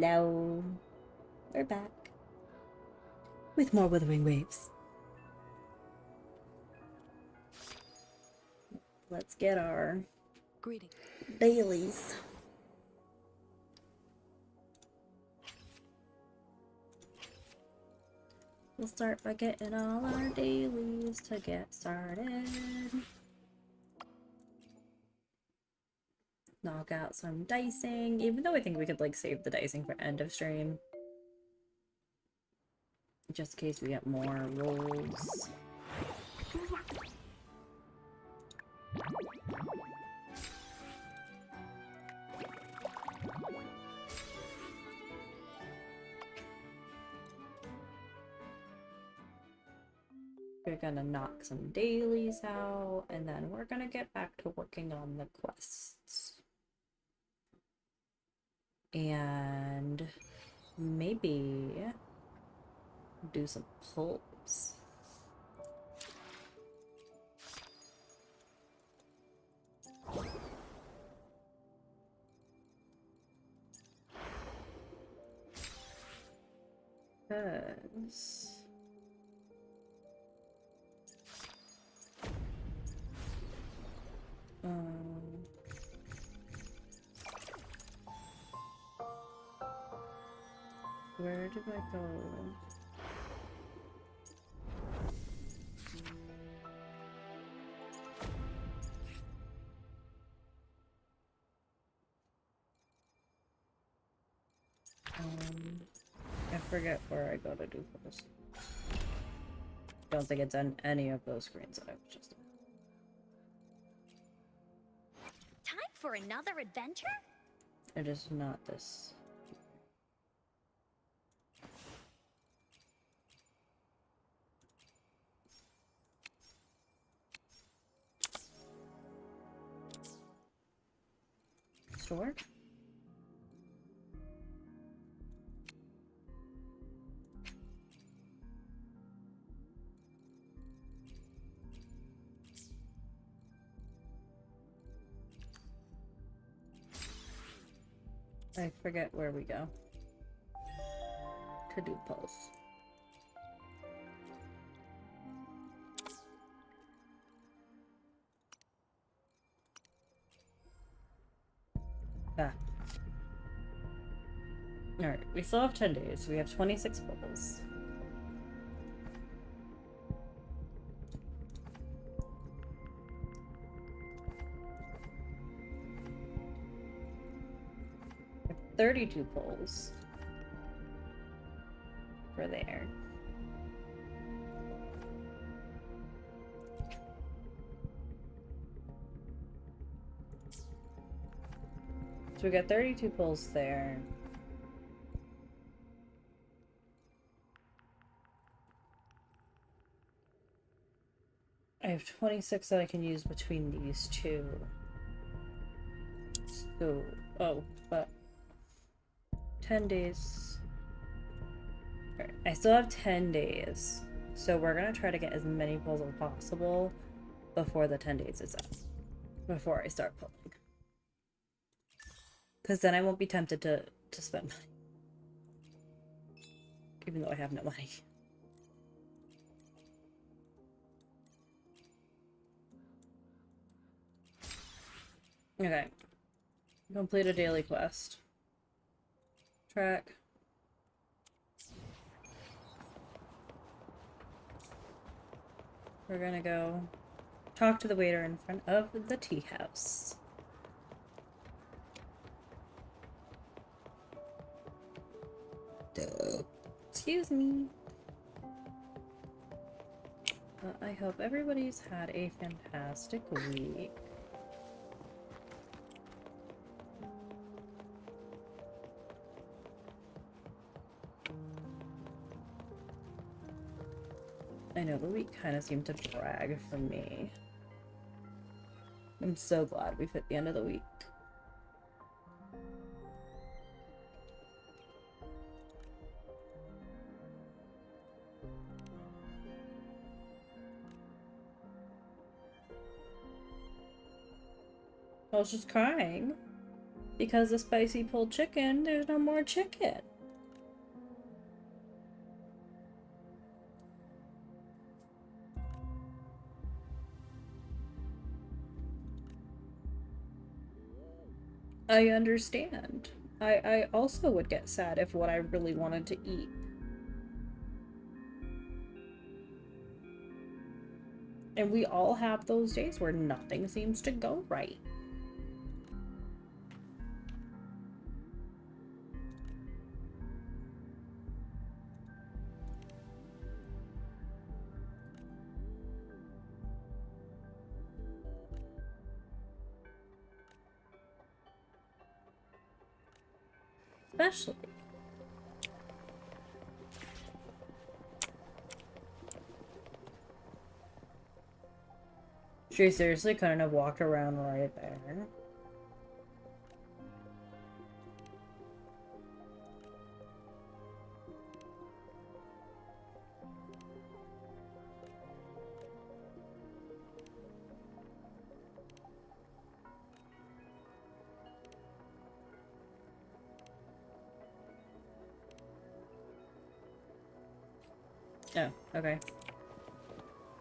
Hello. We're back. With more Wuthering Waves. Let's get our dailies. We'll start by getting all our dailies to get started. Knock out some dicing, even though I think we could like save the dicing for end of stream. Just in case we get more rolls. We're gonna knock some dailies out, and then we're gonna get back to working on the quests. And maybe do some pulls. Because where did I go? I forget where I go to do this. Don't think it's on any of those screens that I was just in. Time for another adventure? It is not this. Store? I forget where we go to do pulse. Ah. Alright, we still have 10 days. We have 26 pulls. We have 32 pulls for there. So we got 32 pulls there. I have 26 that I can use between these two. So, oh, but 10 days. Right, I still have 10 days. So we're gonna try to get as many pulls as possible before the 10 days is up. Before I start pulling. Because then I won't be tempted to spend money. Even though I have no money. Okay. Complete a daily quest. Track. We're gonna go talk to the waiter in front of the tea house. Duh. Excuse me. I hope everybody's had a fantastic week. I know the week kind of seemed to drag for me. I'm so glad we've hit the end of the week. I was just crying. Because the spicy pulled chicken, there's no more chicken. I understand. I also would get sad if what I really wanted to eat. And we all have those days where nothing seems to go right. Especially. She seriously couldn't have walked around right there. Oh, okay.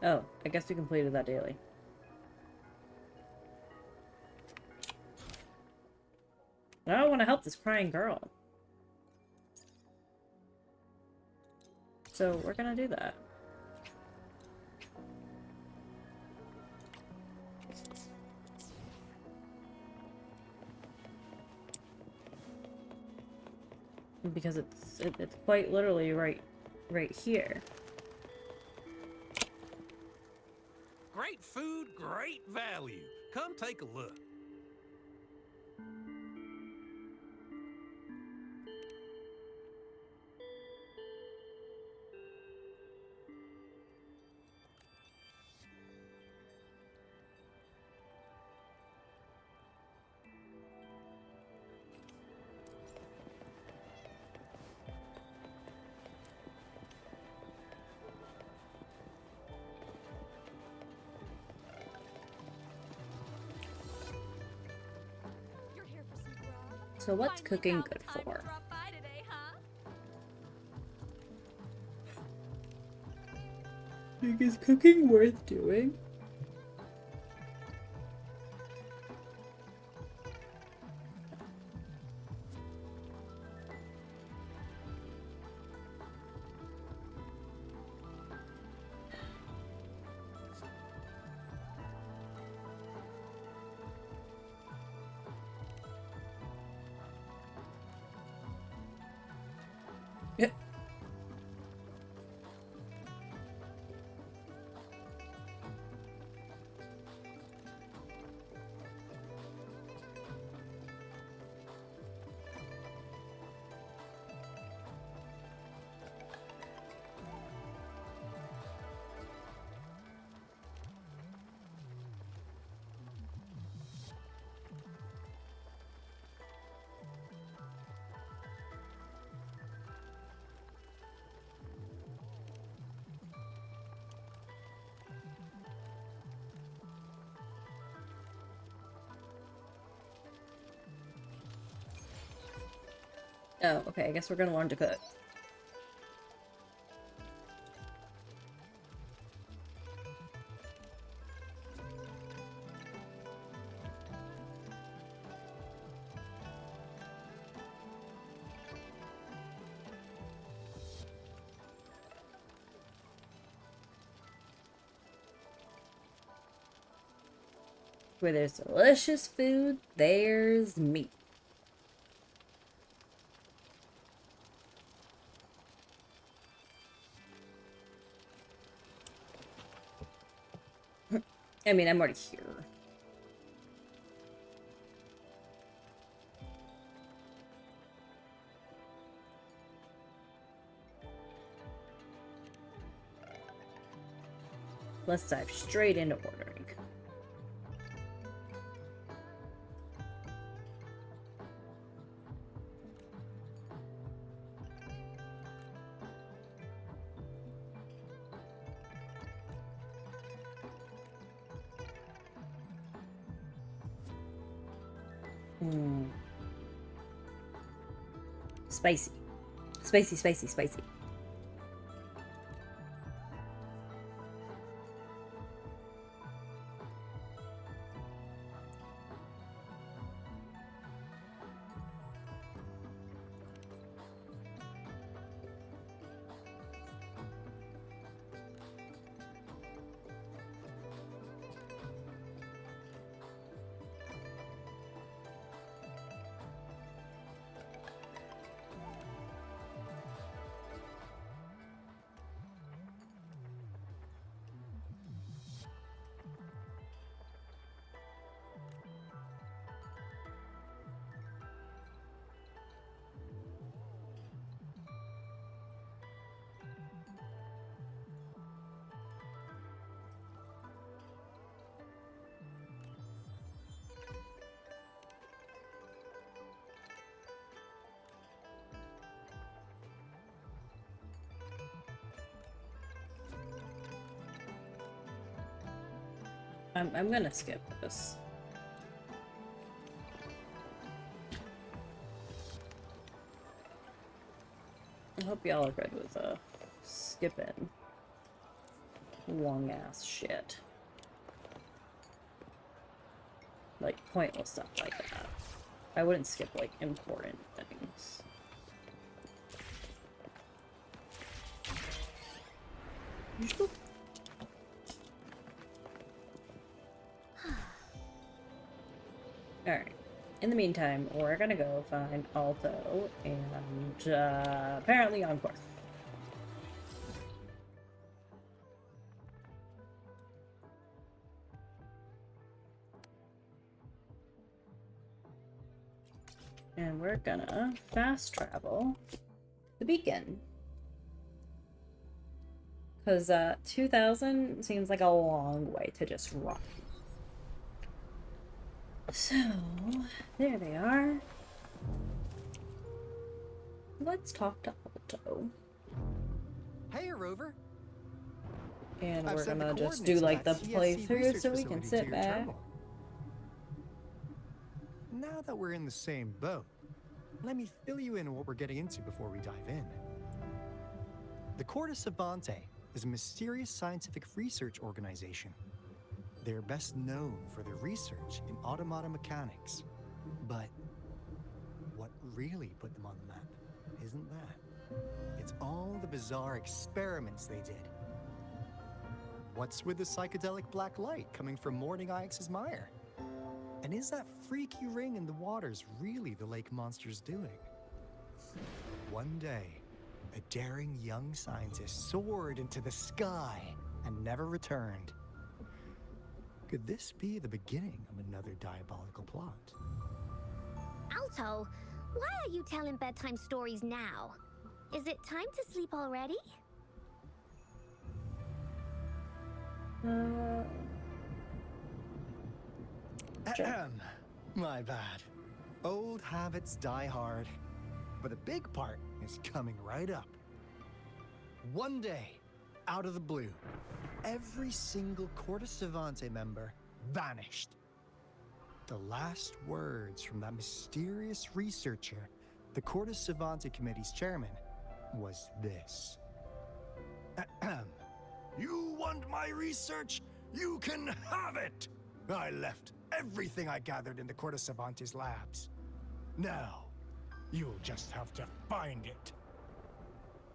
Oh, I guess we completed that daily. Now I want to help this crying girl. So we're gonna do that. Because it's quite literally right here. Great food, great value. Come take a look. You're here for some grub? So what's Finally cooking found the good time to for? drop by today, huh? Like, is cooking worth doing? Yeah. Oh, okay, I guess we're gonna learn to cook. Where there's delicious food, there's meat. I mean, I'm already here. Let's dive straight into ordering. Spicy. Spicy, spicy, spicy. I'm gonna skip this. I hope y'all are good with skipping long ass shit. Like pointless stuff like that. I wouldn't skip like important things. Alright. In the meantime, we're gonna go find Alto and apparently Encore. And we're gonna fast travel the beacon. Because 2,000 seems like a long way to just run. So, there they are. Let's talk to Alto. Hey, Rover. And I've we're sent gonna the just do like the coordinates of that CSC playthrough research so we can facility to sit your back. terminal. Now that we're in the same boat, let me fill you in on what we're getting into before we dive in. The Corte Savante is a mysterious scientific research organization. They're best known for their research in automata mechanics. But what really put them on the map isn't that. It's all the bizarre experiments they did. What's with the psychedelic black light coming from Morning Ix's mire? And is that freaky ring in the waters really the lake monster's doing? One day, a daring young scientist soared into the sky and never returned. Could this be the beginning of another diabolical plot? Alto, why are you telling bedtime stories now? Is it time to sleep already? Sure. My bad. Old habits die hard. But the big part is coming right up. One day, out of the blue, every single Corte Savante member vanished. The last words from that mysterious researcher, the Corte Savante Committee's chairman, was this. You want my research? You can have it! I left everything I gathered in the Corte Savante's labs. Now, you'll just have to find it.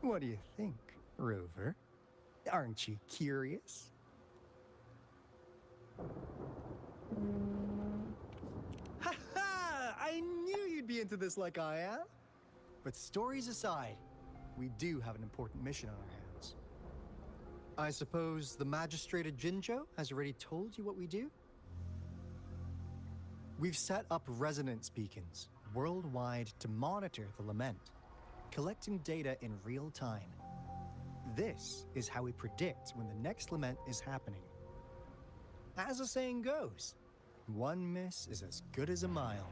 What do you think, Rover? Aren't you curious? Ha ha! I knew you'd be into this like I am. But stories aside, we do have an important mission on our hands. I suppose the Magistrate of Jinzhou has already told you what we do? We've set up resonance beacons worldwide to monitor the lament, collecting data in real time. This is how we predict when the next lament is happening. As the saying goes, one miss is as good as a mile.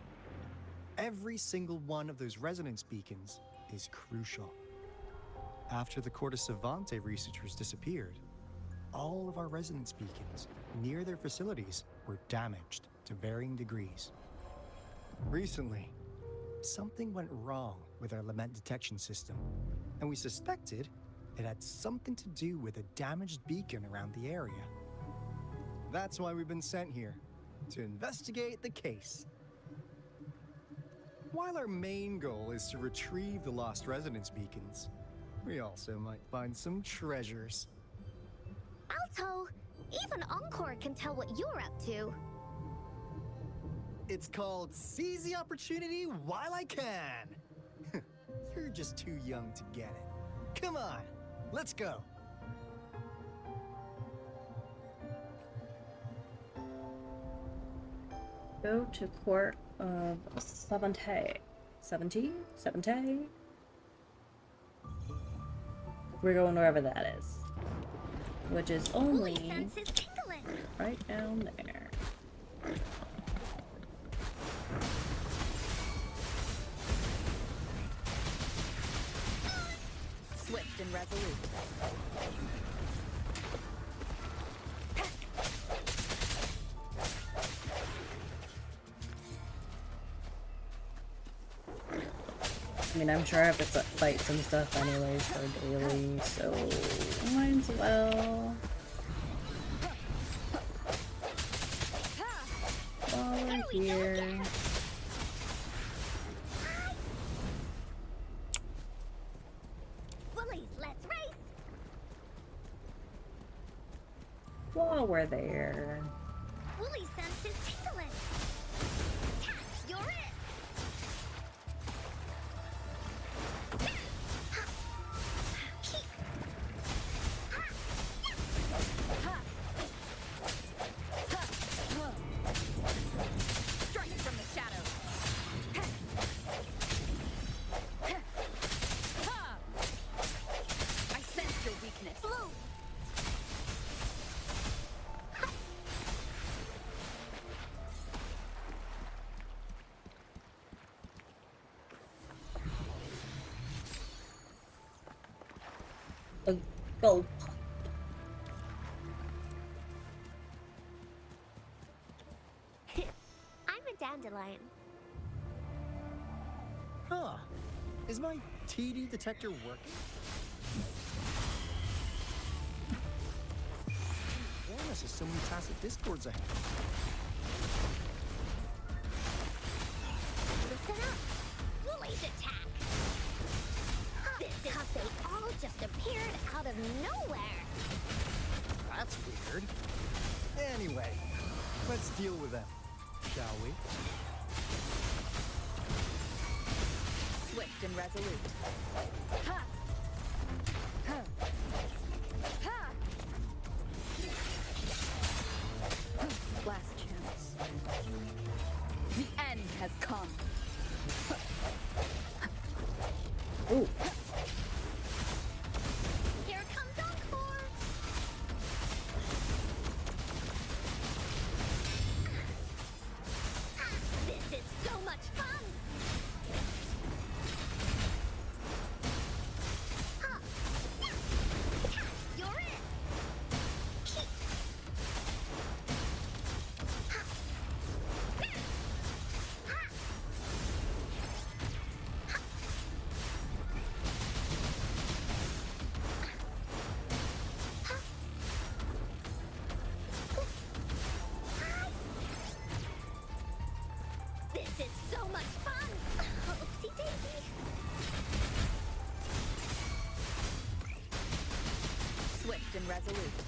Every single one of those resonance beacons is crucial. After the Corte Savante researchers disappeared, all of our resonance beacons near their facilities were damaged to varying degrees. Recently, something went wrong with our lament detection system, and we suspected it had something to do with a damaged beacon around the area. That's why we've been sent here, to investigate the case. While our main goal is to retrieve the lost resonance beacons, we also might find some treasures. Alto, even Encore can tell what you're up to. It's called Seize the Opportunity While I Can. You're just too young to get it. Come on, let's go. Go to Court of Savante. 70? We're going wherever that is. Which is Woolly only sense is tingling. right down there. Swift and resolute. I mean, I'm sure I have to fight some stuff anyways for daily, so might as well. While we're here. Woolies, let's race. While we're there. Woolly sense is tingling. Tack, you're it. Strike from the shadows. I sense your weakness. Blue. A gulp. I'm a dandelion. Huh. Is my TD detector working? Warn us of so many tacit discords ahead. Listen up. Woolies attack. This is because they all just appeared out of nowhere. That's weird. Anyway, let's deal with them, shall we? Swift and resolute. Ha! Ha! Ha! Last chance. The end has come. Ooh. Here comes Encore. This is so much fun. You're it. This is so much fun. Oopsie daisy. Swift and resolute.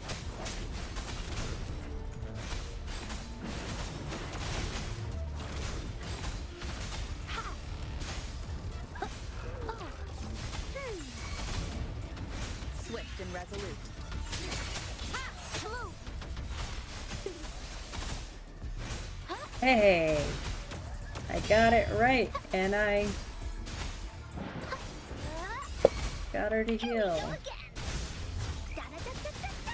Swift and resolute. Blue. Hey! I got it right, and I got her to heal. Go again. Da-da-da-da-da-da.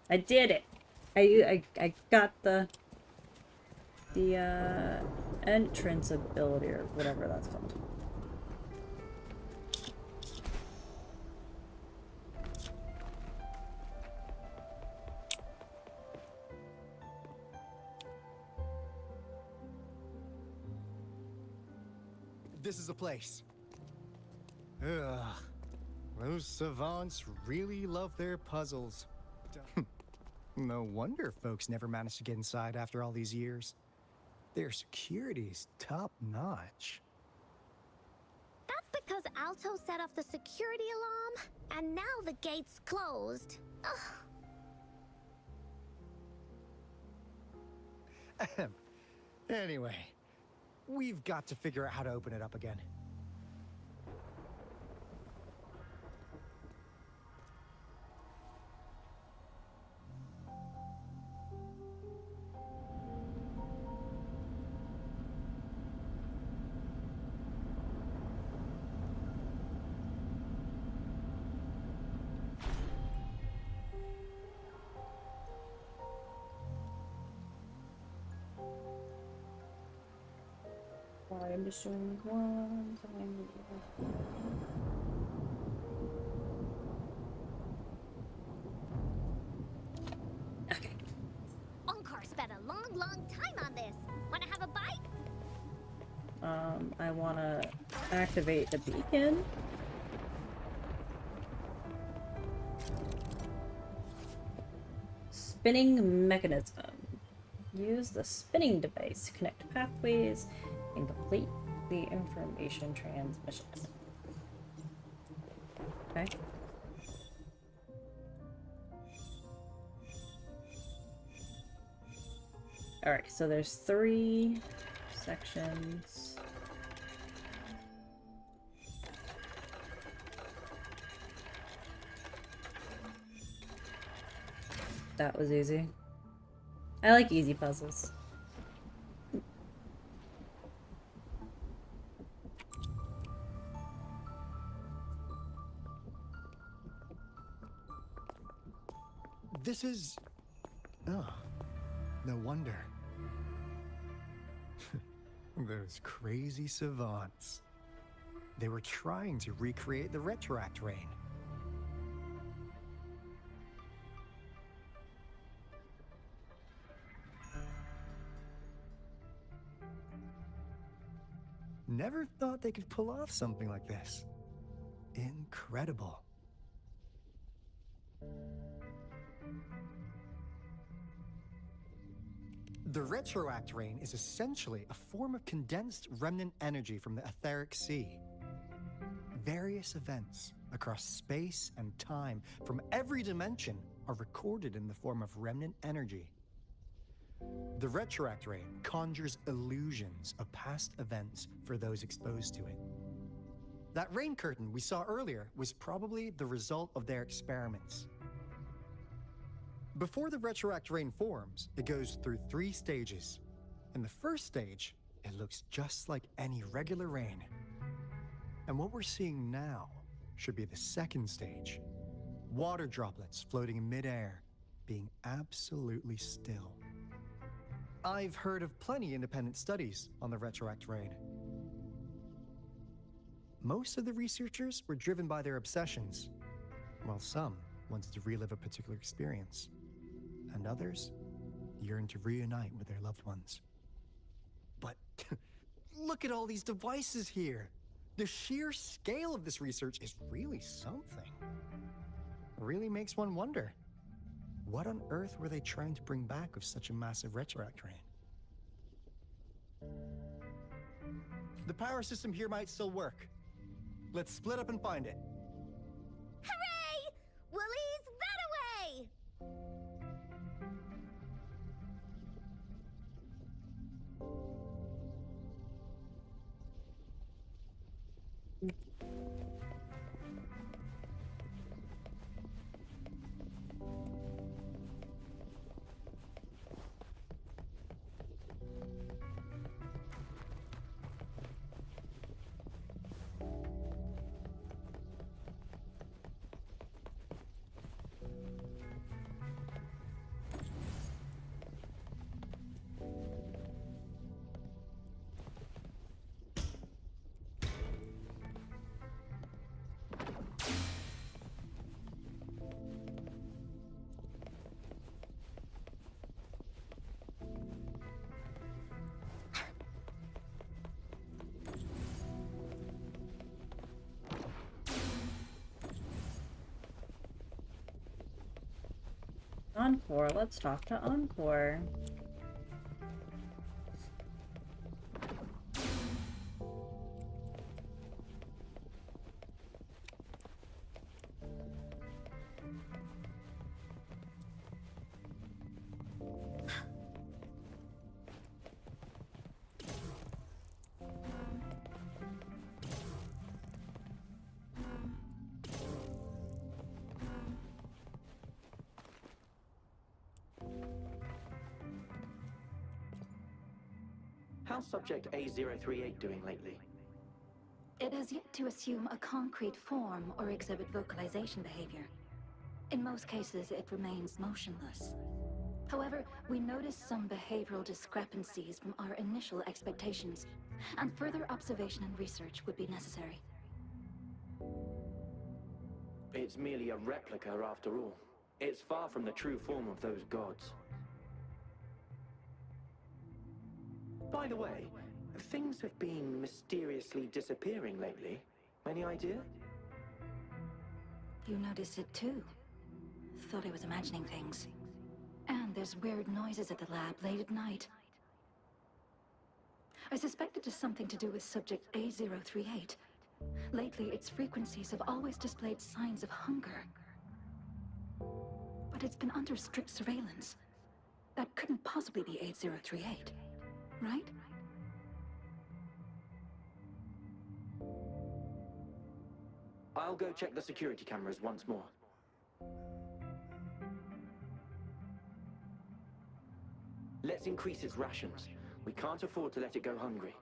I did it! I got the entrance ability, or whatever that's called. this is the place. Ugh. Those savants really love their puzzles. No wonder folks never managed to get inside after all these years. Their security's top-notch. That's because Alto set off the security alarm, and now the gate's closed. Ahem. Anyway, we've got to figure out how to open it up again. I'm just doing one thing. Okay. Onkar spent a long, long time on this. Wanna have a bite? I wanna activate the beacon. Spinning mechanism. Use the spinning device to connect pathways and complete the information transmission. Okay. Alright, so there's 3 sections. That was easy. I like easy puzzles. This is... Oh, no wonder. Those crazy savants. They were trying to recreate the retroact rain. Never thought they could pull off something like this. Incredible. The retroact rain is essentially a form of condensed remnant energy from the etheric sea. Various events across space and time from every dimension are recorded in the form of remnant energy. The retroact rain conjures illusions of past events for those exposed to it. That rain curtain we saw earlier was probably the result of their experiments. Before the retroact rain forms, it goes through 3 stages. In the first stage, it looks just like any regular rain. And what we're seeing now should be the second stage. Water droplets floating in midair, being absolutely still. I've heard of plenty independent studies on the retroact rain. Most of the researchers were driven by their obsessions, while some wanted to relive a particular experience, and others yearned to reunite with their loved ones. But look at all these devices here! The sheer scale of this research is really something. It really makes one wonder. What on earth were they trying to bring back with such a massive retroact rain? The power system here might still work. Let's split up and find it. Hooray! Willie's that away! Encore, let's talk to Encore. How's Subject A038 doing lately? It has yet to assume a concrete form or exhibit vocalization behavior. In most cases, it remains motionless. However, we noticed some behavioral discrepancies from our initial expectations, and further observation and research would be necessary. It's merely a replica after all. It's far from the true form of those gods. By the way, things have been mysteriously disappearing lately. Any idea? You noticed it too. Thought I was imagining things. And there's weird noises at the lab late at night. I suspect it is something to do with subject A038. Lately, its frequencies have always displayed signs of hunger. But it's been under strict surveillance. That couldn't possibly be A038, right? I'll go check the security cameras once more. Let's increase its rations. We can't afford to let it go hungry.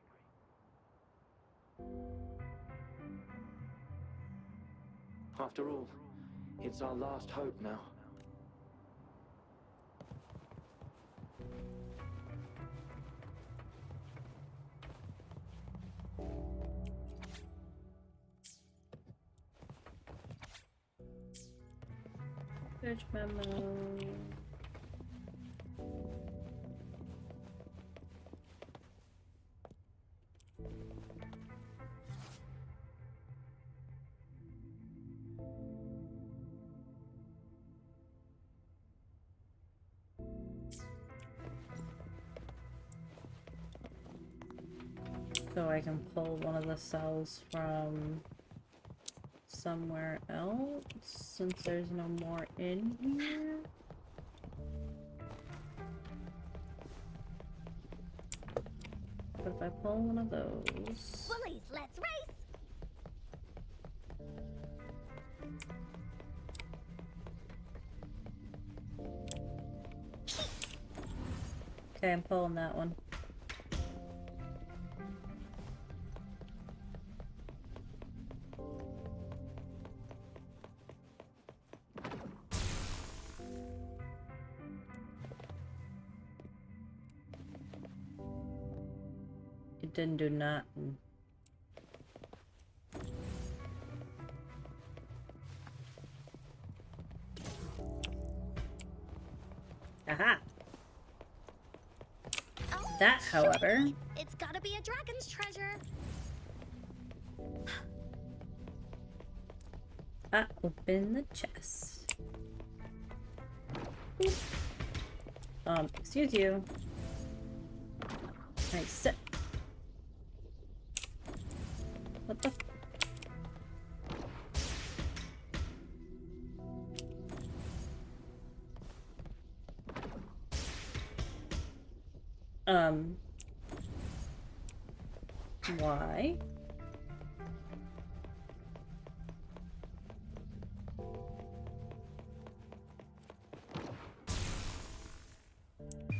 After all, it's our last hope now. Search memo. So I can pull one of the cells from somewhere else since there's no more in here. But if I pull one of those, Bullies, let's race! okay, I'm pulling that one. It didn't do nothing. Aha! Oh, That, shit. however, It's gotta be a dragon's treasure. I open the chest. Boop. Excuse you. I sit. What the? Why?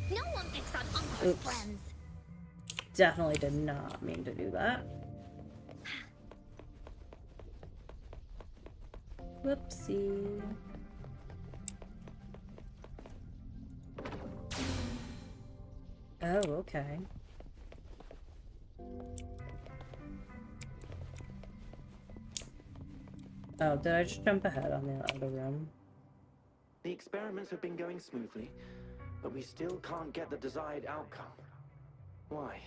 No one picks on Uncle's Oops. friends. Definitely did not mean to do that. Whoopsie. Oh, okay. Oh, did I just jump ahead on the other room? The experiments have been going smoothly, but we still can't get the desired outcome. Why?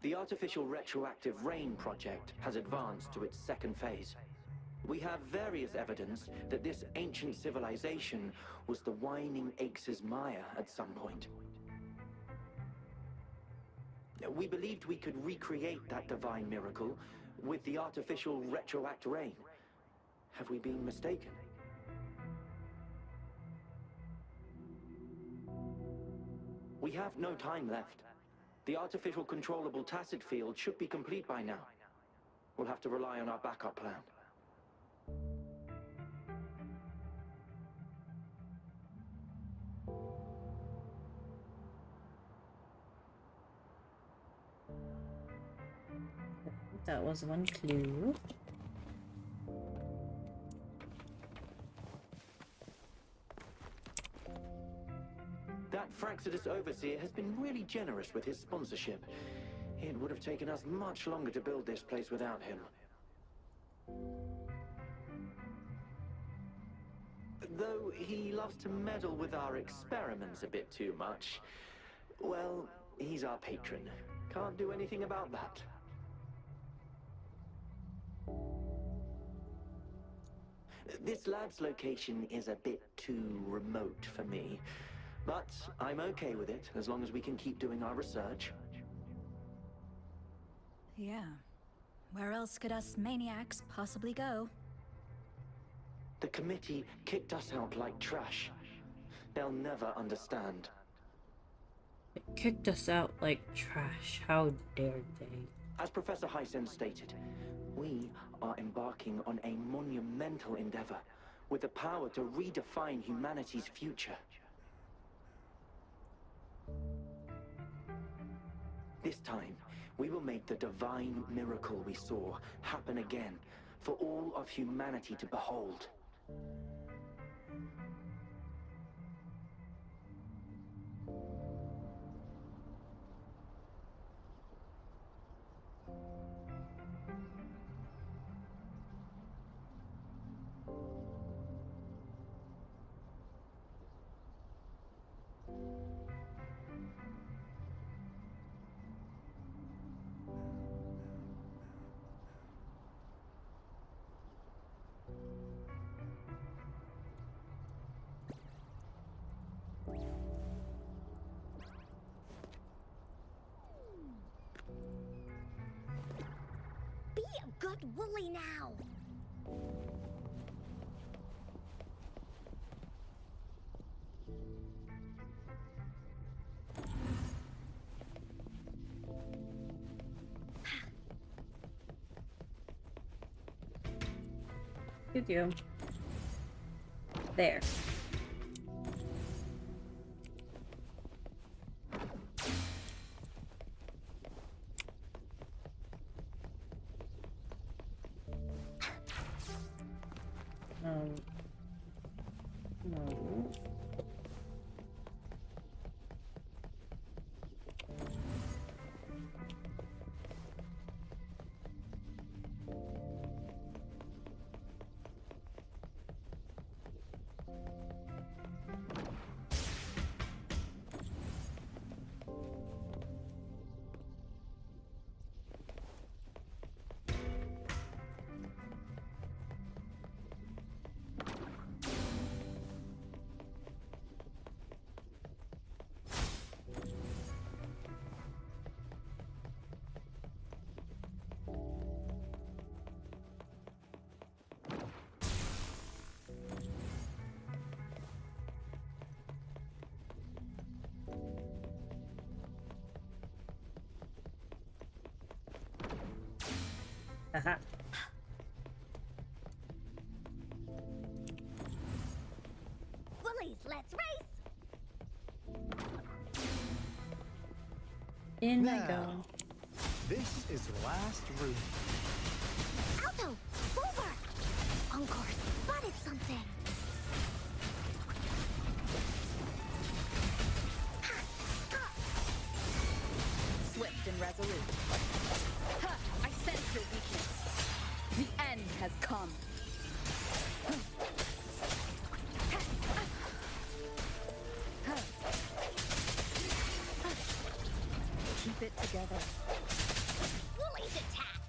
The artificial retroactive rain project has advanced to its second phase. We have various evidence that this ancient civilization was the Whining Aches' Maya at some point. We believed we could recreate that divine miracle with the artificial retroact rain. Have we been mistaken? We have no time left. The artificial controllable tacit field should be complete by now. We'll have to rely on our backup plan. That was one clue. That Fraxidus Overseer has been really generous with his sponsorship. It would have taken us much longer to build this place without him. Though he loves to meddle with our experiments a bit too much. Well, he's our patron. Can't do anything about that. This lab's location is a bit too remote for me. But I'm okay with it, as long as we can keep doing our research. Yeah. Where else could us maniacs possibly go? The committee kicked us out like trash. They'll never understand. It kicked us out like trash. How dared they? As Professor Hysen stated, we are embarking on a monumental endeavor with the power to redefine humanity's future. This time, we will make the divine miracle we saw happen again for all of humanity to behold. Be a good Wooly now! Good you. There. No. Haha. Woolies, let's race! In I Now, go. This is the last room. Alto! Over! Encore spotted something! Swift and resolute. Ha! I sense your weakness. The end has come. Keep it together. Woolies attack!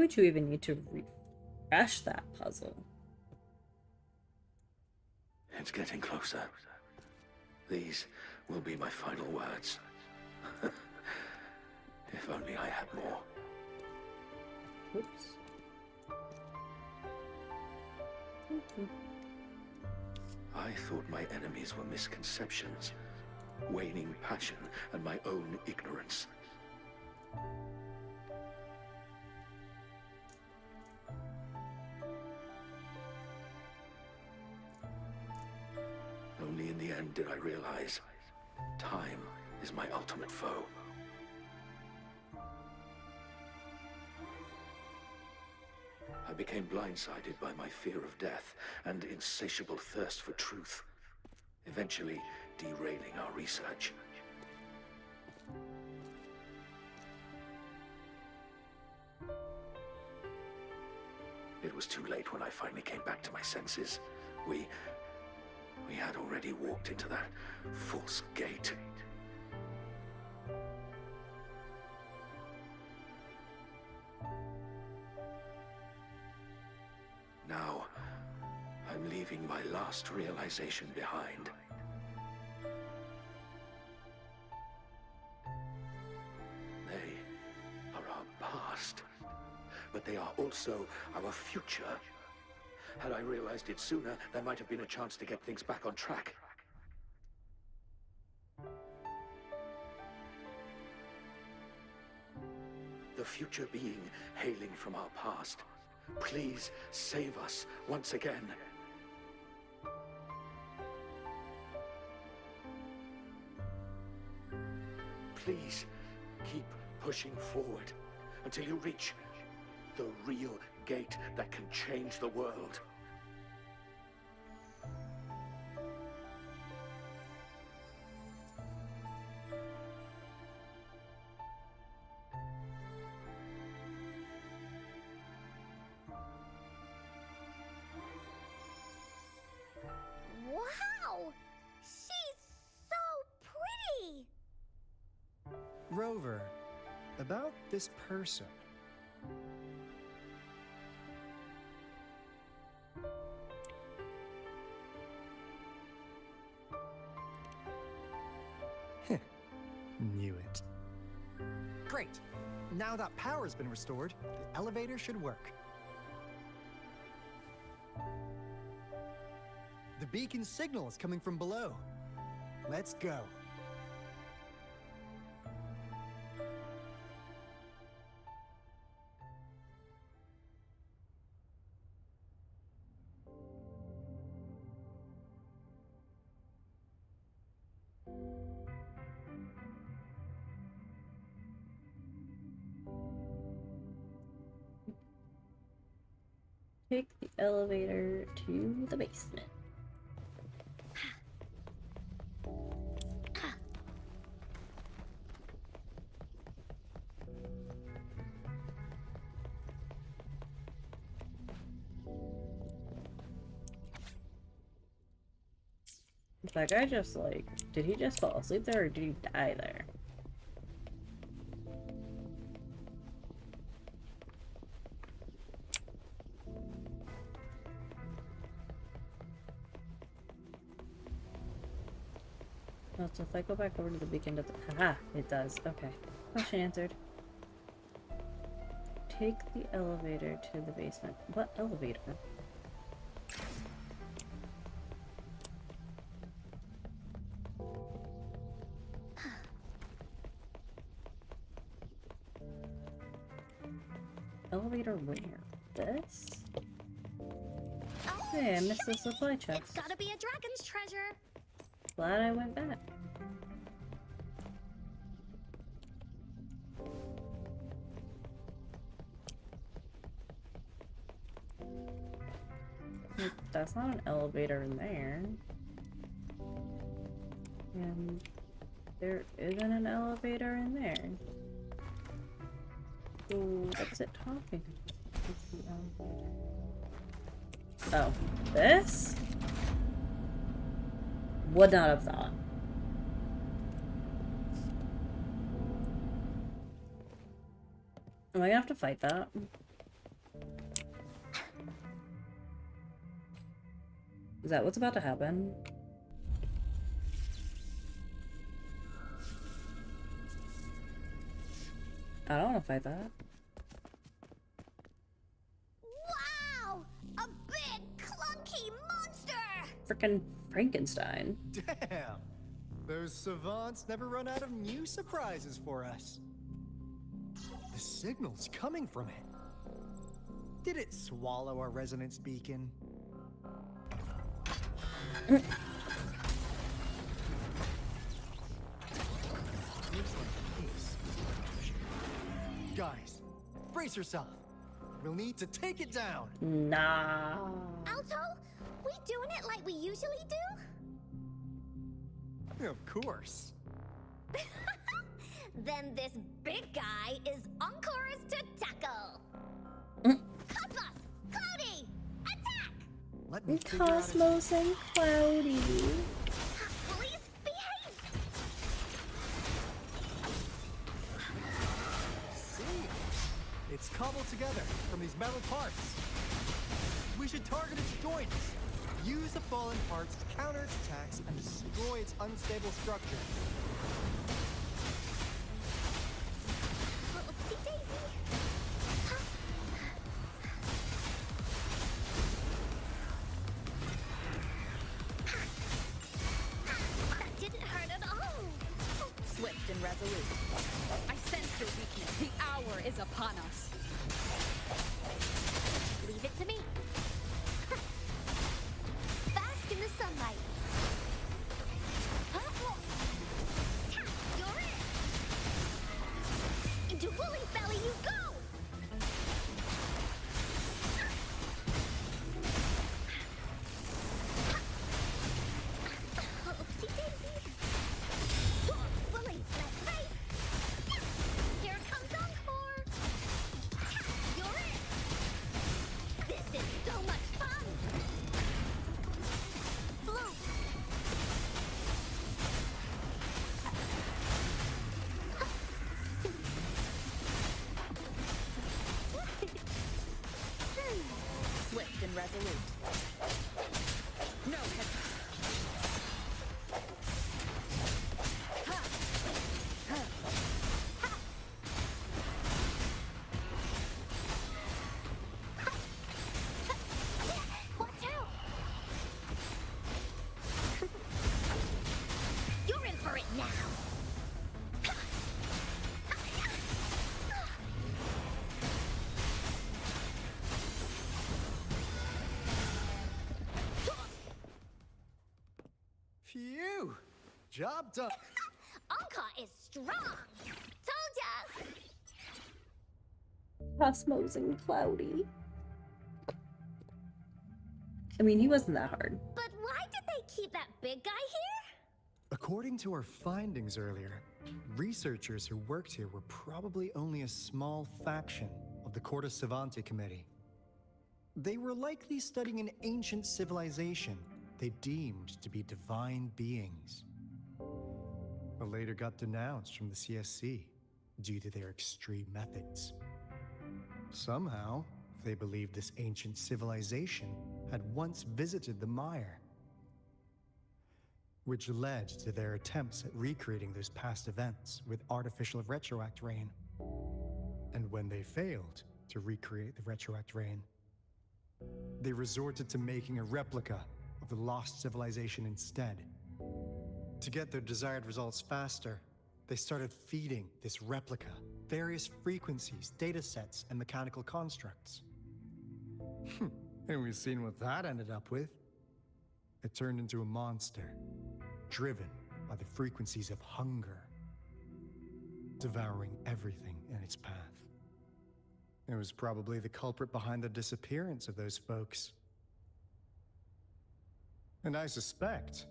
would you even need to refresh that puzzle? It's getting closer. These will be my final words. If only I had more. Oops. I thought my enemies were misconceptions, waning passion, and my own ignorance. Only in the end did I realize time is my ultimate foe. I became blindsided by my fear of death and insatiable thirst for truth, eventually derailing our research. It was too late when I finally came back to my senses. We had already walked into that false gate. Now, I'm leaving my last realization behind. They are our past, but they are also our future. Had I realized it sooner, there might have been a chance to get things back on track. The future being hailing from our past. Please save us once again. Please keep pushing forward until you reach the real gate that can change the world. Wow! She's so pretty! Rover, about this person. Knew it. Great. Now that power's been restored, the elevator should work. The beacon signal is coming from below. Let's go. Take the elevator to the basement. That guy just like, did he just fall asleep there or did he die there? Well, so if I go back over to the beacon, does it? Haha, it does. Okay. Question answered. Take the elevator to the basement. What elevator? Elevator where? This? Oh, Hey, I missed the supply chest. It's gotta be a dragon's treasure. Glad I went back. That's not an elevator in there. And there isn't an elevator in there. So what's it talking about? Oh, this? Would not have thought. Am I gonna have to fight that? Is that what's about to happen? I don't want to fight that. Wow! A big, clunky monster! Frickin' Frankenstein. Damn! Those savants never run out of new surprises for us. The signal's coming from it. Did it swallow our resonance beacon? Looks like a case. Guys, brace yourself. We'll need to take it down. Nah. Alto, we doing it like we usually do? Of course. Then this big guy is on course to tackle. Cosmos, Cloudy, attack! Let me figure out a- Cosmos and Cloudy. Please behave. See? It's cobbled together from these metal parts. We should target its joints. Use the fallen parts to counter its attacks and destroy its unstable structure. Oopsie daisy. That didn't hurt at all. Swift and resolute. I sense your weakness. The hour is upon us. Leave it to me. Bask in the sunlight. You're it. Into Wooly's belly you go. Oopsie daisy. Wooly, let's face. Here comes Encore. You're it. This is so much fun. Bloom. Swift and resolute. No hesitation. Watch out! You're in for it now. Phew! Job done. Anka is strong. Told ya. Cosmos and Cloudy. I mean, he wasn't that hard. But why did they keep that big guy here? According to our findings earlier, researchers who worked here were probably only a small faction of the Corte Savante Committee. They were likely studying an ancient civilization they deemed to be divine beings, but later got denounced from the CSC due to their extreme methods. Somehow, they believed this ancient civilization had once visited the mire, which led to their attempts at recreating those past events with artificial retroact rain. And when they failed to recreate the retroact rain, they resorted to making a replica of the lost civilization instead. To get their desired results faster, they started feeding this replica various frequencies, data sets, and mechanical constructs. And we've seen what that ended up with. It turned into a monster, driven by the frequencies of hunger, devouring everything in its path. It was probably the culprit behind the disappearance of those folks. And I suspect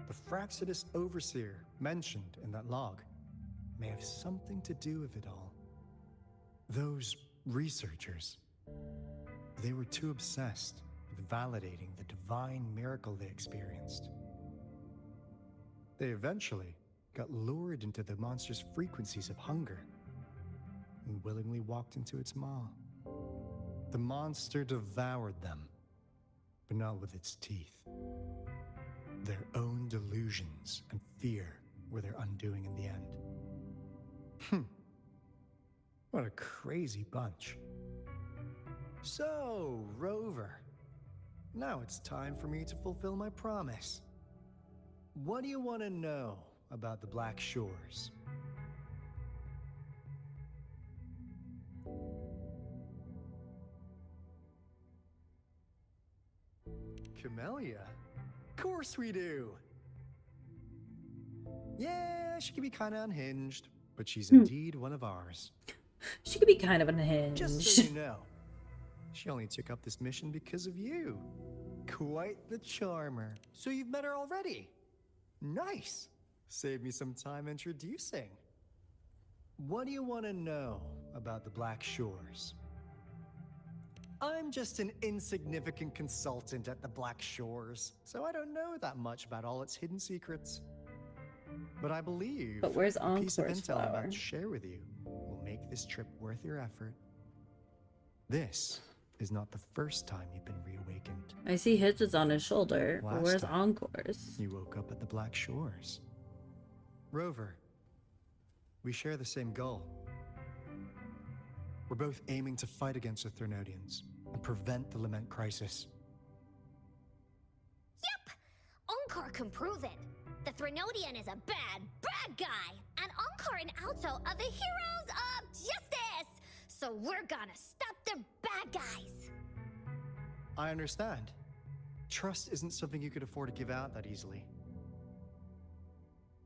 the Fraxidus Overseer mentioned in that log may have something to do with it all. Those researchers, they were too obsessed with validating the divine miracle they experienced. They eventually got lured into the monster's frequencies of hunger and willingly walked into its maw. The monster devoured them, but not with its teeth. Their own delusions and fear were their undoing in the end. What a crazy bunch. So, Rover, now it's time for me to fulfill my promise. What do you want to know about the Black Shores? Camellia? Of course we do! Yeah, she can be kinda unhinged, but she's indeed one of ours. She could be kind of unhinged. Just so you know, she only took up this mission because of you. Quite the charmer. So you've met her already? Nice! Save me some time introducing. What do you want to know about the Black Shores? I'm just an insignificant consultant at the Black Shores, so I don't know that much about all its hidden secrets. But I believe But where's a piece of Encore's intel I'm flower? about to share with you will make this trip worth your effort. This is not the first time you've been reawakened. I see his is on his shoulder. But Last where's time. Encore's? You woke up at the Black Shores. Rover, we share the same goal. We're both aiming to fight against the Threnodians and prevent the Lament crisis. Yep! Encore can prove it. The Threnodian is a bad, bad guy. And Encore and Alto are the heroes of justice. So we're gonna stop the bad guys. I understand. Trust isn't something you could afford to give out that easily.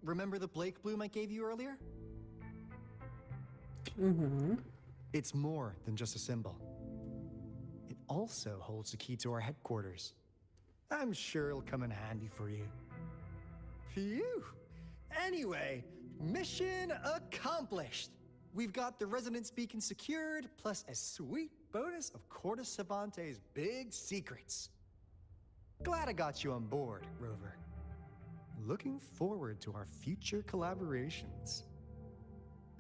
Remember the Blake bloom I gave you earlier? Mm-hmm. It's more than just a symbol. It also holds the key to our headquarters. I'm sure it'll come in handy for you. Phew! Anyway, mission accomplished! We've got the resonance beacon secured, plus a sweet bonus of Corte Savante's big secrets. Glad I got you on board, Rover. Looking forward to our future collaborations.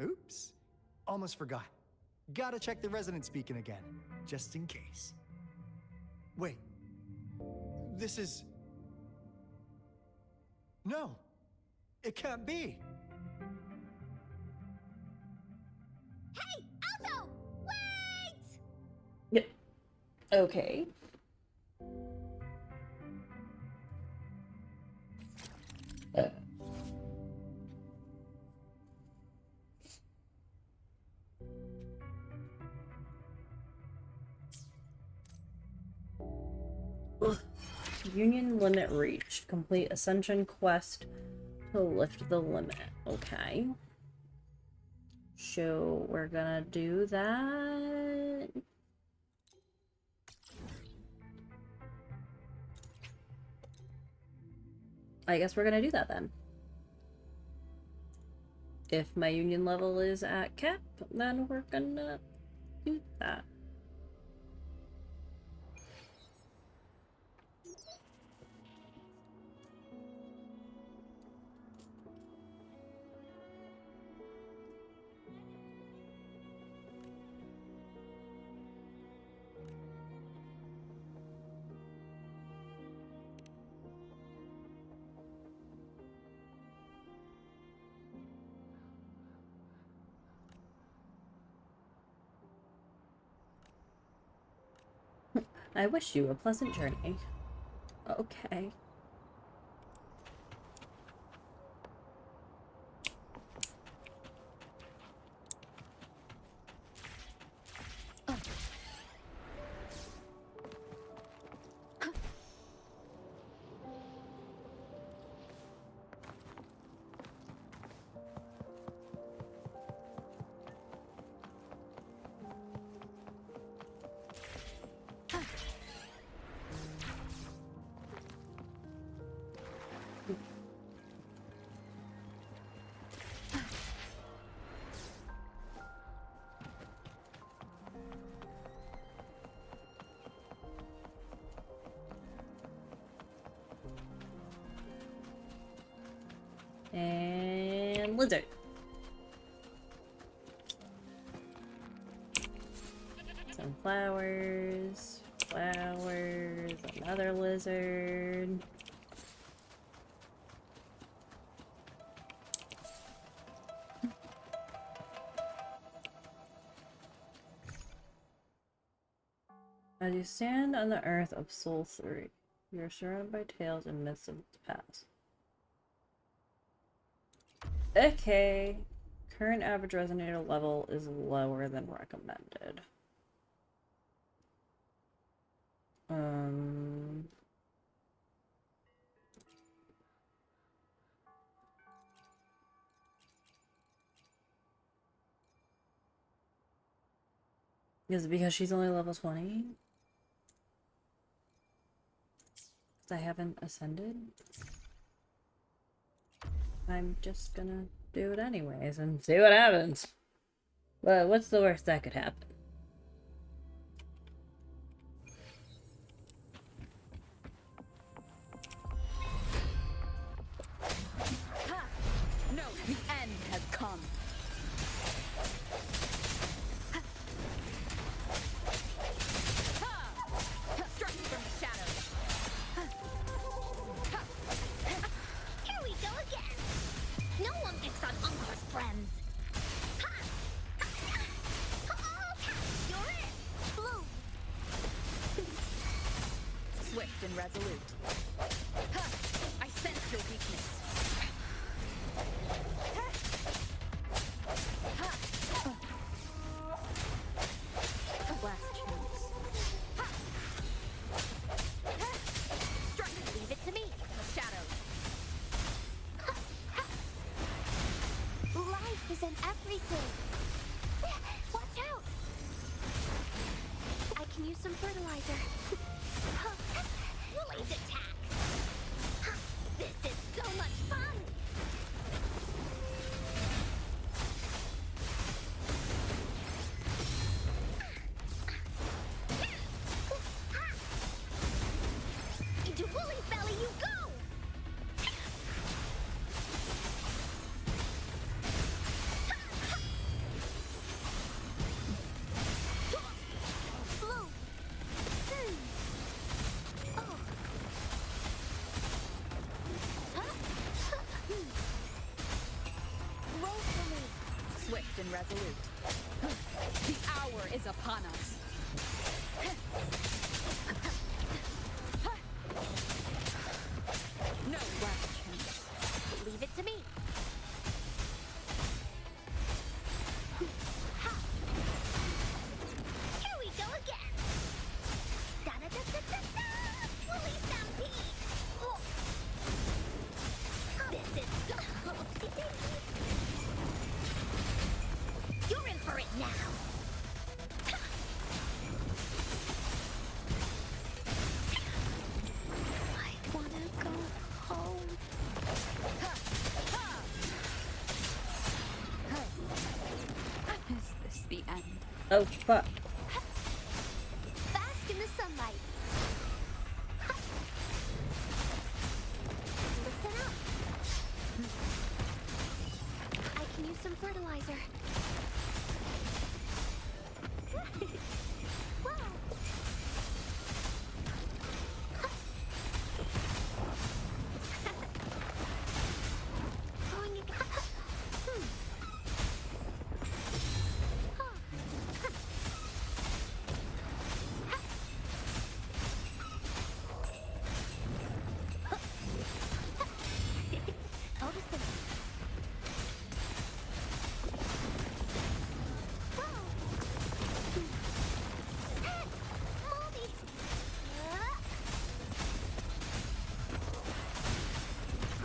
Oops, almost forgot. Gotta check the resonance beacon again, just in case. Wait, this is... No, it can't be. Hey, Alto! Wait! Yep. Okay. Ugh. Union limit reached. Complete ascension quest to lift the limit. Okay. So we're gonna do that. I guess we're gonna do that then. If my union level is at cap, then we're gonna do that. I wish you a pleasant journey. Okay. And lizard. Some flowers. flowers, another lizard. As you stand on the earth of Soul 3, you are surrounded by tales and myths of the past. Okay. Current average resonator level is lower than recommended. Is it because she's only level 20? I haven't ascended? I'm just gonna do it anyways and see what happens. But what's the worst that could happen? Ha! No, the end has come. Struck from the shadows. Here we go again. No one picks on Uncar's friends. You're it. Blue. Swift and resolute. I sense your weakness. Last chance. Leave it to me. The shadows. Life isn't everything. Watch out. I can use some fertilizer. Blaze attack. This is so much fun. Into Woolly's belly you go! Blue! Oh! Roll for me! Swift and resolute. The hour is upon us. No last chance. Leave it to me. Here we go again. Da-da-da-da-da-da! Woolly stampede! Oh. This is so oopsie-daisy. You're in for it now. I wanna go home. Is this the end? Oh, fuck. Bask in the sunlight. Listen up. I can use some fertilizer. Wow. Going again.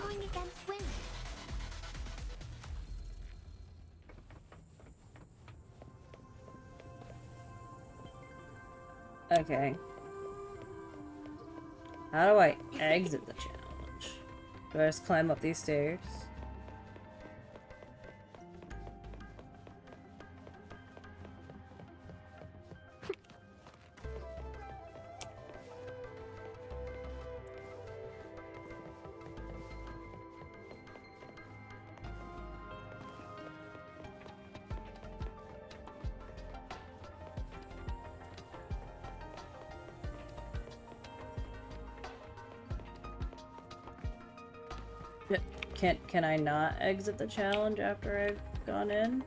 Going against wind. Okay. How do I exit the challenge? Do I just climb up these stairs? Can I not exit the challenge after I've gone in?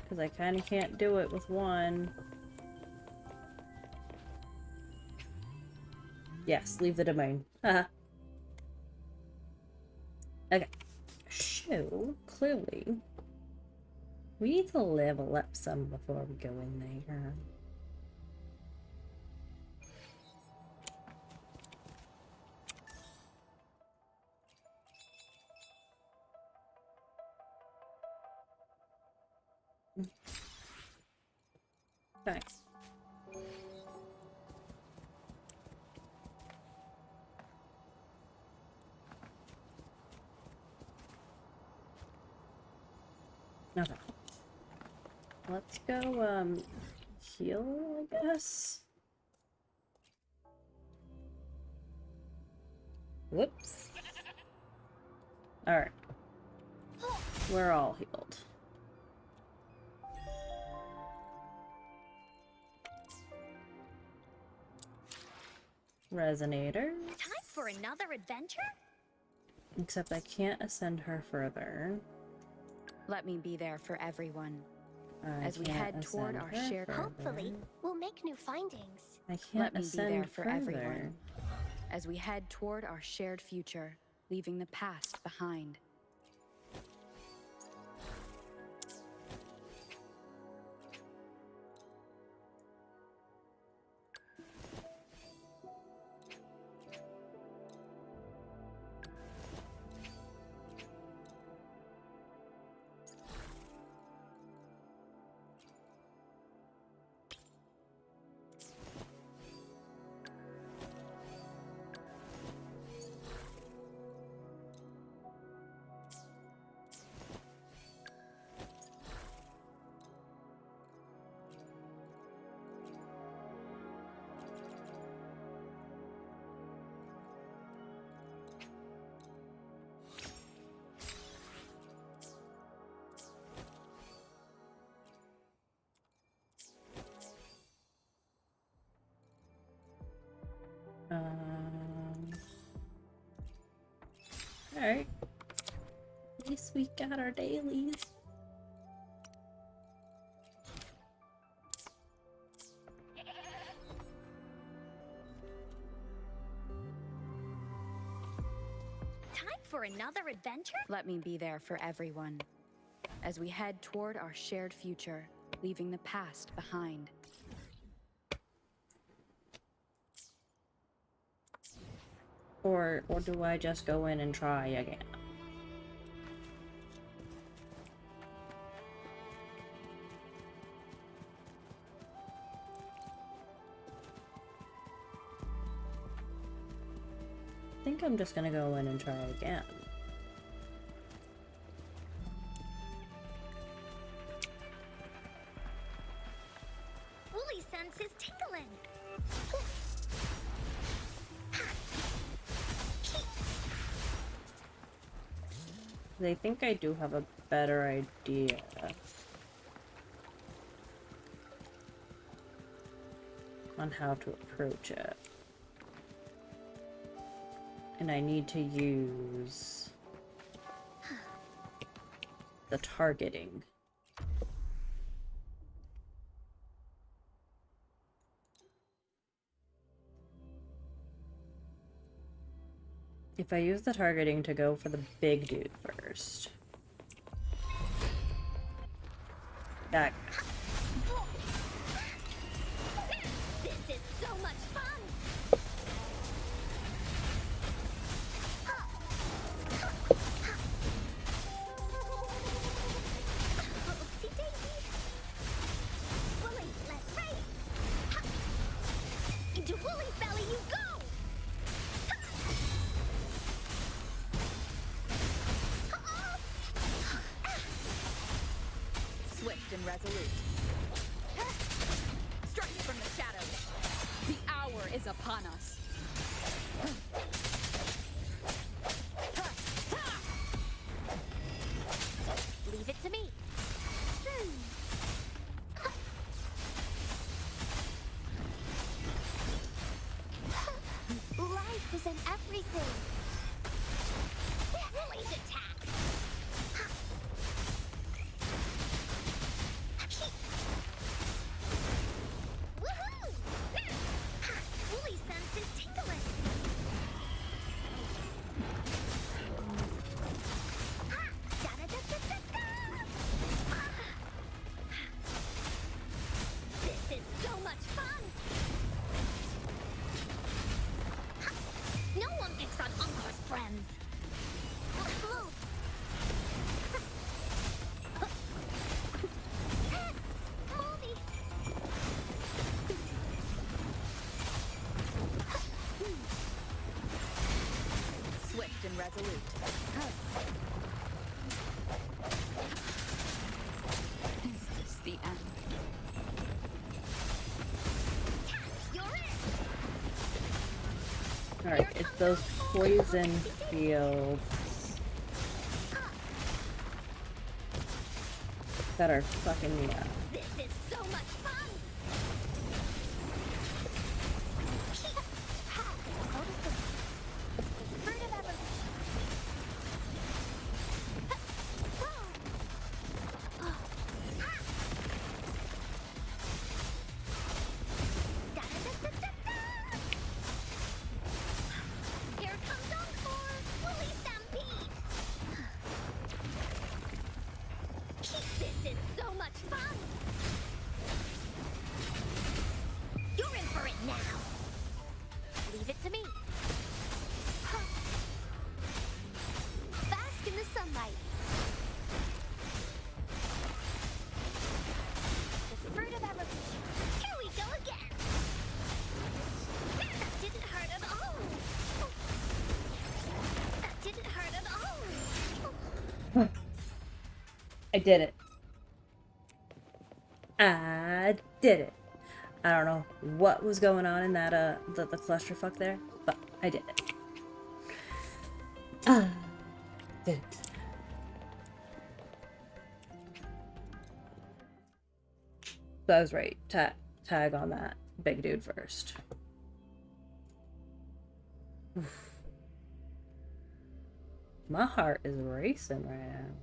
Because I kind of can't do it with one. Yes, leave the domain. Haha. Okay. So, clearly, we need to level up some before we go in there. Thanks. Okay. Let's go, heal, I guess? Whoops. Alright. We're all healed. Resonator. Time for another adventure? Except I can't ascend her further. Let me be there for everyone. I As we can't head toward ascend our her shared- further. Hopefully, we'll make new findings. I can't Let me be ascend there for further. everyone. As we head toward our shared future, leaving the past behind. Alright. At least we got our dailies. Time for another adventure? Let me be there for everyone. As we head toward our shared future, leaving the past behind. Or do I just go in and try again? I think I'm just gonna go in and try again. Woolly sense is tingling. They think I do have a better idea. On how to approach it. And I need to use the targeting. If I use the targeting to go for the big dude first. That. This is so much fun! Oopsie daisy! Woolly, let's race! Into Woolly's belly you go! Swift and resolute. Strike from the shadows. The hour is upon us. Leave it to me. Swift and resolute. Is this the end? You're in. Alright, it's those poison fields that are fucking me up. This is so much fun. Fruit of ever. Here comes Encore! Woolly Stampede! This is so much fun! You're in for it now! Leave it to me. Bask in the sunlight. The fruit of evolution. Here we go again! That didn't hurt at all! That didn't hurt at all! I did it. I did it. I don't know what was going on in that the clusterfuck there, but I did it. Did it. So I was right. Tag on that big dude first. Oof. My heart is racing right now.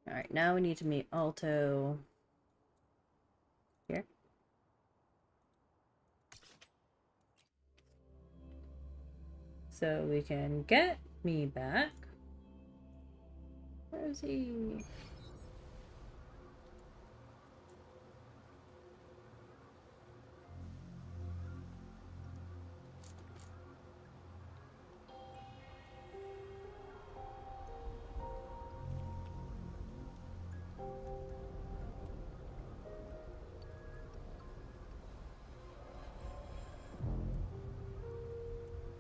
Alright, now we need to meet Alto here. So we can get me back. Where is he?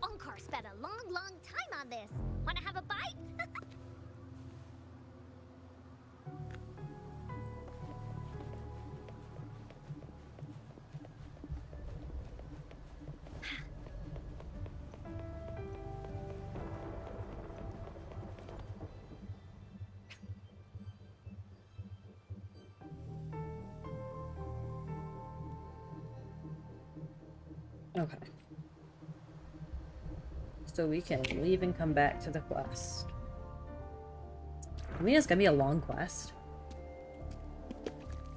Encore spent a long, long time on this. Wanna have a bite? Okay. So we can leave and come back to the quest. I mean, it's gonna be a long quest.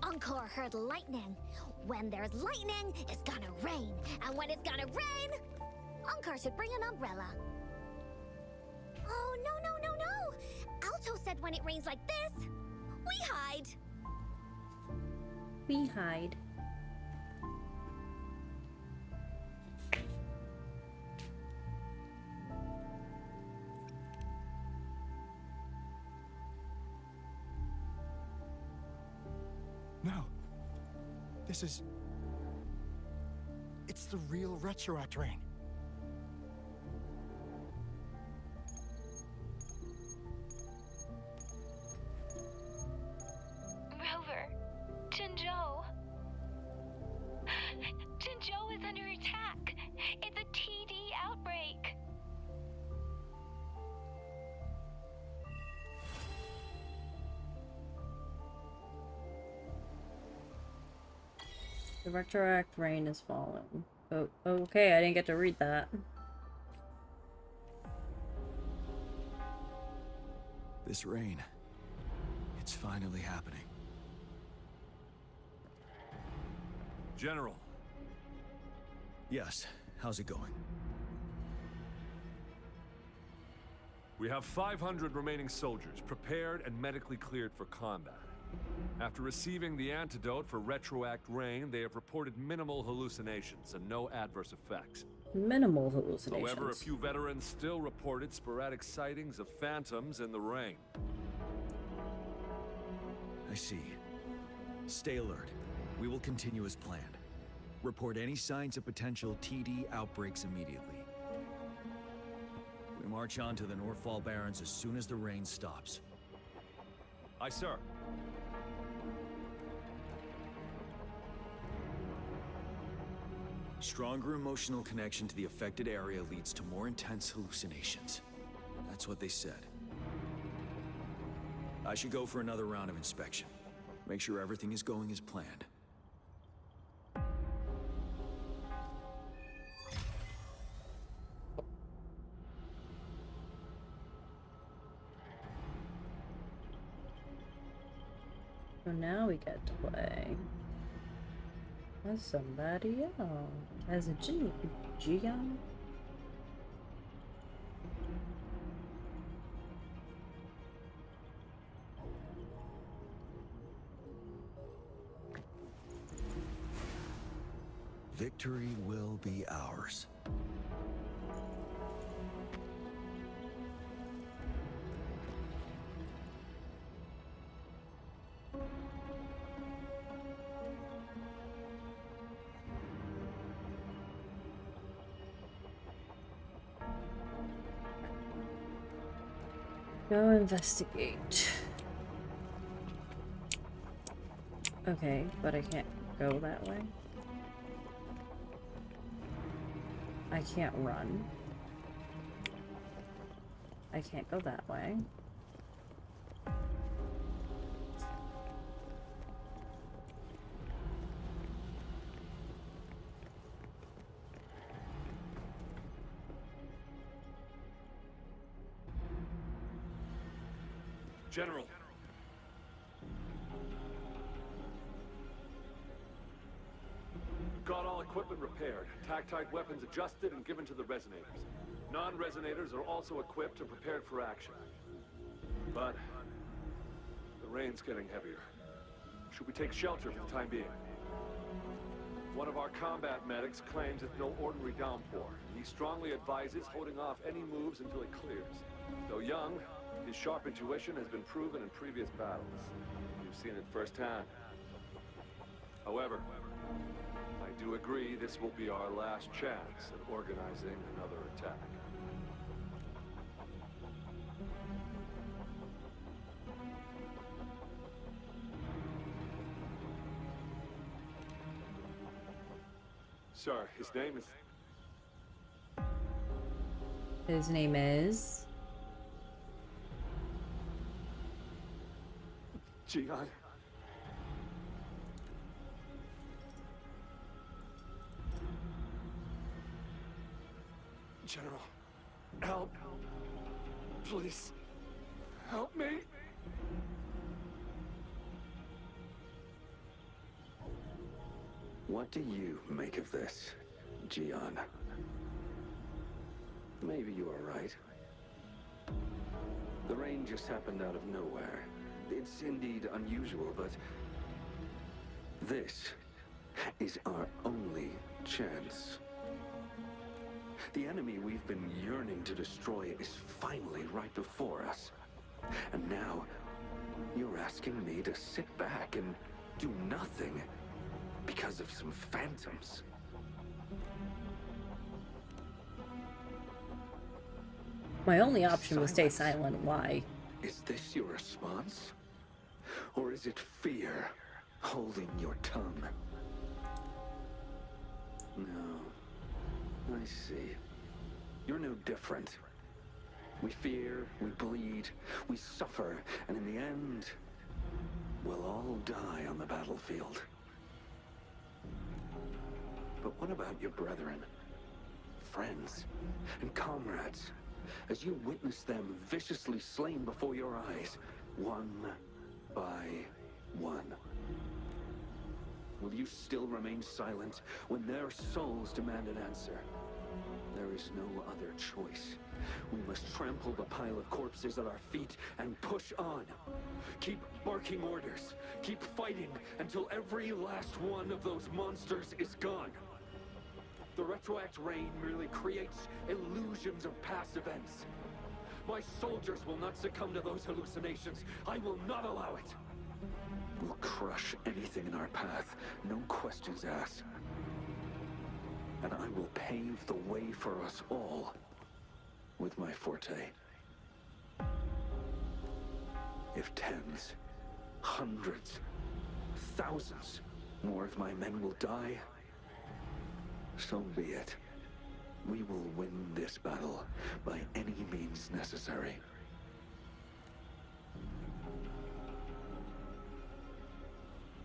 Encore heard lightning. When there's lightning, it's gonna rain. And when it's gonna rain, Encore should bring an umbrella. Oh, no, no, no, no! Alto said when it rains like this, we hide. We hide. No. This is... It's the real Retroact Rain. Rover, Jinzhou. Jinzhou is under attack. It's a TD outbreak. The retroact rain is falling. Oh, okay, I didn't get to read that. This rain, it's finally happening. General. Yes, how's it going? We have 500 remaining soldiers, prepared and medically cleared for combat. After receiving the antidote for retroact rain, they have reported minimal hallucinations and no adverse effects. Minimal hallucinations. However, a few veterans still reported sporadic sightings of phantoms in the rain. I see. Stay alert. We will continue as planned. Report any signs of potential TD outbreaks immediately. We march on to the Northfall Barrens as soon as the rain stops. Aye, sir. Stronger emotional connection to the affected area leads to more intense hallucinations. That's what they said. I should go for another round of inspection. Make sure everything is going as planned. So now we get to play as somebody else. As a Gian. Victory will be ours. Go investigate. Okay, but I can't go that way. I can't run. I can't go that way. General. Got all equipment repaired, tactite weapons adjusted and given to the resonators. Non-resonators are also equipped and prepared for action. But the rain's getting heavier. Should we take shelter for the time being? One of our combat medics claims it's no ordinary downpour. He strongly advises holding off any moves until it clears. Though young, his sharp intuition has been proven in previous battles. You've seen it firsthand. However, I do agree this will be our last chance at organizing another attack. Sir, his name is... His name is... Gian. General, help. Please, help me. What do you make of this, Gian? Maybe you are right. The rain just happened out of nowhere. It's indeed unusual, but this is our only chance. The enemy we've been yearning to destroy is finally right before us. And now, you're asking me to sit back and do nothing because of some phantoms. My only option was stay silent. Why? Is this your response? Or is it fear holding your tongue? No. I see. You're no different. We fear, we bleed, we suffer, and in the end, we'll all die on the battlefield. But what about your brethren, friends, and comrades? As you witness them viciously slain before your eyes, one by one. Will you still remain silent when their souls demand an answer? There is no other choice. We must trample the pile of corpses at our feet and push on. Keep barking orders. Keep fighting until every last one of those monsters is gone. The retroact rain merely creates illusions of past events. My soldiers will not succumb to those hallucinations. I will not allow it. will crush anything in our path, no questions asked. And I will pave the way for us all with my forte. If tens, hundreds, thousands more of my men will die, so be it. We will win this battle by any means necessary.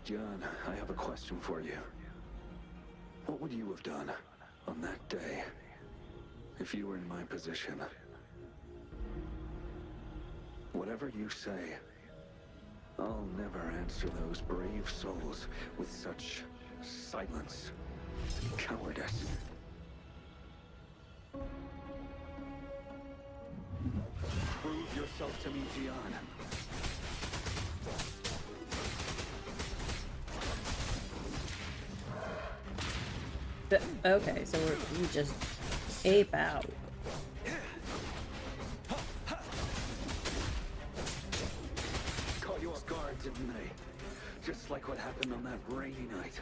John, I have a question for you. What would you have done on that day if you were in my position? Whatever you say, I'll never answer those brave souls with such silence and cowardice. Prove yourself to me, Gian. Okay, so we just ape out. Caught you off guard, didn't they? Just like what happened on that rainy night.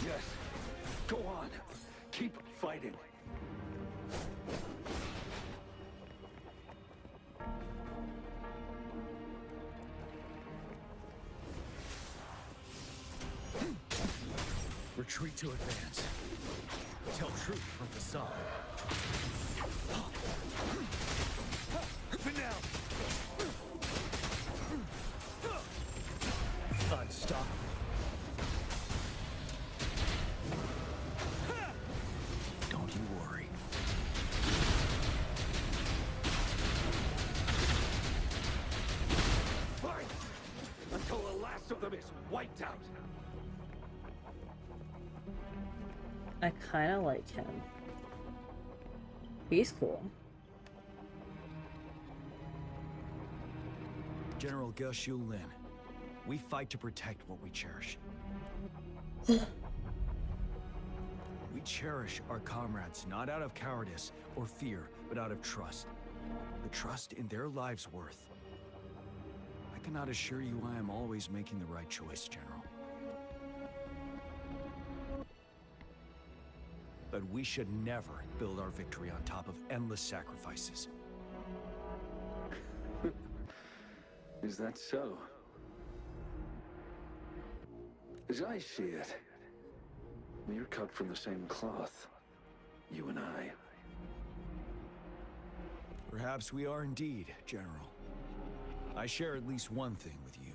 Yes. Go on. Keep fighting. Retreat to advance. Tell truth from facade. But now! Unstoppable. Don't you worry. Fight! Until the last of them is wiped out. I kind of like him. He's cool. General Ge Lin, we fight to protect what we cherish. We cherish our comrades not out of cowardice or fear, but out of trust. The trust in their lives' worth. I cannot assure you I am always making the right choice, General. But we should never build our victory on top of endless sacrifices. Is that so? As I see it, we're cut from the same cloth, you and I. Perhaps we are indeed, General. I share at least one thing with you.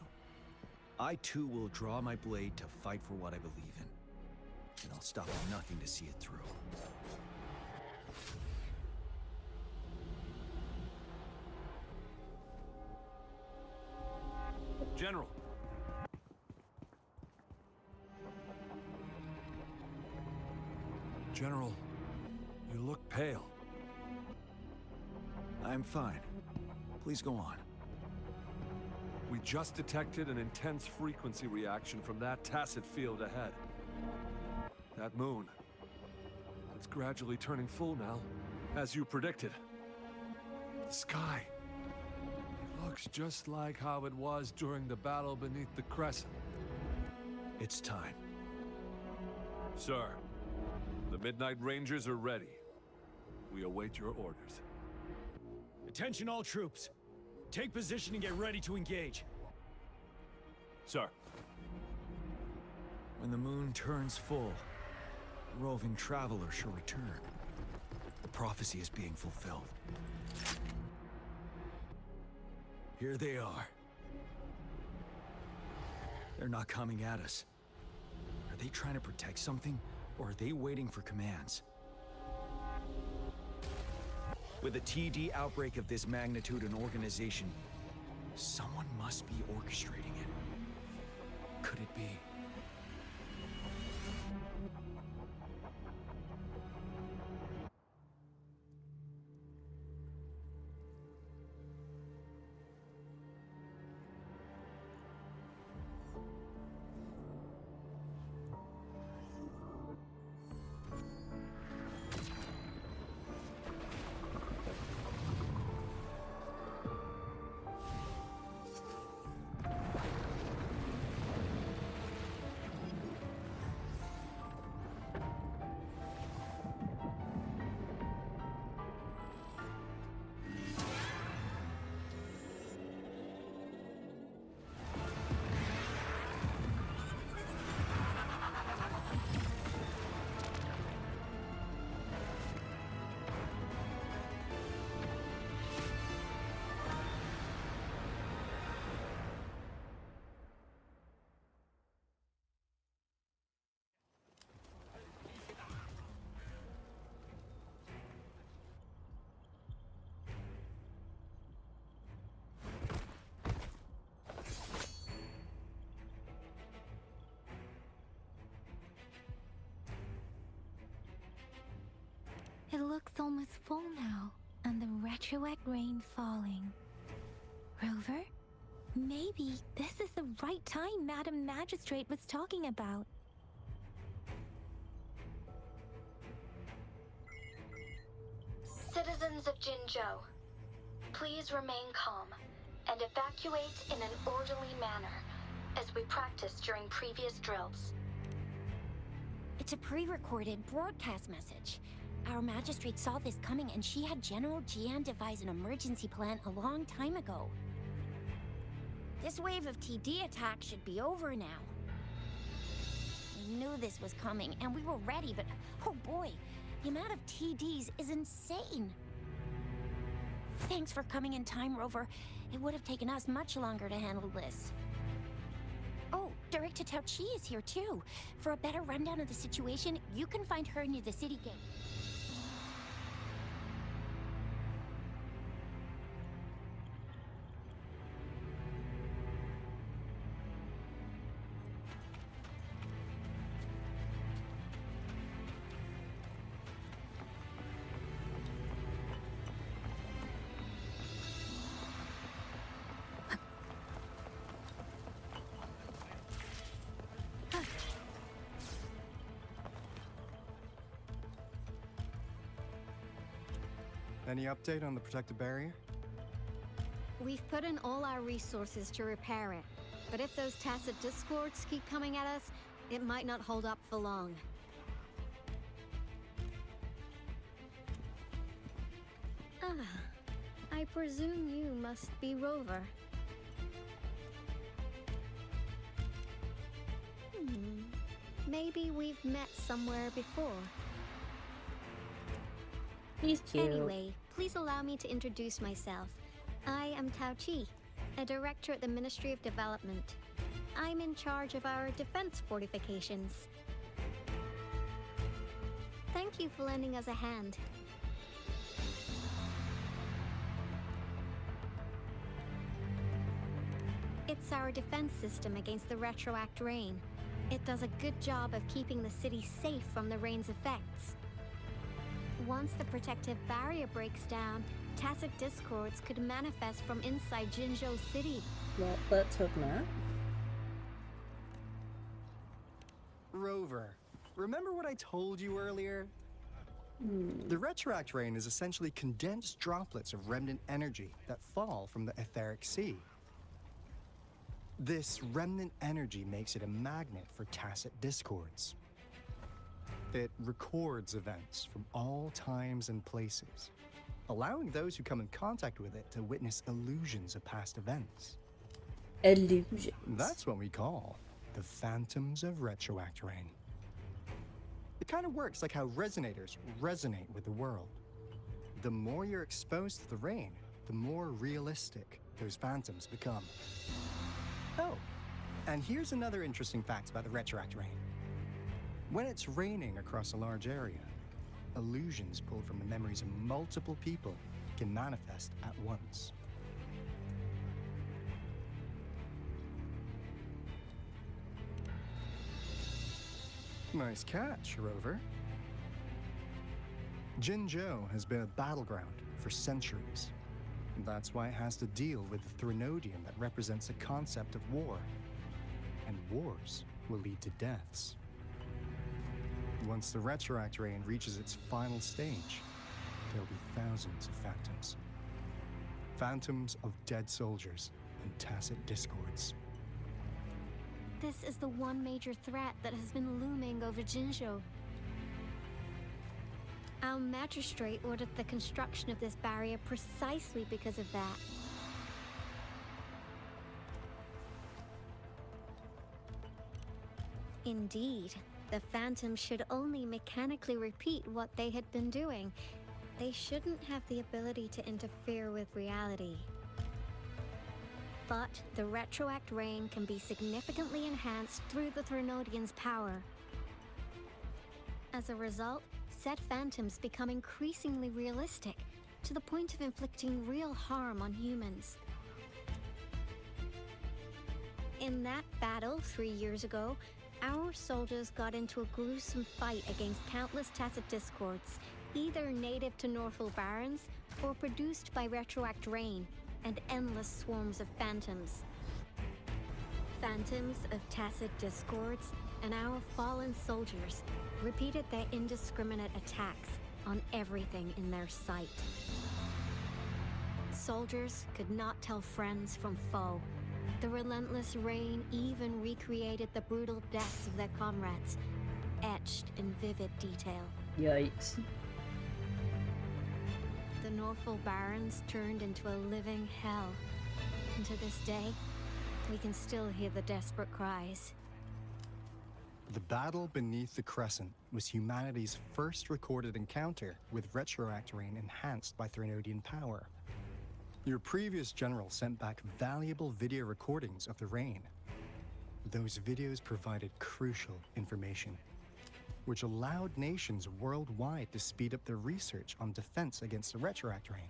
I too will draw my blade to fight for what I believe in. And I'll stop at nothing to see it through. General. General, you look pale. I'm fine. Please go on. We just detected an intense frequency reaction from that tacit field ahead. That moon. It's gradually turning full now, as you predicted. The sky. It looks just like how it was during the battle beneath the crescent. It's time. Sir, the Midnight Rangers are ready. We await your orders. Attention all troops. Take position and get ready to engage. Sir. When the moon turns full, roving travelers shall return. The prophecy is being fulfilled. Here they are. They're not coming at us. Are they trying to protect something, or are they waiting for commands? With a TD outbreak of this magnitude and organization, someone must be orchestrating it. Could it be? It looks almost full now, and the retroact rain falling. Rover? Maybe this is the right time Madam Magistrate was talking about. Citizens of Jinzhou, please remain calm and evacuate in an orderly manner, as we practiced during previous drills. It's a pre-recorded broadcast message. Our magistrate saw this coming and she had General Jian devise an emergency plan a long time ago. This wave of TD attacks should be over now. We knew this was coming and we were ready, but oh boy, the amount of TDs is insane. Thanks for coming in time, Rover. It would have taken us much longer to handle this. Oh, Director Tao Chi is here too. For a better rundown of the situation, you can find her near the city gate. Any update on the protective barrier? We've put in all our resources to repair it. But if those tacit discords keep coming at us, it might not hold up for long. Ah, I presume you must be Rover. Maybe we've met somewhere before. He's cute. Anyway, please allow me to introduce myself. I am Tao Chi, a director at the Ministry of Development. I'm in charge of our defense fortifications. Thank you for lending us a hand. It's our defense system against the retroact rain. It does a good job of keeping the city safe from the rain's effects. Once the protective barrier breaks down, tacit discords could manifest from inside Jinzhou City. Well, let's hope not. Rover, remember what I told you earlier? The retroact rain is essentially condensed droplets of remnant energy that fall from the etheric sea. This remnant energy makes it a magnet for tacit discords. It records events from all times and places, allowing those who come in contact with it to witness illusions of past events. Illusions. That's what we call the phantoms of retroact rain. It kind of works like how resonators resonate with the world. The more you're exposed to the rain, the more realistic those phantoms become. Oh, and here's another interesting fact about the retroact rain. When it's raining across a large area, illusions pulled from the memories of multiple people can manifest at once. Nice catch, Rover. Jinzhou has been a battleground for centuries. That's why it has to deal with the Threnodian that represents the concept of war. And wars will lead to deaths. Once the retroact rain reaches its final stage, there'll be thousands of phantoms. Phantoms of dead soldiers and tacit discords. This is the one major threat that has been looming over Jinzhou. Our magistrate ordered the construction of this barrier precisely because of that. Indeed, the phantoms should only mechanically repeat what they had been doing. They shouldn't have the ability to interfere with reality. But the retroact rain can be significantly enhanced through the Threnodian's power. As a result, said phantoms become increasingly realistic, to the point of inflicting real harm on humans. In that battle 3 years ago, our soldiers got into a gruesome fight against countless tacit discords, either native to Northel Barrens or produced by Retroact Rain and endless swarms of phantoms. Phantoms of tacit discords and our fallen soldiers repeated their indiscriminate attacks on everything in their sight. Soldiers could not tell friends from foe. The relentless rain even recreated the brutal deaths of their comrades, etched in vivid detail. Yikes. The Northel Barrens turned into a living hell. And to this day, we can still hear the desperate cries. The battle beneath the Crescent was humanity's first recorded encounter with Retroact Rain enhanced by Threnodian power. Your previous general sent back valuable video recordings of the rain. Those videos provided crucial information, which allowed nations worldwide to speed up their research on defense against the Retroact Rain.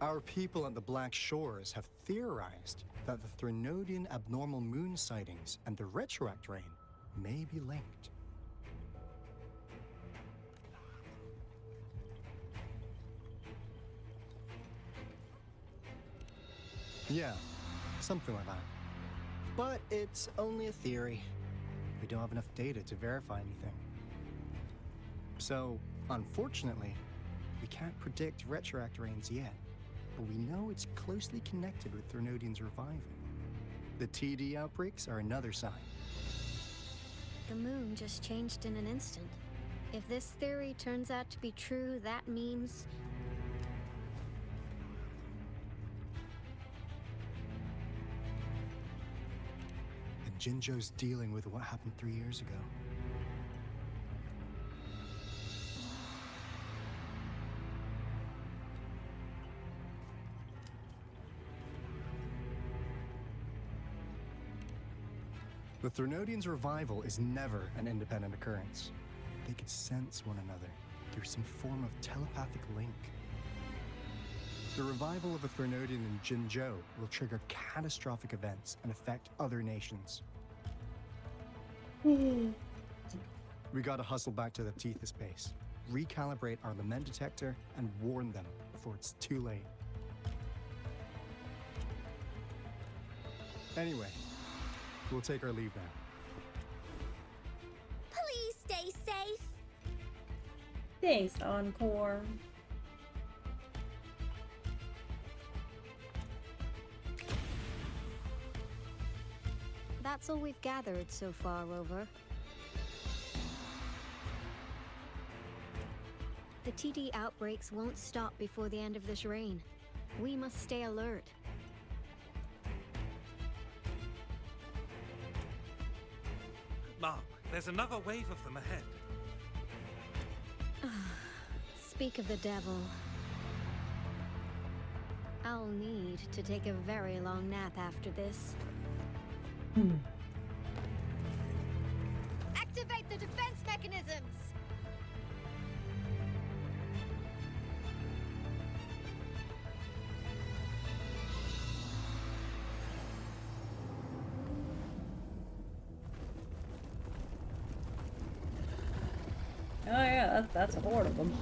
Our people at the Black Shores have theorized that the Threnodian abnormal moon sightings and the Retroact Rain may be linked. Yeah, something like that. But it's only a theory. We don't have enough data to verify anything. So, unfortunately, we can't predict Retroact Rains yet, but we know it's closely connected with Threnodian's reviving. The TD outbreaks are another sign. The moon just changed in an instant. If this theory turns out to be true, that means... And Jinzhou's dealing with what happened 3 years ago. The Threnodians' revival is never an independent occurrence. They could sense one another through some form of telepathic link. The revival of a Threnodian in Jinzhou will trigger catastrophic events and affect other nations. We gotta hustle back to the Tethys base, recalibrate our lament detector, and warn them before it's too late. Anyway, we'll take our leave now. Please stay safe. Thanks, Encore. That's all we've gathered so far, Rover. The TD outbreaks won't stop before the end of this reign. We must stay alert. Mark, there's another wave of them ahead. Speak of the devil. I'll need to take a very long nap after this. Activate the defense mechanisms! Oh yeah, that's a horde of them.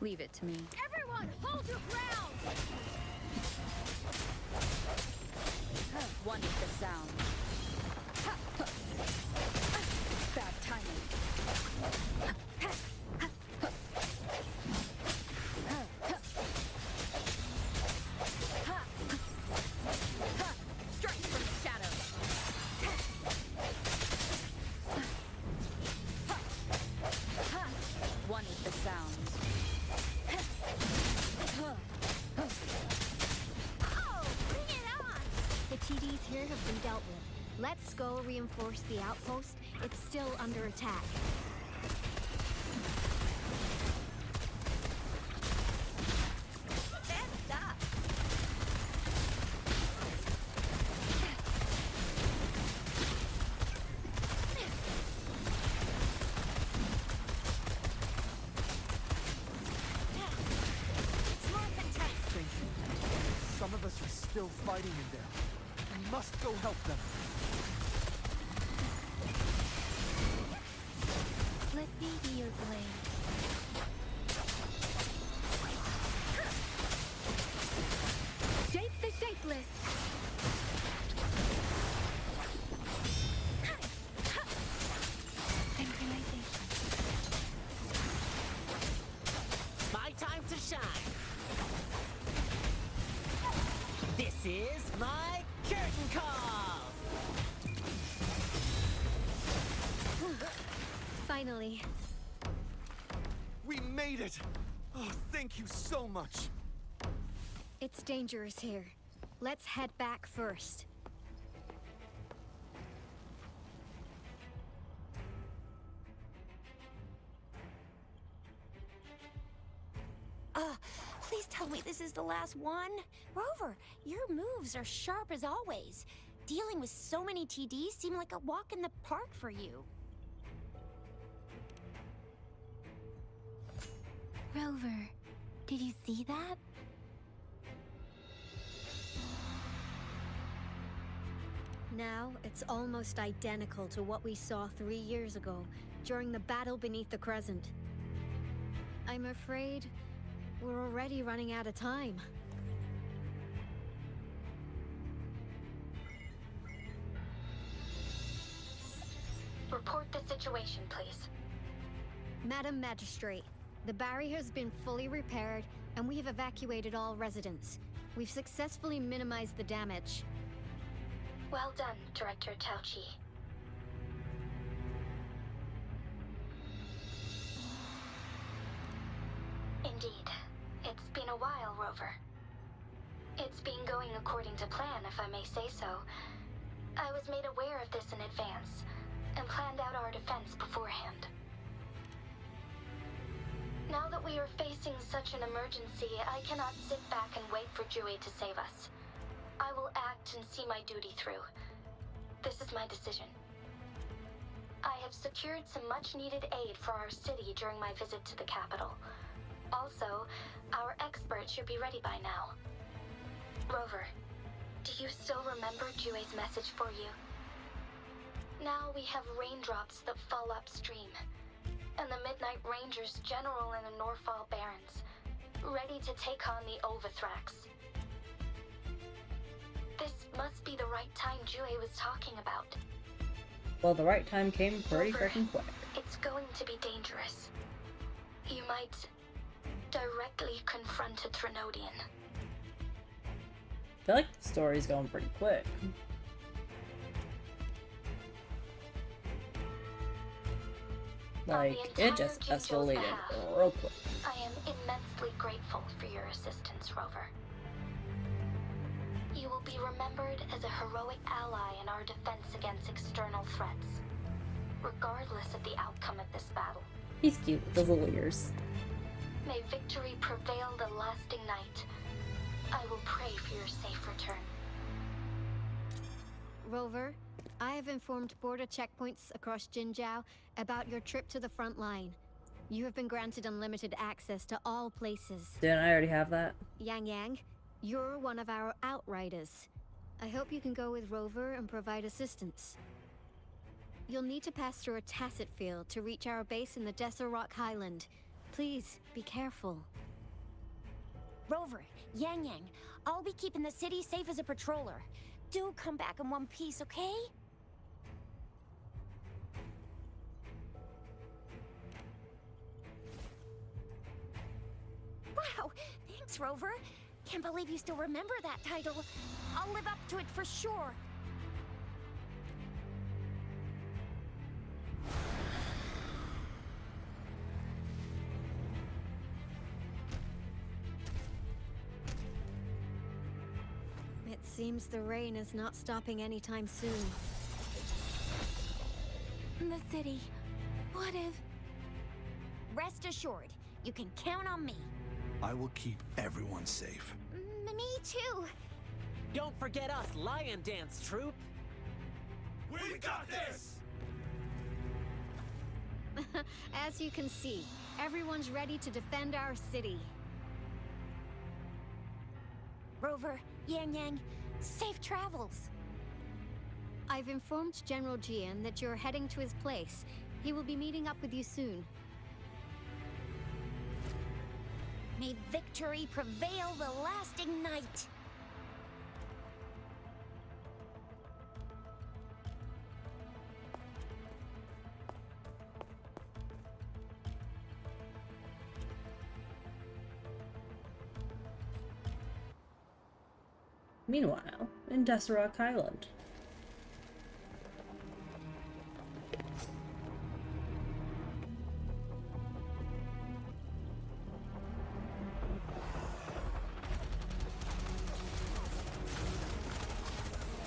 Leave it to me. Everyone, hold your ground! One with the sound. Bad timing. Strike from the shadows. One with the sound. Oh, bring it on! The TDs here have been dealt with. Let's go reinforce the outpost. It's still under attack. Stand up! still fighting in there. We must go help them. Let me be your blade. Shape the shapeless! Synchronization. My time to shine. This is my curtain call. Finally. We made it! Oh, thank you so much! It's dangerous here. Let's head back first. Please tell me this is the last one. Rover, your moves are sharp as always. Dealing with so many TDs seemed like a walk in the park for you. Rover, did you see that? Now, it's almost identical to what we saw 3 years ago, during the battle beneath the Crescent. I'm afraid we're already running out of time. Report the situation, please. Madam Magistrate, the barrier has been fully repaired, and we have evacuated all residents. We've successfully minimized the damage. Well done, Director Tauchi. Indeed. It's been a while, Rover. It's been going according to plan, if I may say so. I was made aware of this in advance, and planned out our defense beforehand. Now that we are facing such an emergency, I cannot sit back and wait for Jue to save us. I will act and see my duty through. This is my decision. I have secured some much-needed aid for our city during my visit to the capital. Also, our experts should be ready by now. Rover, do you still remember Jue's message for you? Now we have raindrops that fall upstream, and the Midnight Rangers general in the Norfall Barrens, ready to take on the Overthrax. This must be the right time Jue was talking about. Well, the right time came pretty freaking quick. It's going to be dangerous. You might directly confront a Trinodian. I feel like the story's going pretty quick. Like, it just escalated real quick. I am immensely grateful for your assistance, Rover. You will be remembered as a heroic ally in our defense against external threats, regardless of the outcome of this battle. He's cute with his little ears. May victory prevail the lasting night. I will pray for your safe return. Rover, I have informed border checkpoints across Jinjiao about your trip to the front line. You have been granted unlimited access to all places. Didn't I already have that? Yang Yang, you're one of our outriders. I hope you can go with Rover and provide assistance. You'll need to pass through a tacit field to reach our base in the Desert Rock Highland. Please, be careful. Rover, Yang Yang, I'll be keeping the city safe as a patroller. Do come back in one piece, okay? Wow, thanks, Rover. Can't believe you still remember that title. I'll live up to it for sure. It seems the rain is not stopping anytime soon. The city. What if... Rest assured, you can count on me. I will keep everyone safe. Me too. Don't forget us, Lion Dance Troop. We got this! As you can see, everyone's ready to defend our city. Rover, Yang Yang, safe travels. I've informed General Jian that you're heading to his place. He will be meeting up with you soon. May victory prevail the lasting night. Meanwhile, in Desserock Island.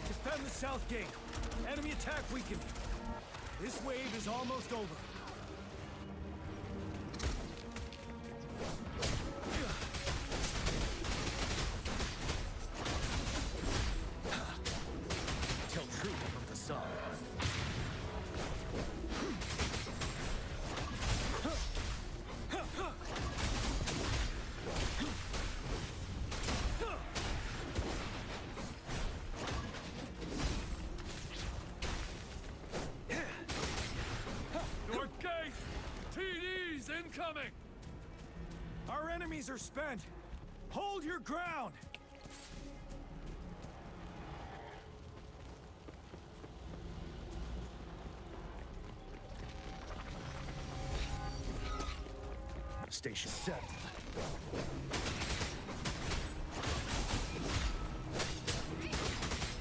Defend the south gate. Enemy attack weakening. This wave is almost over. Tell truth from the sun. North gate! TDs incoming! Our enemies are spent. Hold your ground. Station set.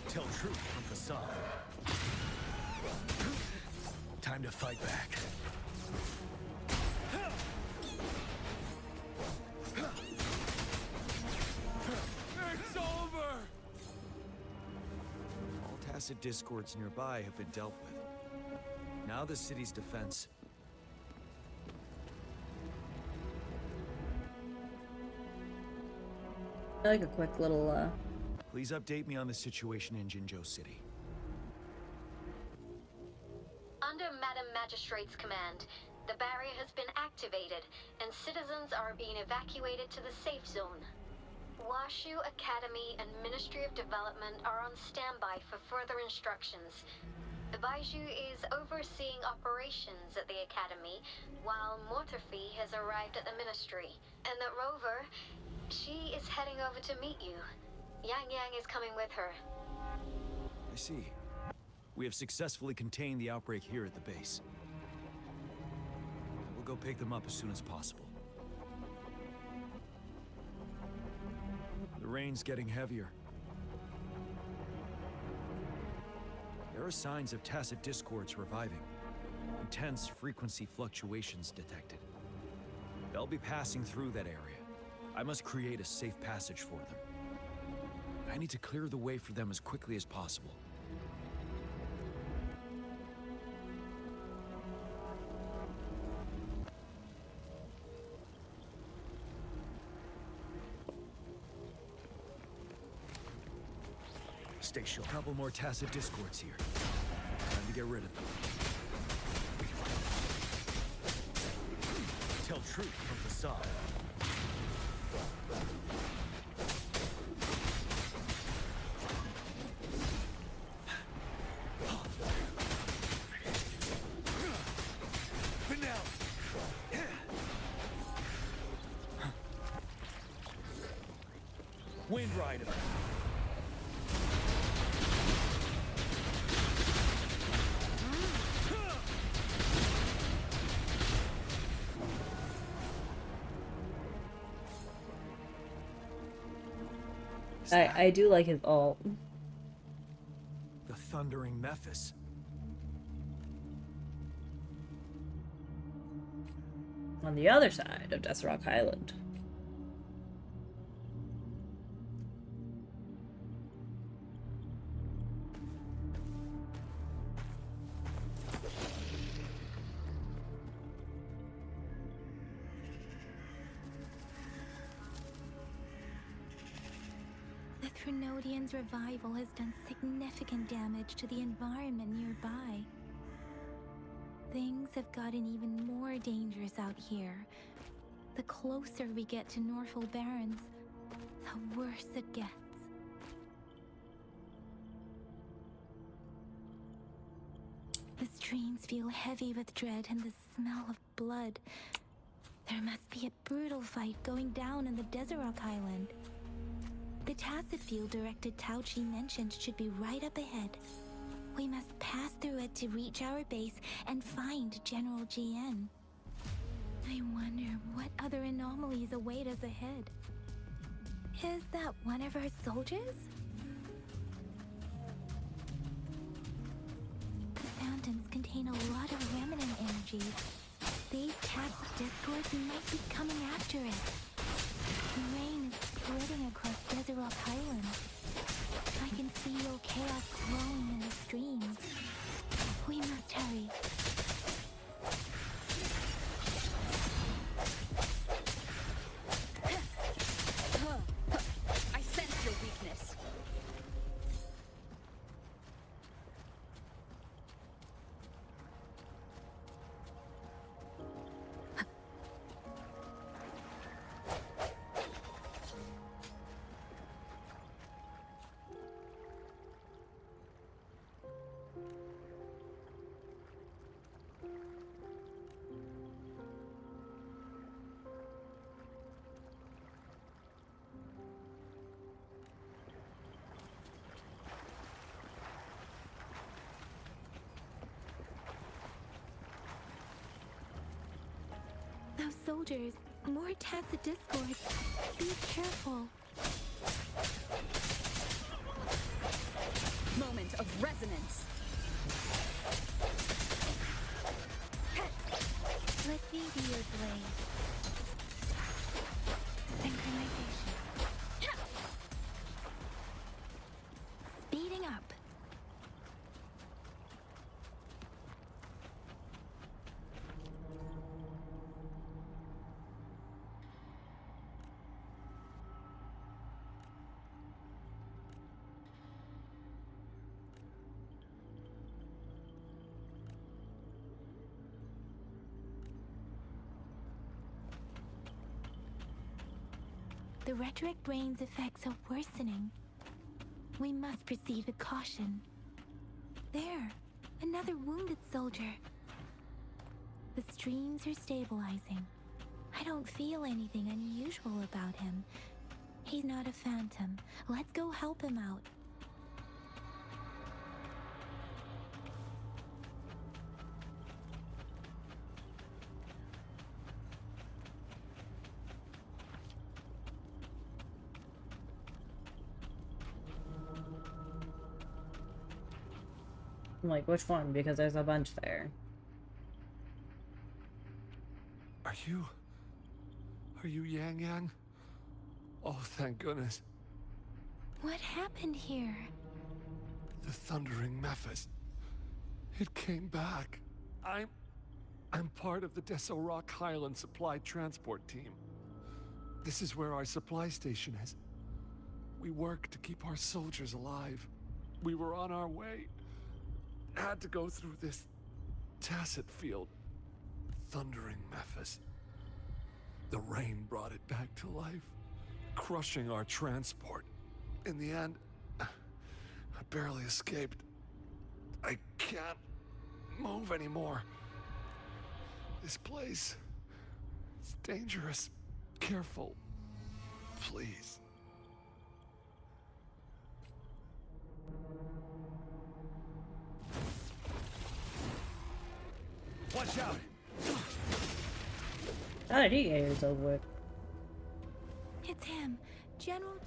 Tell truth from the sun. Time to fight back. It's over! All tacit discords nearby have been dealt with. Now the city's defense. I like a quick little, Please update me on the situation in Jinzhou City. Under Madam Magistrate's command, the barrier has been activated, and citizens are being evacuated to the safe zone. Washu Academy and Ministry of Development are on standby for further instructions. Baiju is overseeing operations at the Academy, while Mortarfi has arrived at the Ministry. And that Rover, she is heading over to meet you. Yang Yang is coming with her. I see. We have successfully contained the outbreak here at the base. I will go pick them up as soon as possible. The rain's getting heavier. There are signs of tacit discords reviving. Intense frequency fluctuations detected. They'll be passing through that area. I must create a safe passage for them. I need to clear the way for them as quickly as possible. Stay sure. A couple more tacit discords here. Time to get rid of them. Tell truth from facade. Wind Rider. I do like his ult. The Thundering Mephis. On the other side of Desserock Island. The Threnodian's revival has done significant damage to the environment nearby. Things have gotten even more dangerous out here. The closer we get to Norfolk Barrens, the worse it gets. The streams feel heavy with dread and the smell of blood. There must be a brutal fight going down in the Desert Island. The tacit field Director Tauchi mentioned should be right up ahead. We must pass through it to reach our base and find General GN. I wonder what other anomalies await us ahead. Is that one of our soldiers? The fountains contain a lot of remnant energy. These cats of discord might be coming after it. The rain is splitting across Desert Rock Island. I can feel chaos growing in the streams. We must hurry. I sense your weakness. Those soldiers, more tacit discord. Be careful. Moment of resonance. Let me be your blade. Synchronization. Speeding up. The retroact rain's effects are worsening. We must proceed with caution. There, another wounded soldier. The streams are stabilizing. I don't feel anything unusual about him. He's not a phantom. Let's go help him out. I'm like, which one? Because there's a bunch there. Are you Yang Yang? Oh, thank goodness. What happened here? The Thundering Mephis. It came back. I'm part of the Deso Rock Highland Supply Transport Team. This is where our supply station is. We work to keep our soldiers alive. We were on our way. Had to go through this tacit field. Thundering Mephis. The rain brought it back to life, crushing our transport. In the end, I barely escaped. I can't move anymore. This place is dangerous. Careful, please. Watch out! How did he get here so quick? It's him, General.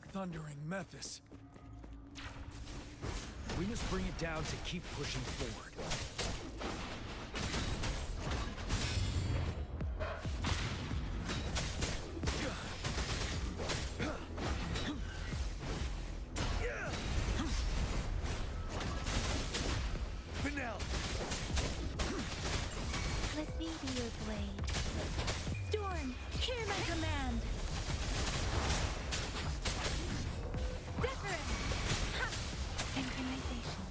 Thundering Mephis. We must bring it down to keep pushing forward. Let me be your blade. Storm, hear my command. Different. Synchronization.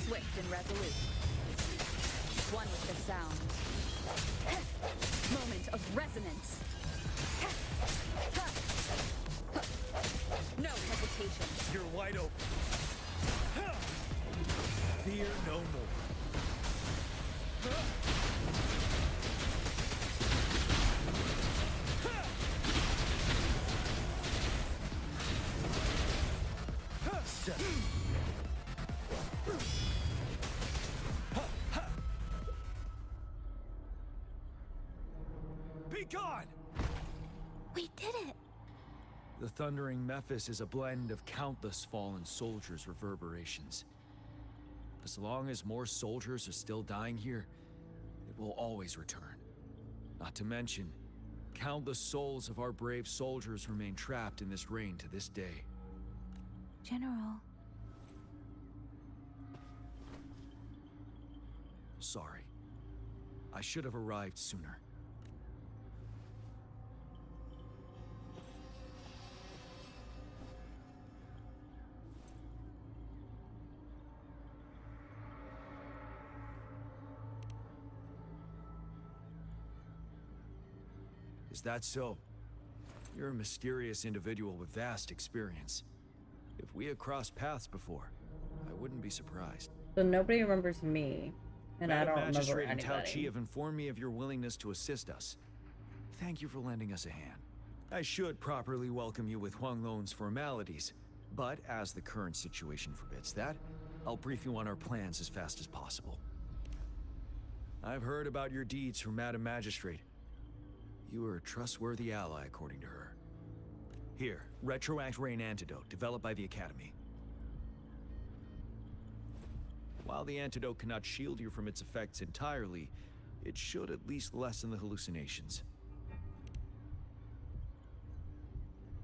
Swift and resolute. One with the sound. Moment of resonance. No hesitation. You're wide open. Fear no more. Be gone! We did it! The thundering Mephis is a blend of countless fallen soldiers' reverberations. As long as more soldiers are still dying here, it will always return. Not to mention, countless souls of our brave soldiers remain trapped in this rain to this day. General. Sorry. I should have arrived sooner. Is that so? You're a mysterious individual with vast experience. If we had crossed paths before, I wouldn't be surprised. So nobody remembers me, and I don't remember Magistrate and Tao Chi anybody. have informed me of your willingness to assist us. Thank you for lending us a hand. I should properly welcome you with Huang Lon's formalities, but as the current situation forbids that, I'll brief you on our plans as fast as possible. I've heard about your deeds from Madam Magistrate. You are a trustworthy ally, according to her. Here, Retroact Rain Antidote, developed by the Academy. While the antidote cannot shield you from its effects entirely, it should at least lessen the hallucinations.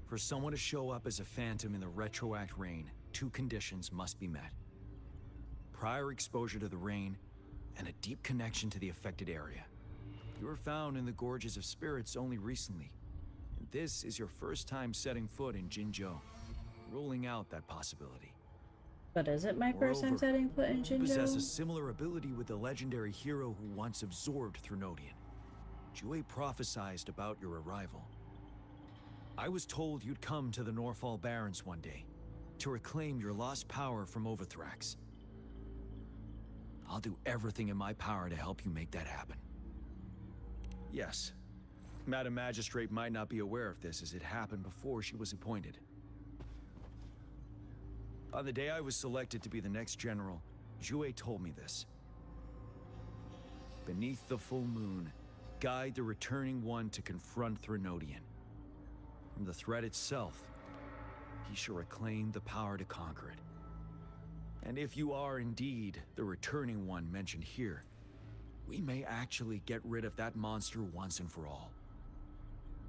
For someone to show up as a phantom in the Retroact Rain, 2 conditions must be met. Prior exposure to the rain, and a deep connection to the affected area. You were found in the Gorges of Spirits only recently, and this is your first time setting foot in Jinzhou, ruling out that possibility. But is it my first time Moreover, setting foot in you possess a Jinzhou? similar ability with the legendary hero who once absorbed Threnodian. Jue prophesized about your arrival. I was told you'd come to the Norfall Barrens one day, to reclaim your lost power from Overthrax. I'll do everything in my power to help you make that happen. Yes, Madam Magistrate might not be aware of this as it happened before she was appointed. On the day I was selected to be the next general, Jue told me this. Beneath the full moon, guide the returning one to confront Threnodian. From the threat itself, he shall reclaim the power to conquer it. And if you are indeed the returning one mentioned here, we may actually get rid of that monster once and for all.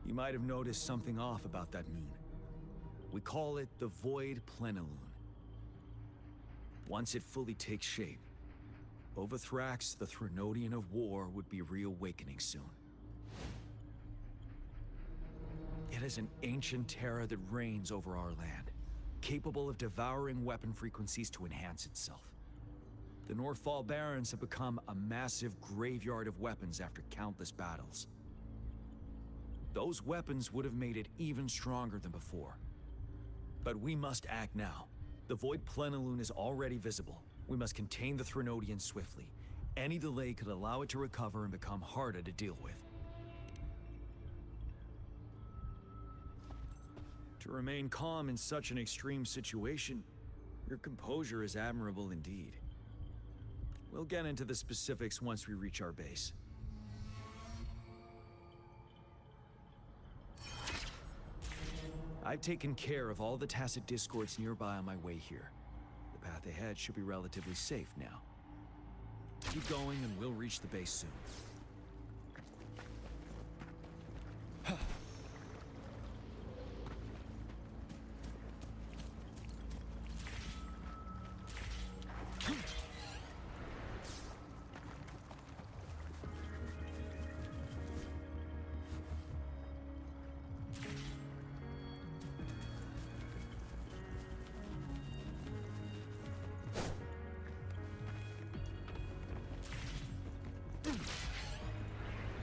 You might have noticed something off about that moon. We call it the Void Plenilune. Once it fully takes shape, Overthrax, the Threnodian of War, would be reawakening soon. It is an ancient terror that reigns over our land, capable of devouring weapon frequencies to enhance itself. The Norfall Barrens have become a massive graveyard of weapons after countless battles. Those weapons would have made it even stronger than before. But we must act now. The Void Plenilune is already visible. We must contain the Threnodian swiftly. Any delay could allow it to recover and become harder to deal with. To remain calm in such an extreme situation, your composure is admirable indeed. We'll get into the specifics once we reach our base. I've taken care of all the tacit discords nearby on my way here. The path ahead should be relatively safe now. Keep going and we'll reach the base soon.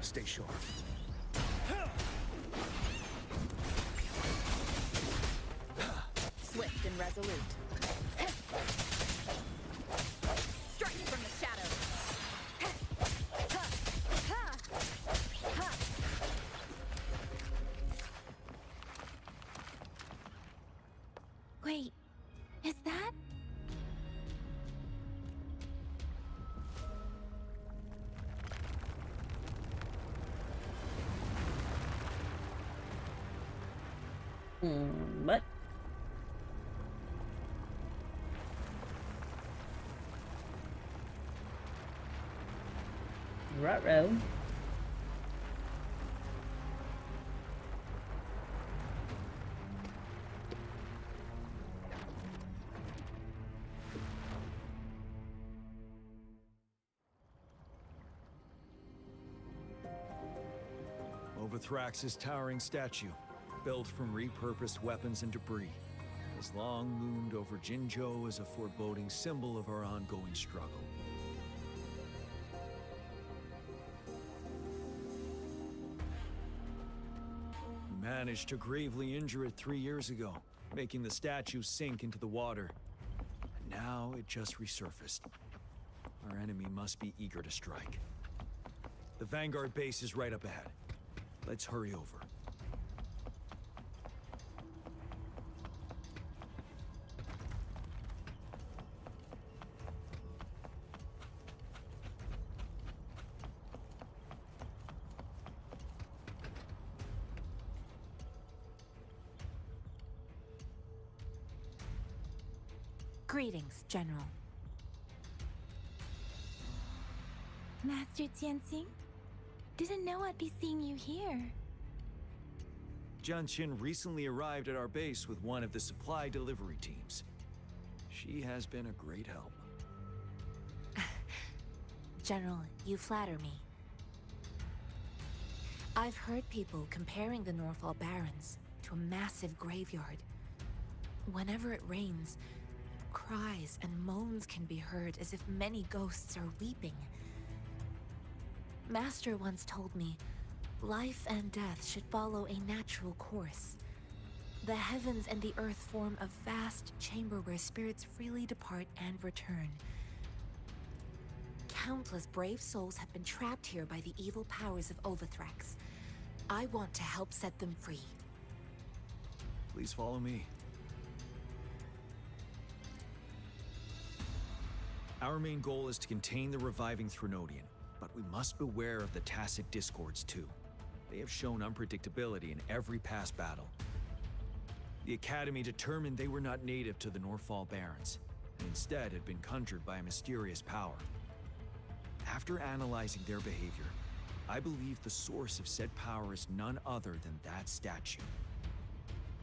Stay sharp. Swift and resolute. Strike from the shadows. Wait, is that? What? Ruh-roh. Overthrax's towering statue, built from repurposed weapons and debris, has long loomed over Jinzhou as a foreboding symbol of our ongoing struggle. We managed to gravely injure it 3 years ago, making the statue sink into the water. And now it just resurfaced. Our enemy must be eager to strike. The Vanguard base is right up ahead. Let's hurry over. Greetings, General. Master Jianxing? Didn't know I'd be seeing you here. Jian Qin recently arrived at our base with one of the supply delivery teams. She has been a great help. General, you flatter me. I've heard people comparing the Norfall Barrens to a massive graveyard. Whenever it rains, cries and moans can be heard as if many ghosts are weeping. Master once told me, life and death should follow a natural course. The heavens and the earth form a vast chamber where spirits freely depart and return. Countless brave souls have been trapped here by the evil powers of Overthrax. I want to help set them free. Please follow me. Our main goal is to contain the reviving Threnodian, but we must beware of the Tacit Discords too. They have shown unpredictability in every past battle. The Academy determined they were not native to the Norfall Barrens, and instead had been conjured by a mysterious power. After analyzing their behavior, I believe the source of said power is none other than that statue.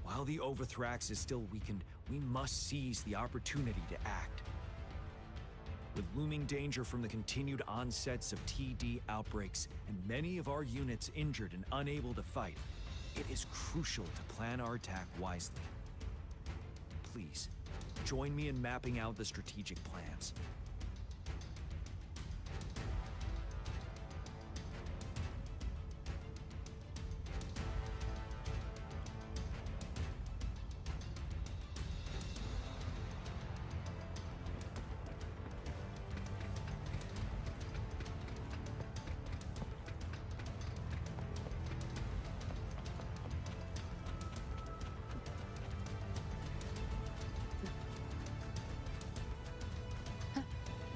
While the Overthrax is still weakened, we must seize the opportunity to act. With looming danger from the continued onsets of TD outbreaks and many of our units injured and unable to fight, it is crucial to plan our attack wisely. Please, join me in mapping out the strategic plans.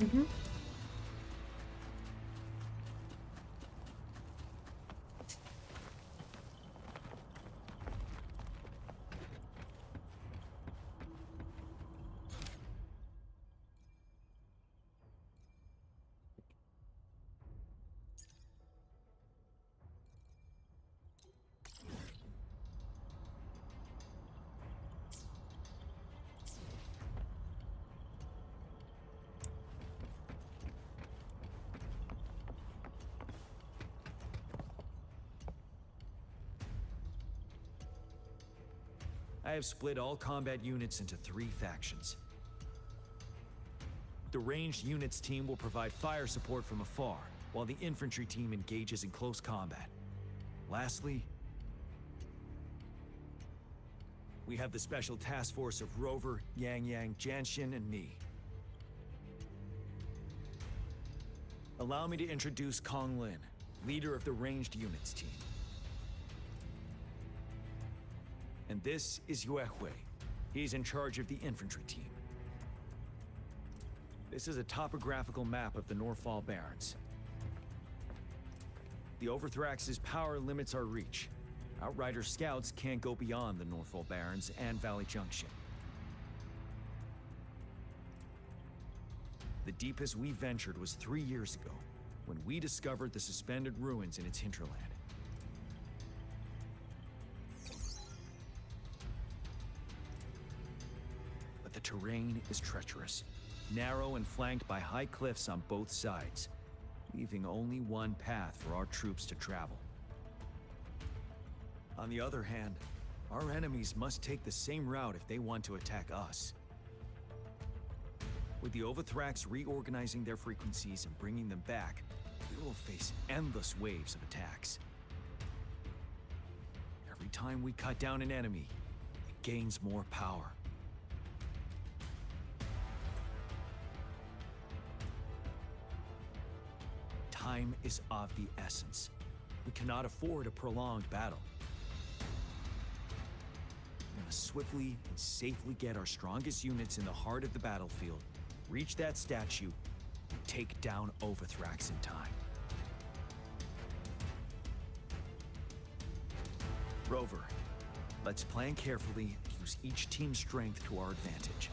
Mm-hmm. I have split all combat units into 3 factions. The ranged units team will provide fire support from afar, while the infantry team engages in close combat. Lastly, we have the special task force of Rover, Yang Yang, Janshin, and me. Allow me to introduce Kong Lin, leader of the ranged units team. And this is Yue Hui. He's in charge of the infantry team. This is a topographical map of the Northfall Barrens. The Overthrax's power limits our reach. Outrider scouts can't go beyond the Northfall Barrens and Valley Junction. The deepest we ventured was 3 years ago, when we discovered the suspended ruins in its hinterland. But the terrain is treacherous, narrow and flanked by high cliffs on both sides, leaving only one path for our troops to travel. On the other hand, our enemies must take the same route if they want to attack us. With the Overthrax reorganizing their frequencies and bringing them back, we will face endless waves of attacks. Every time we cut down an enemy, it gains more power. Time is of the essence. We cannot afford a prolonged battle. We must swiftly and safely get our strongest units in the heart of the battlefield, reach that statue, and take down Overthrax in time. Rover, let's plan carefully and use each team's strength to our advantage.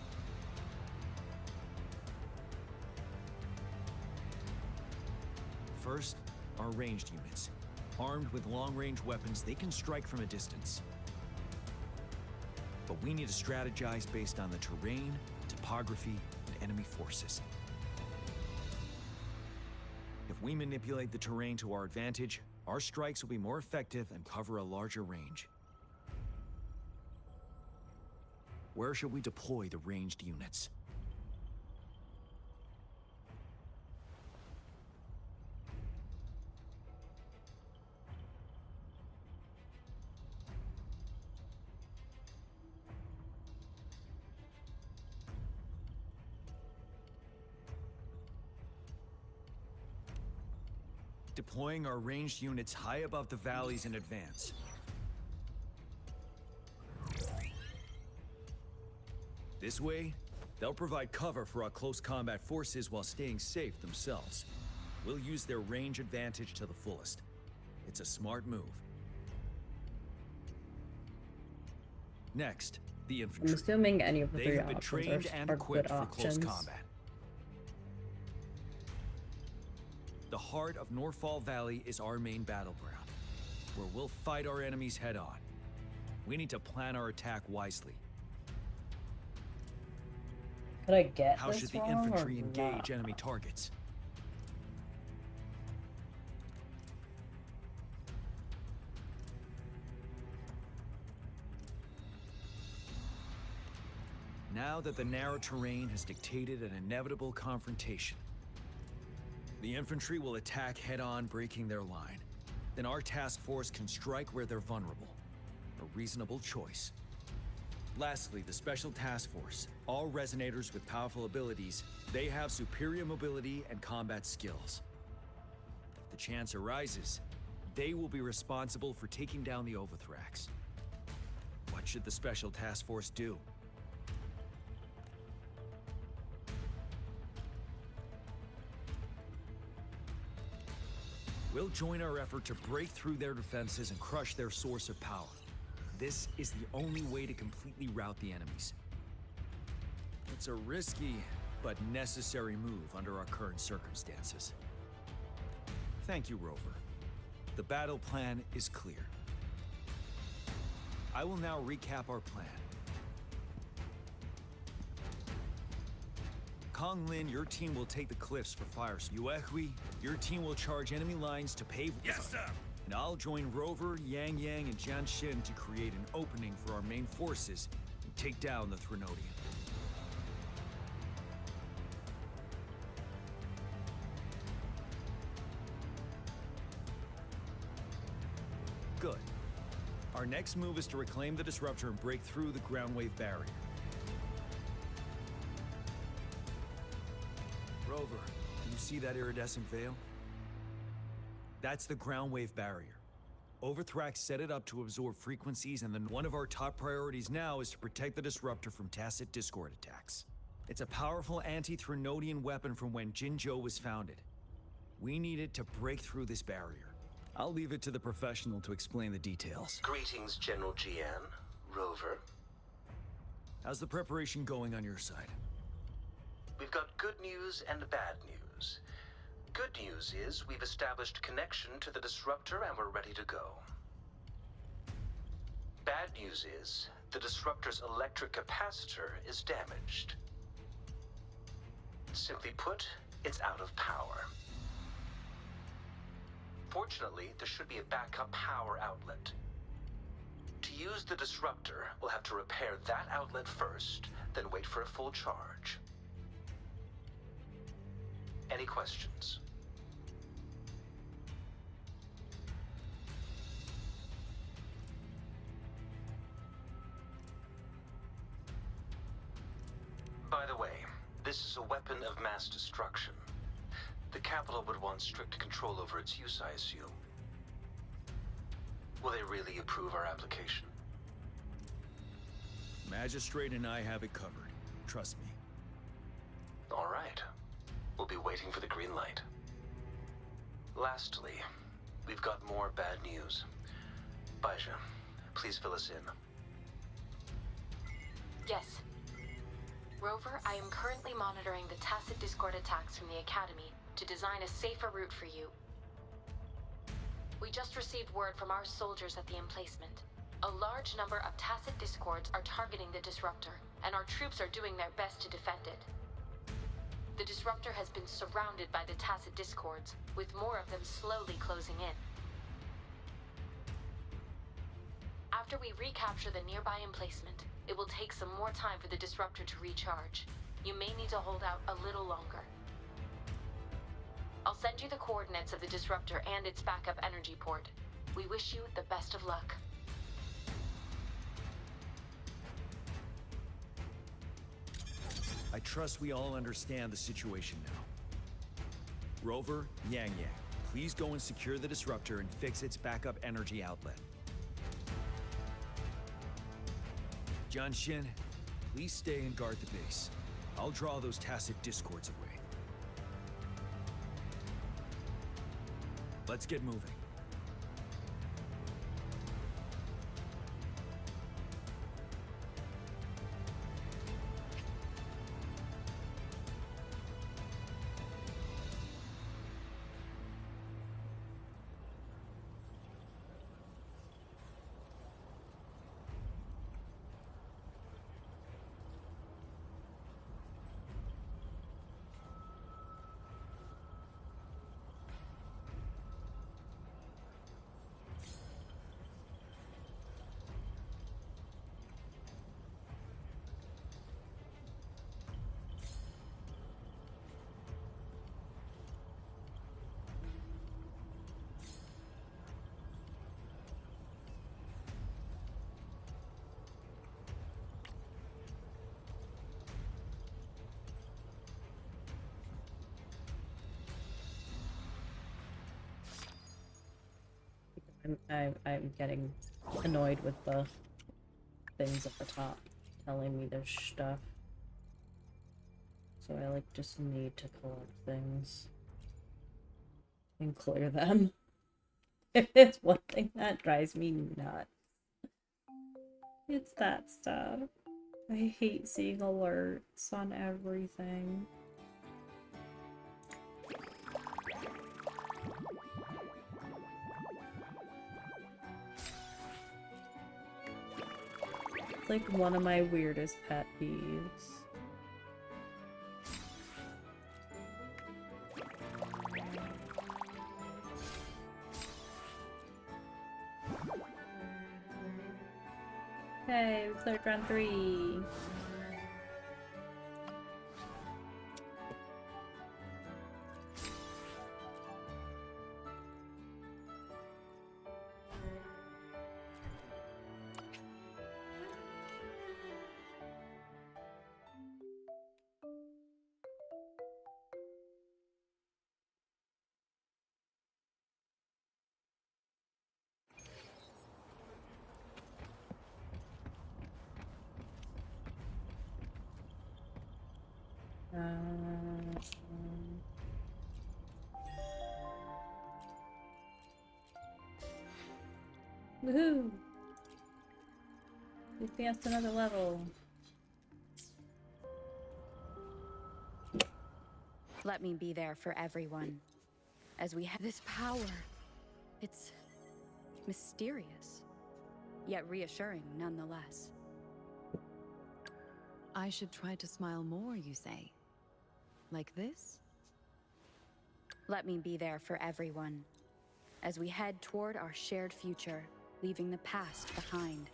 First, our ranged units. Armed with long-range weapons, they can strike from a distance. But we need to strategize based on the terrain, topography, and enemy forces. If we manipulate the terrain to our advantage, our strikes will be more effective and cover a larger range. Where should we deploy the ranged units? Deploying our ranged units high above the valleys in advance. This way, they'll provide cover for our close combat forces while staying safe themselves. We'll use their range advantage to the fullest. It's a smart move. Next, the infantry. I'm assuming any of the They three have been options trained and are equipped good for close options. combat. The heart of Northfall Valley is our main battleground, where we'll fight our enemies head-on. We need to plan our attack wisely. Could I get How this should the wrong infantry or engage not? enemy targets? Now that the narrow terrain has dictated an inevitable confrontation, the infantry will attack head-on, breaking their line. Then our task force can strike where they're vulnerable. A reasonable choice. Lastly, the Special Task Force. All resonators with powerful abilities, they have superior mobility and combat skills. If the chance arises, they will be responsible for taking down the Overthrax. What should the Special Task Force do? We'll join our effort to break through their defenses and crush their source of power. This is the only way to completely rout the enemies. It's a risky, but necessary move under our current circumstances. Thank you, Rover. The battle plan is clear. I will now recap our plan. Kong Lin, your team will take the cliffs for fire. Yue Hui, your team will charge enemy lines to pave. Yes, sir. And I'll join Rover, Yang Yang, and Janshin to create an opening for our main forces and take down the Threnodian. Good. Our next move is to reclaim the disruptor and break through the ground wave barrier. Rover, can you see that iridescent veil? That's the ground wave barrier. Overthrax set it up to absorb frequencies, and then one of our top priorities now is to protect the disruptor from tacit discord attacks. It's a powerful anti-Threnodian weapon from when Jinzhou was founded. We need it to break through this barrier. I'll leave it to the professional to explain the details. Greetings, General Jian. Rover. How's the preparation going on your side? We've got good news and bad news. Good news is we've established connection to the disruptor and we're ready to go. Bad news is the disruptor's electric capacitor is damaged. Simply put, it's out of power. Fortunately, there should be a backup power outlet. To use the disruptor, we'll have to repair that outlet first, then wait for a full charge. Any questions? By the way, this is a weapon of mass destruction. The capital would want strict control over its use, I assume. Will they really approve our application? Magistrate and I have it covered. Trust me. All right. We'll be waiting for the green light. Lastly, we've got more bad news. Baija, please fill us in. Yes. Rover, I am currently monitoring the tacit discord attacks from the Academy to design a safer route for you. We just received word from our soldiers at the emplacement. A large number of tacit discords are targeting the disruptor, and our troops are doing their best to defend it. The disruptor has been surrounded by the tacit discords, with more of them slowly closing in. After we recapture the nearby emplacement, it will take some more time for the disruptor to recharge. You may need to hold out a little longer. I'll send you the coordinates of the disruptor and its backup energy port. We wish you the best of luck. I trust we all understand the situation now. Rover, Yang Yang, please go and secure the disruptor and fix its backup energy outlet. Jianxin, please stay and guard the base. I'll draw those tacit discords away. Let's get moving. I'm getting annoyed with the things at the top telling me there's stuff. So I like just need to collect things and clear them. It's one thing that drives me nuts. It's that stuff. I hate seeing alerts on everything. It's like one of my weirdest pet peeves. Okay, we cleared round 3. Woohoo! We advanced another level. Let me be there for everyone. As we have this power, it's mysterious, yet reassuring nonetheless. I should try to smile more, you say? Like this? Let me be there for everyone. As we head toward our shared future, leaving the past behind.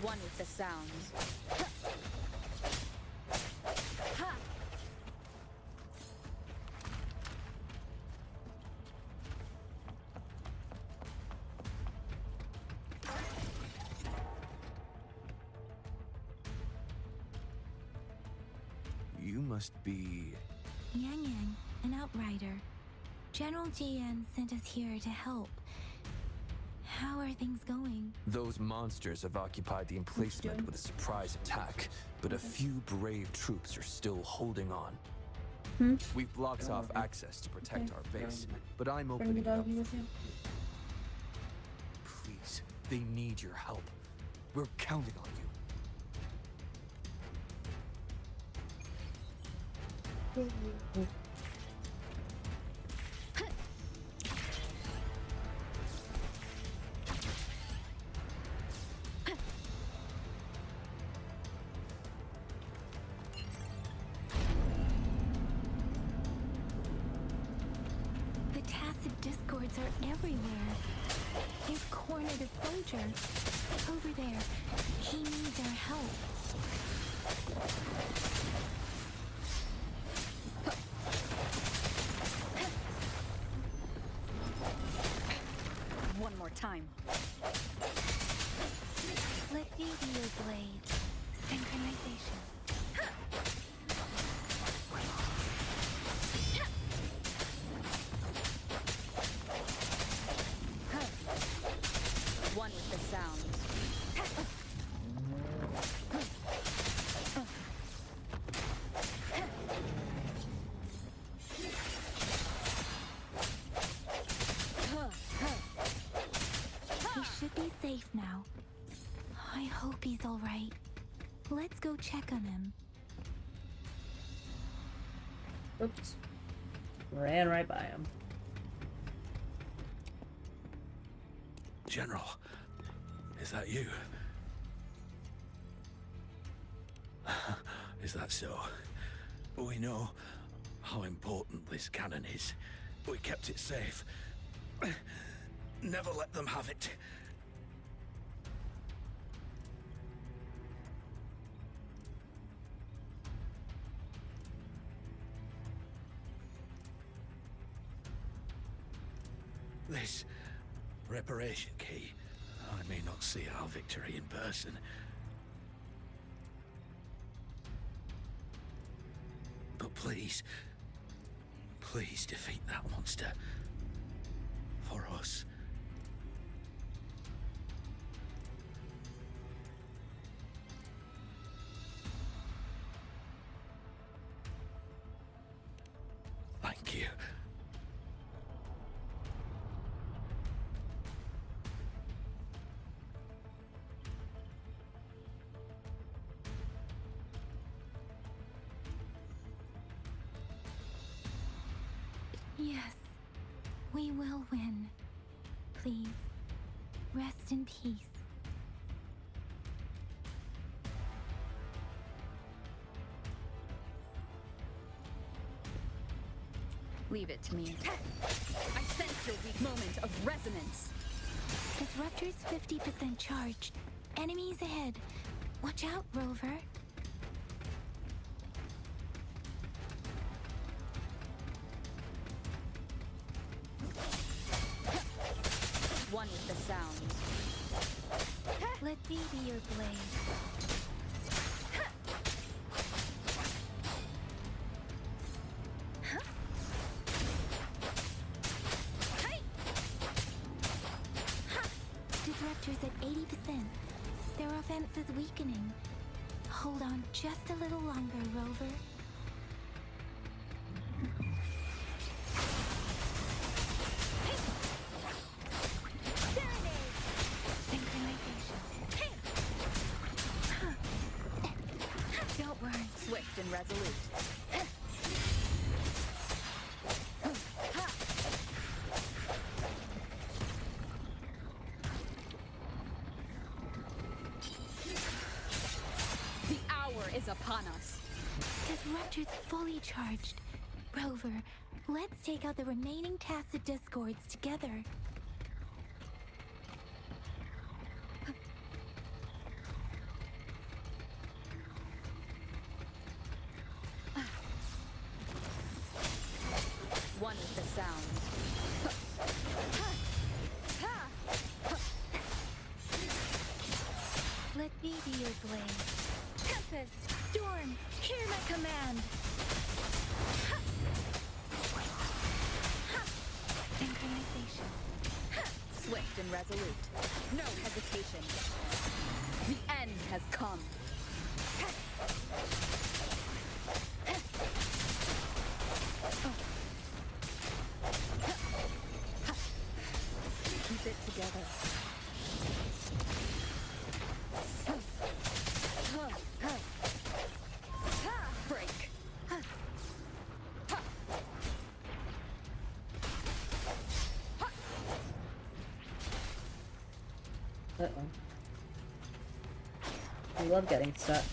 One with the sounds. You must be... Yang Yang, an outrider. General Jian sent us here to help. How are things going? Those monsters have occupied the emplacement with a surprise attack, but a few brave troops are still holding on. We've blocked off access to protect our base, but I'm opening it up. Please, they need your help. We're counting on you. The tacit discords are everywhere. They've cornered a soldier. Over there. He needs our help. One more time. Let me be your blade. Synchronization. One with the sounds. He should be safe now. I hope he's all right. Let's go check on him. Oops. Ran right by him. General, is that you? Is that so? We know how important this cannon is. We kept it safe. Never let them have it. This reparation key. I may not see our victory in person. But please, please defeat that monster. For us. Thank you. Yes, we will win. Please, rest in peace. Oops. Leave it to me. I sense your weak moment of resonance. Disruptor's 50% charged. Enemies ahead. Watch out, Rover. One with the sound. Let me be your blade. Disruptor's at 80%. Their offense is weakening. Hold on just a little longer, Rover. Don't worry. Swift and resolute. The hour is upon us. Disruptor's fully charged. Rover, let's take out the remaining tacit discords together. One with the sound. Let me be your blade. Tempest, Storm, hear my command. Synchronization. Swift and resolute. No hesitation. The end has come. Keep it together. Break. Uh-oh. I love getting stuck.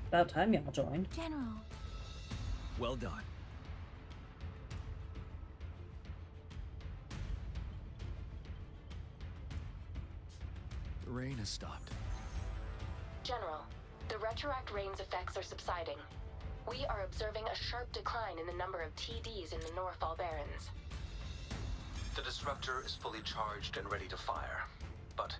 About time y'all joined. General. Well done. The rain has stopped. General, the retroact rain's effects are subsiding. We are observing a sharp decline in the number of TDs in the Norfall Barrens. The disruptor is fully charged and ready to fire, but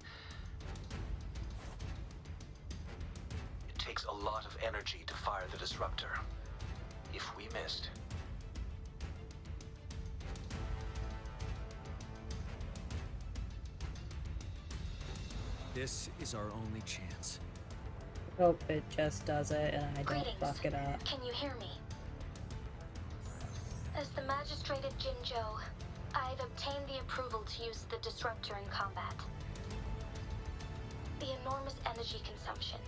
it takes a lot of energy to fire the disruptor. If we missed, this is our only chance. Hope it just does it and I don't Greetings. fuck it up. Can you hear me? As the Magistrate of Jinzhou, I've obtained the approval to use the disruptor in combat. The enormous energy consumption,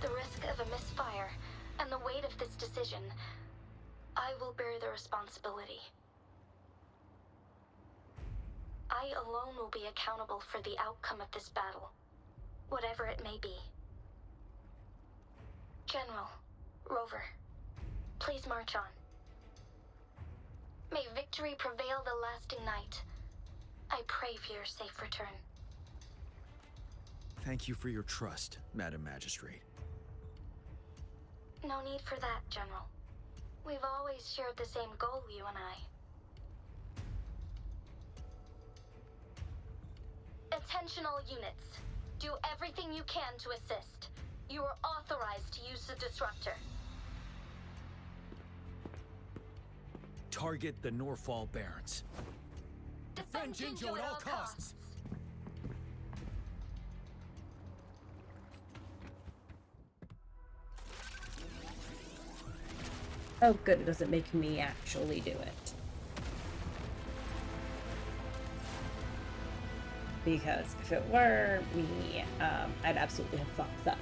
the risk of a misfire, and the weight of this decision, I will bear the responsibility. I alone will be accountable for the outcome of this battle, whatever it may be. General, Rover, please march on. May victory prevail the lasting night. I pray for your safe return. Thank you for your trust, Madam Magistrate. No need for that, General. We've always shared the same goal, you and I. Attention all units. Do everything you can to assist. You are authorized to use the disruptor. Target the Norfall Barrens. Defend Jinzhou at all costs. Oh good, it doesn't make me actually do it. Because if it were me, I'd absolutely have fucked that up.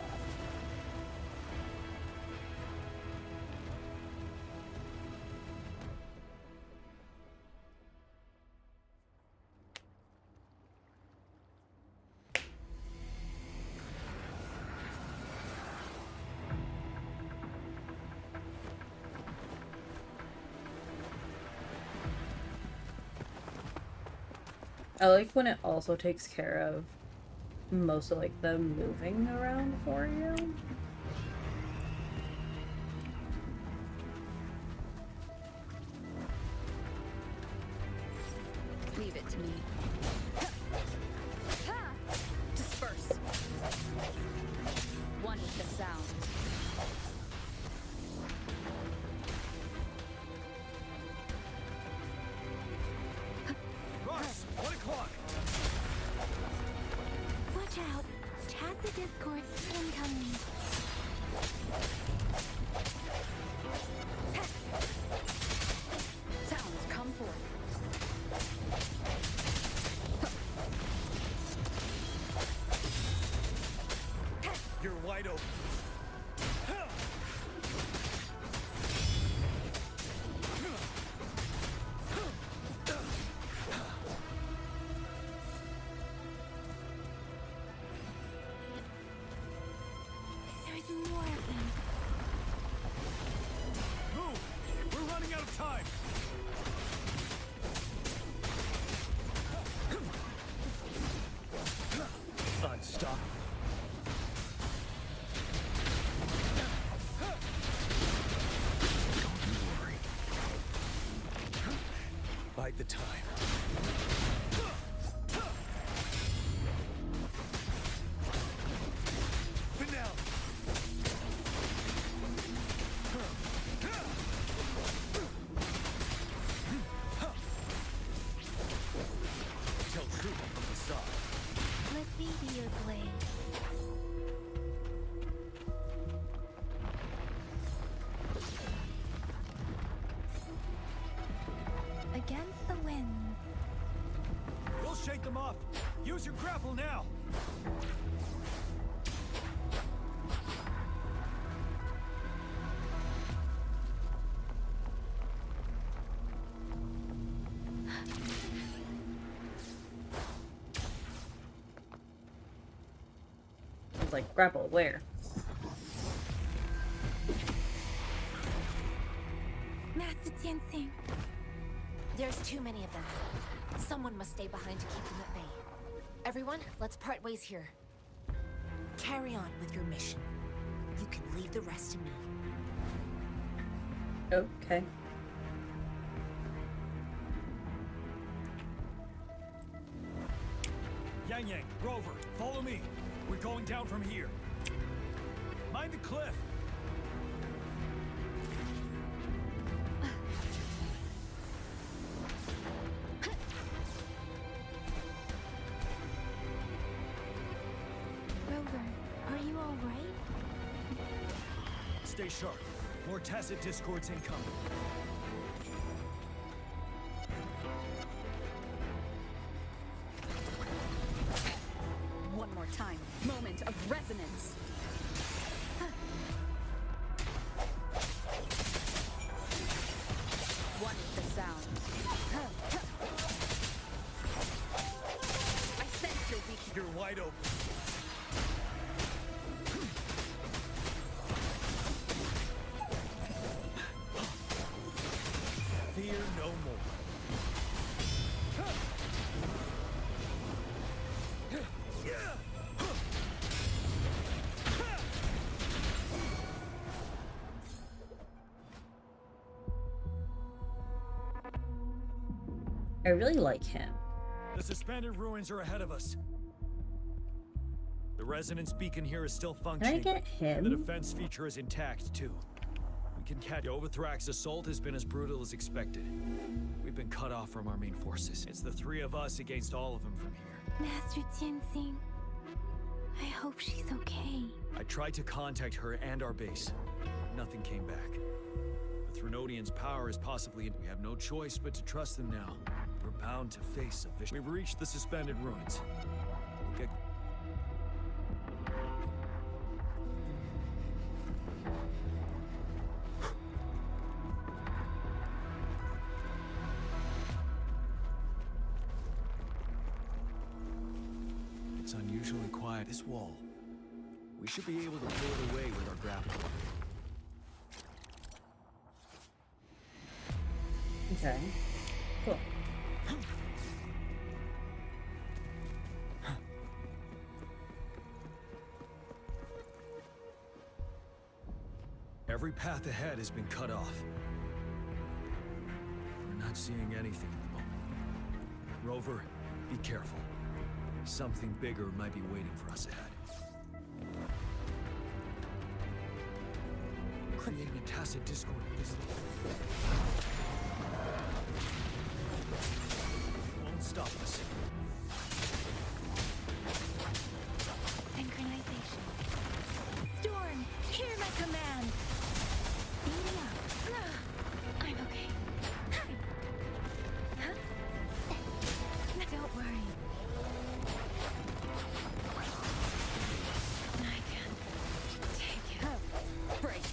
I like when it also takes care of most of like the moving around for you. Leave it to me. Disperse. One with the sound. Russ, 1 o'clock. Watch out. Tacit discord incoming. Sounds come forth. You're wide open. There's more of them. Move! We're running out of time. Unstoppable. Don't you worry. Bide the time. Finale. Tell truth from the side. Let me be your blade. Against the wind. We'll shake them off. Use your grapple now. I was like, grapple, where? Master Tianxing. There's too many of them. Someone must stay behind to keep them at bay. Everyone, let's part ways here. Carry on with your mission. You can leave the rest to me. Okay. Yang Yang, Rover, follow me. We're going down from here. Mind the cliff. Rover, are you all right? Stay sharp. More tacit discords incoming. One more time. Moment of resonance. One with the sound. I sense your weakness. You're wide open. Fear no more. I really like him. The suspended ruins are ahead of us. The resonance beacon here is still functioning. get And the him? defense feature is intact, too. We can catch. The Overthrax assault has been as brutal as expected. We've been cut off from our main forces. It's the three of us against all of them from here. Master Tianxing. I hope she's okay. I tried to contact her and our base. Nothing came back. The Threnodians' power is possibly... We have no choice but to trust them now. We're bound to face a vicious... We've reached the suspended ruins. We'll get... It's unusually quiet. This wall. We should be able to pull it away with our grapple. Okay. Cool. Every path ahead has been cut off. We're not seeing anything at the moment. Rover, be careful. Something bigger might be waiting for us ahead. Creating a tacit discord with this... Won't stop us. Synchronization. Storm, hear my command. Speeding up. I'm okay. Huh? Don't worry. I can take it. Break.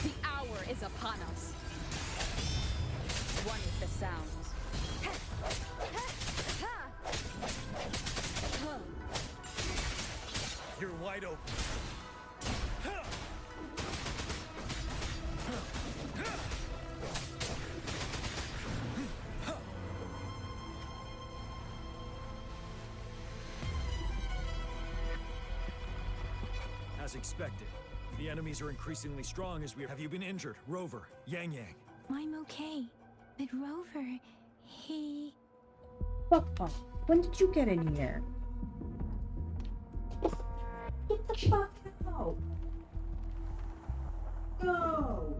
The hour is upon us. One with the sounds. You're wide open. As expected, the enemies are increasingly strong as we have you been injured, Rover, Yang Yang? I'm okay. But Rover, he... Fuck off. When did you get in here? Get the fuck out. Go.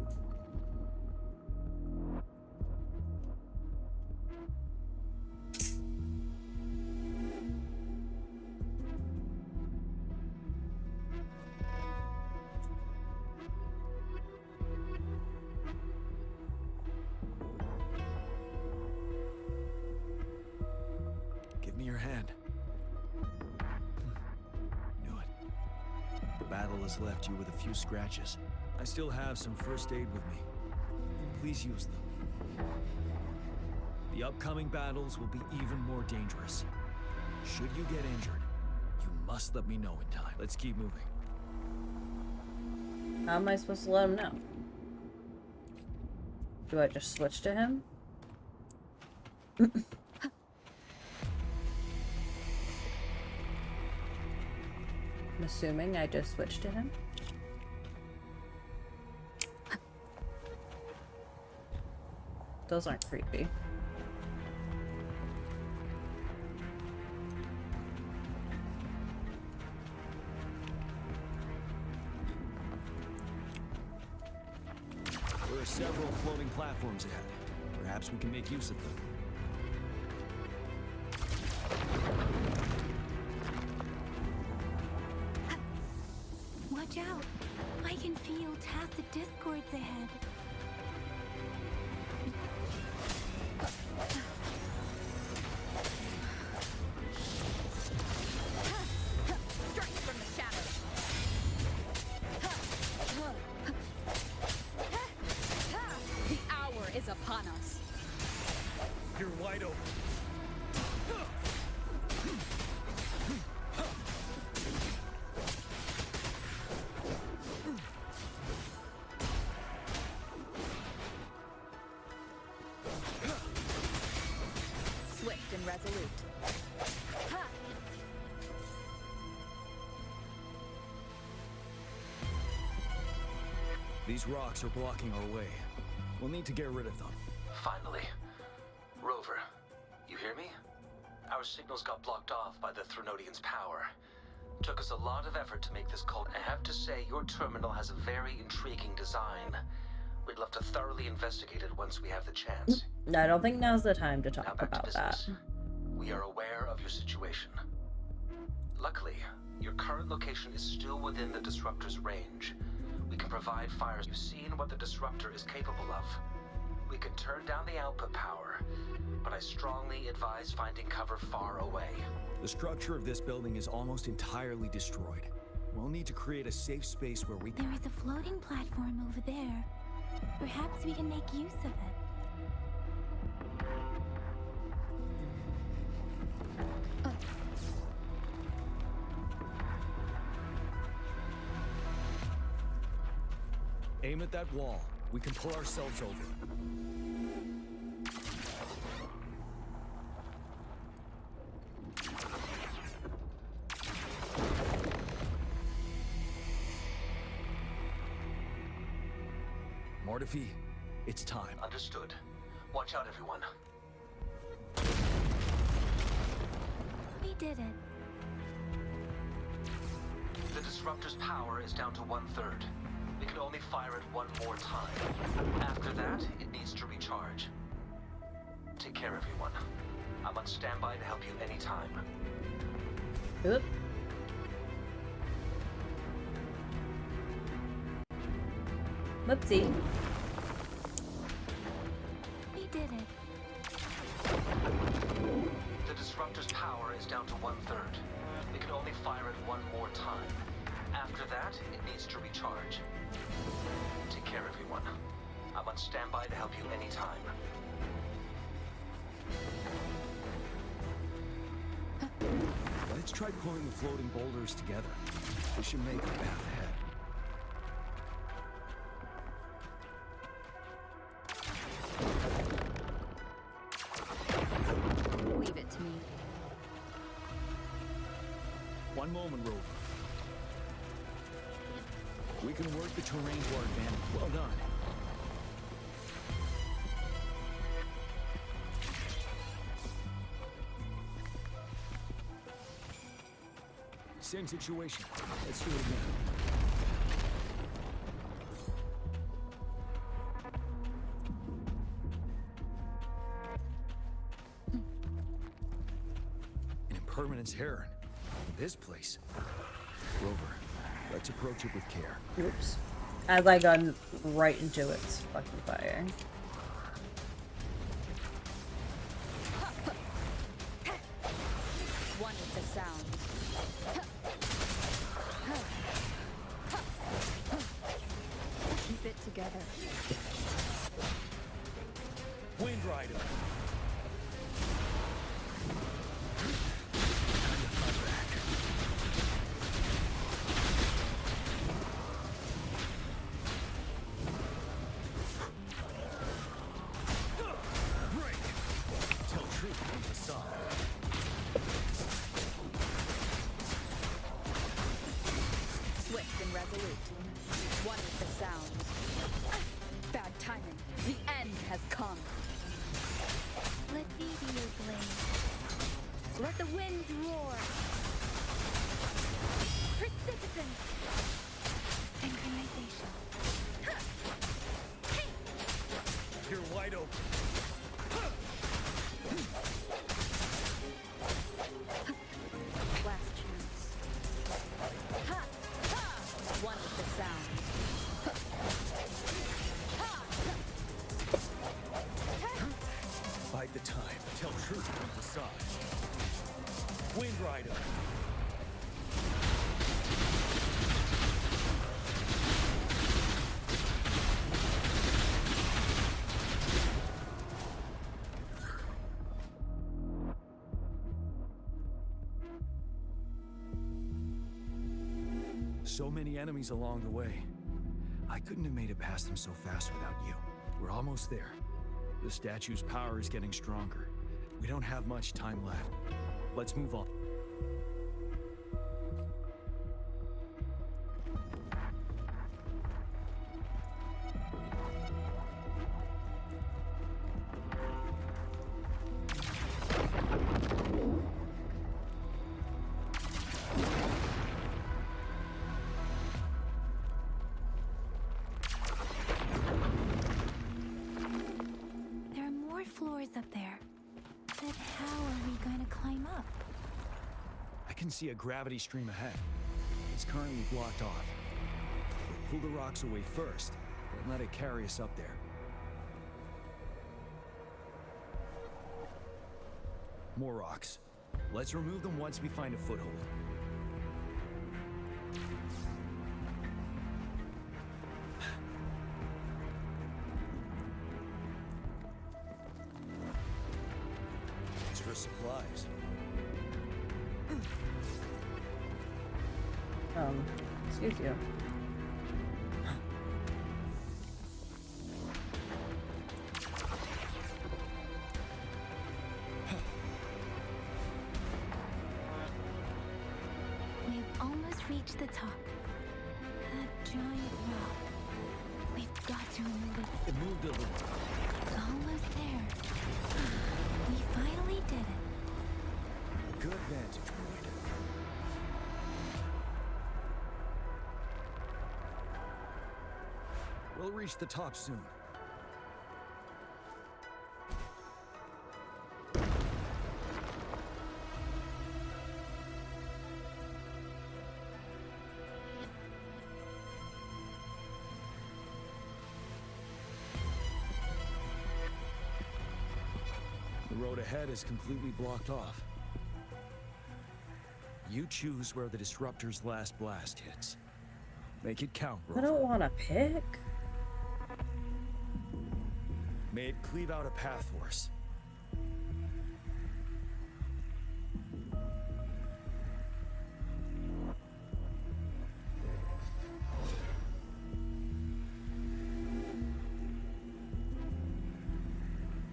Give me your hand. Knew it. The battle has left you with a few scratches. I still have some first aid with me. Please use them. The upcoming battles will be even more dangerous. Should you get injured, you must let me know in time. Let's keep moving. How am I supposed to let him know? Do I just switch to him? I'm assuming I just switched to him. Those aren't creepy. There are several floating platforms ahead. Perhaps we can make use of them. Watch out! I can feel tacit discords ahead. Strike from the shadows. The hour is upon us. You're wide open. Swift and resolute. These rocks are blocking our way. We'll need to get rid of them. Finally. Rover, you hear me? Our signals got blocked off by the Threnodian's power. Took us a lot of effort to make this call. I have to say, your terminal has a very intriguing design. We'd love to thoroughly investigate it once we have the chance. No, I don't think now's the time to talk Now back to about that. business. We are aware of your situation. Luckily, your current location is still within the Disruptor's range. We can provide fire. You've seen what the Disruptor is capable of. We can turn down the output power, but I strongly advise finding cover far away. The structure of this building is almost entirely destroyed. We'll need to create a safe space where we can... There is a floating platform over there. Perhaps we can make use of it. Aim at that wall. We can pull ourselves over. Mortefi, it's time. Understood. Watch out, everyone. We did it. The disruptor's power is down to 1/3. We can only fire it one more time. After that, it needs to recharge. Take care, everyone. I'm on standby to help you anytime. Oop. Whoopsie. We did it. The disruptor's power is down to 1/3. We can only fire it one more time. After that, it needs to recharge. Take care, everyone. I'm on standby to help you anytime. Let's try pulling the floating boulders together. We should make a path ahead. Leave it to me. One moment, Rover. We can work the terrain to our advantage. Well done. Same situation. Let's do it again. An impermanence heron. This place. Rover, let's approach it with care. Oops. As I got right into its fucking fire. One with the sound. Keep it together. Wind Rider. Swift and resolute. One with the sound. Bad timing. The end has come. Let me be your blade. Let the winds roar. Precipitant. Synchronization. You're wide open. Last chance. One with the sound. Bide the time. Tell truth from the side. Wind Rider. So many enemies along the way. I couldn't have made it past them so fast without you. We're almost there. The statue's power is getting stronger. We don't have much time left. Let's move on. There are more floors up there. But how are we going to climb up? I can see a gravity stream ahead. It's currently blocked off. We'll pull the rocks away first, and let it carry us up there. More rocks. Let's remove them once we find a foothold. Extra supplies. Excuse you. We've almost reached the top. That giant rock. We've got to remove it moved a little. Almost there. We finally did it. Good vantage point. We'll reach the top soon. The road ahead is completely blocked off. You choose where the disruptor's last blast hits. Make it count, Rover. I don't want to pick. May it cleave out a path for us.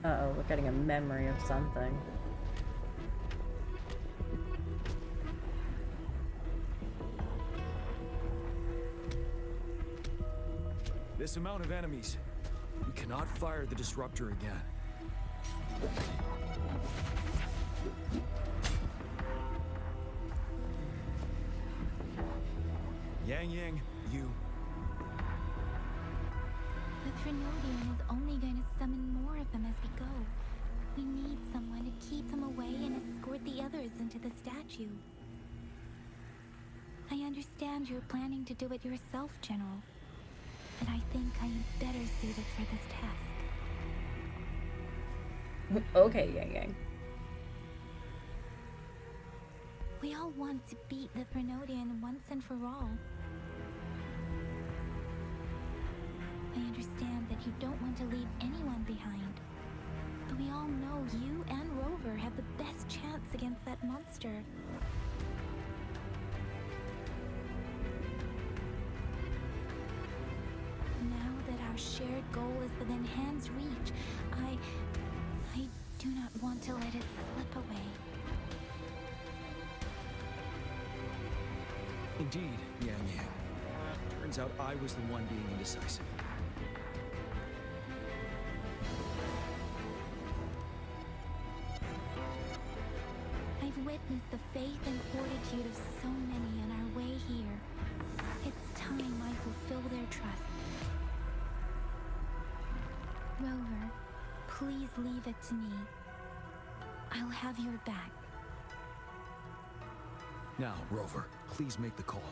Uh-oh, we're getting a memory of something. This amount of enemies. We cannot fire the disruptor again. Yang, you. The Trinodian is only going to summon more of them as we go. We need someone to keep them away and escort the others into the statue. I understand you're planning to do it yourself, General. And I think I am better suited for this task. Okay, Yang. We all want to beat the Trinodian once and for all. I understand that you don't want to leave anyone behind. But we all know you and Rover have the best chance against that monster. Now that our shared goal is within hand's reach, I do not want to let it slip away. Indeed, Yang. Turns out I was the one being indecisive. I've witnessed the faith and fortitude of so many on our way here. It's time I fulfill their trust. Rover, please leave it to me. I'll have your back. Now, Rover, please make the call.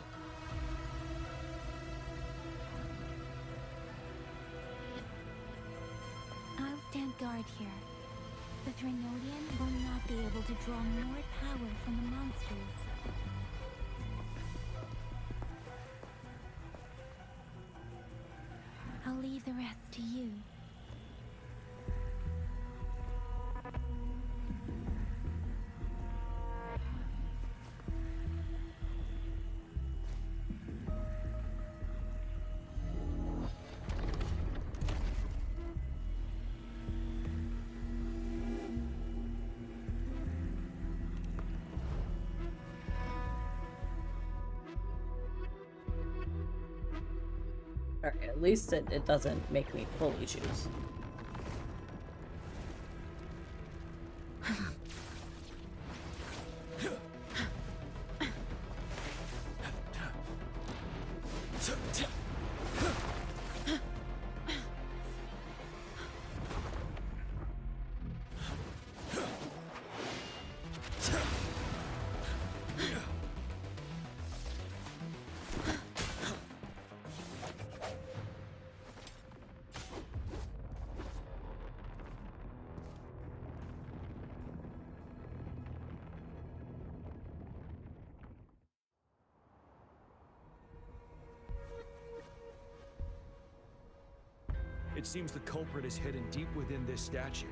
I'll stand guard here. The Trinodian will not be able to draw more power from the monsters. I'll leave the rest to you. Alright, at least it doesn't make me fully choose. It seems the culprit is hidden deep within this statue.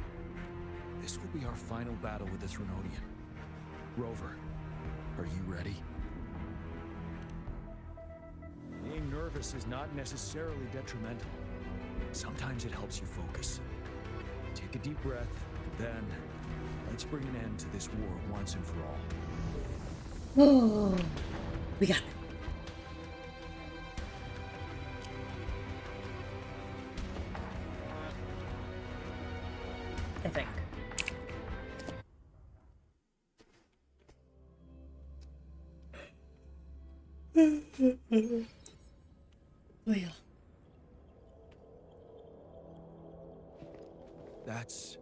This will be our final battle with the Trinodian. Rover, are you ready? Being nervous is not necessarily detrimental. Sometimes it helps you focus. Take a deep breath, and then let's bring an end to this war once and for all. Oh, we got it. I think. Oh yeah. That's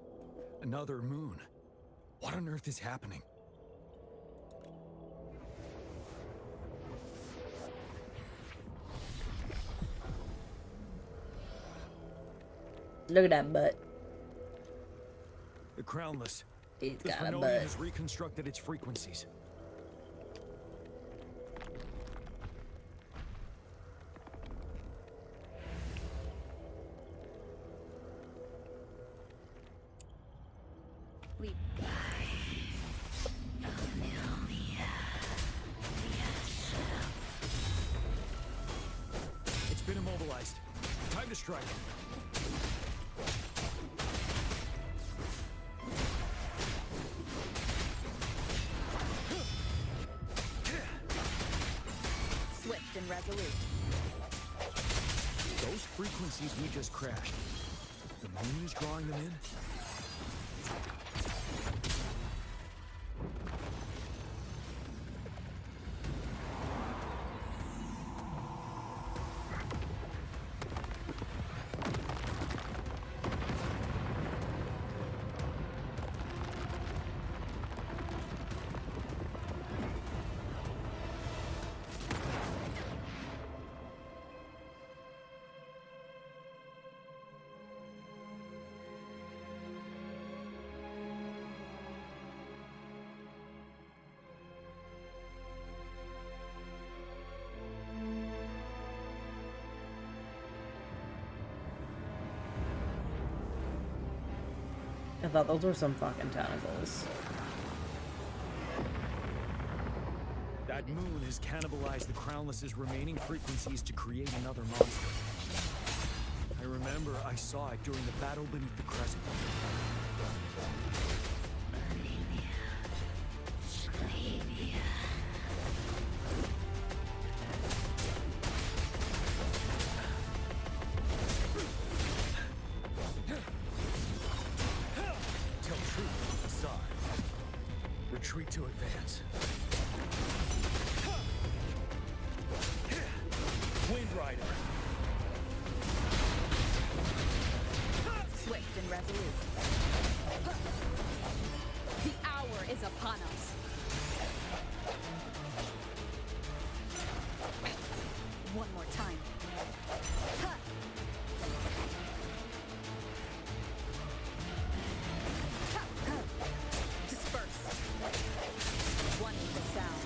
another moon. What on earth is happening? Look at that butt. The Crownless. He's The got a Phenolian butt. has reconstructed its frequencies. It's been immobilized. Time to strike. Swift and resolute. Those frequencies we just crashed. The moon is drawing them in? I thought those were some fucking tentacles. That moon has cannibalized the Crownless's remaining frequencies to create another monster. I remember I saw it during the battle beneath the crescent. Tell truth, Assad. Retreat to advance. Wind Rider. Swift and resolute. The hour is upon us. One more time. Disperse. One with the sound.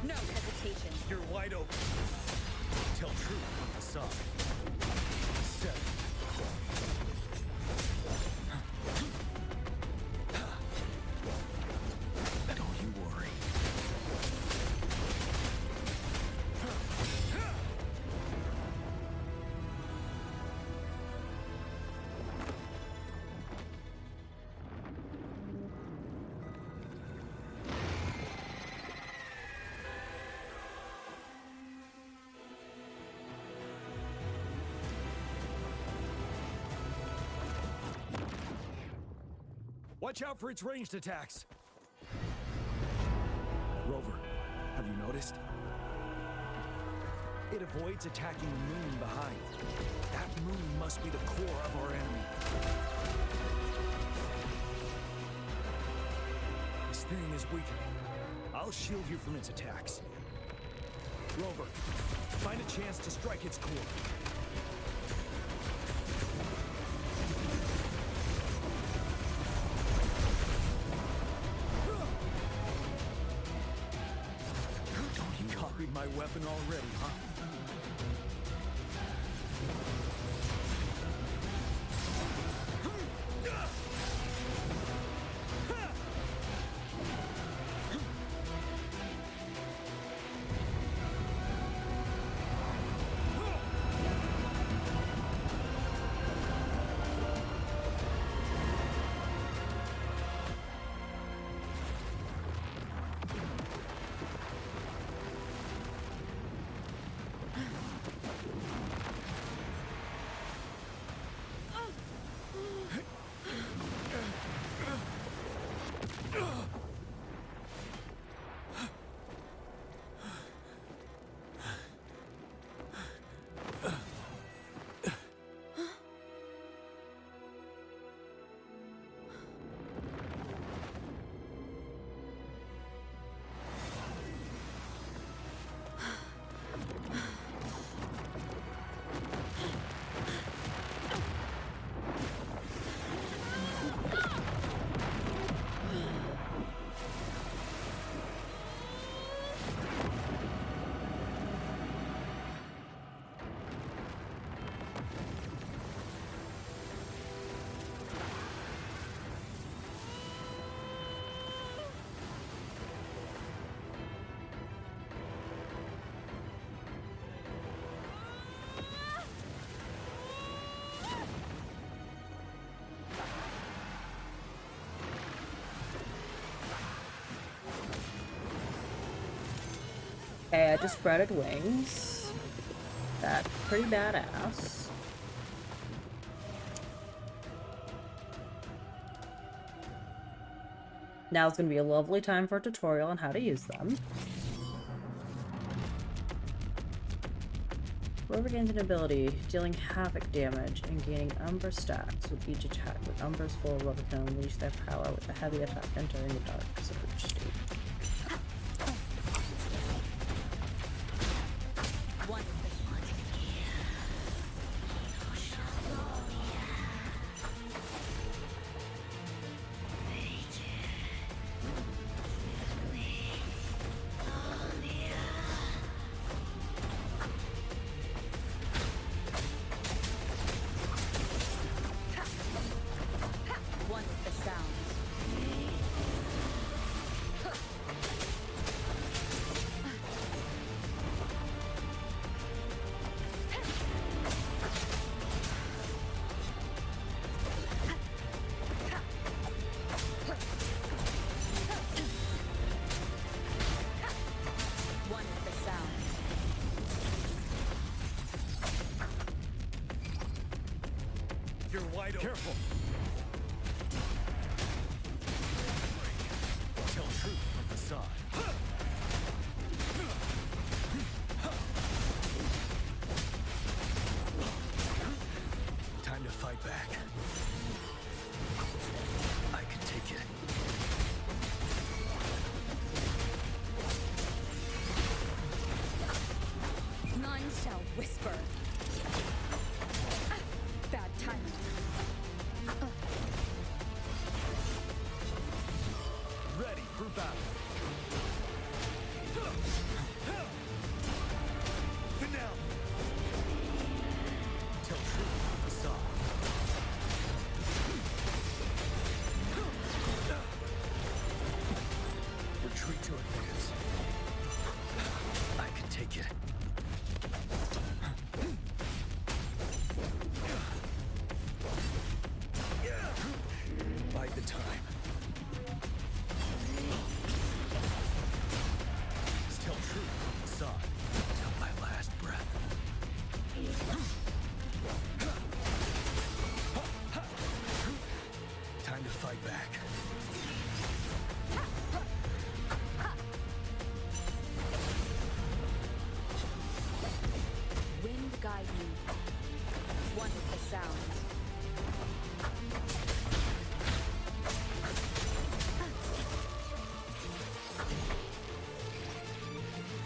No hesitation. You're wide open. Tell truth, Assad. Set. Don't you worry. Watch out for its ranged attacks. Rover, have you noticed? It avoids attacking the moon behind. That moon must be the core of our enemy. This thing is weakening. I'll shield you from its attacks. Rover, find a chance to strike its core. You copied my weapon already, huh? Okay, I just sprouted wings. That's pretty badass. Now it's going to be a lovely time for a tutorial on how to use them. Rover gains an ability, dealing havoc damage and gaining Umber stacks with each attack. With Umber's full, Rover can unleash their power with a heavy attack entering the dark surge state. You're wide open. Careful. Tell truth from facade. Time to fight back. I can take it. None shall whisper. Bad timing. Ready for battle. Finale. Tell truth from facade. Retreat to advance. I can take it. Bide the time. Tell truth from facade. Till my last breath. Time to fight back. Wind guide me. One with the sounds.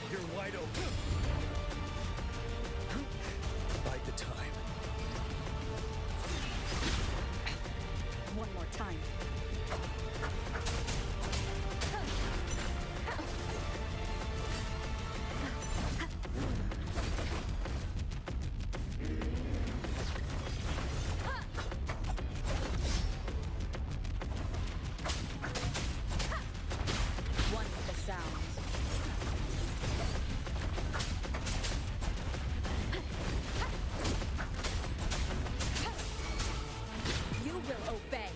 You're wide open. Bide the time. One more time. One with the sounds. You will obey.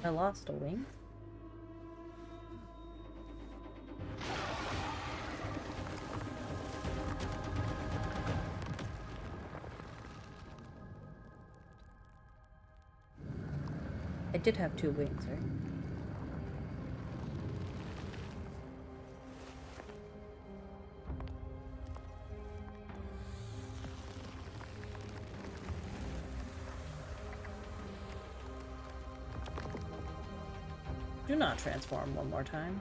I lost a wing. I did have 2 wings, right? Do not transform one more time.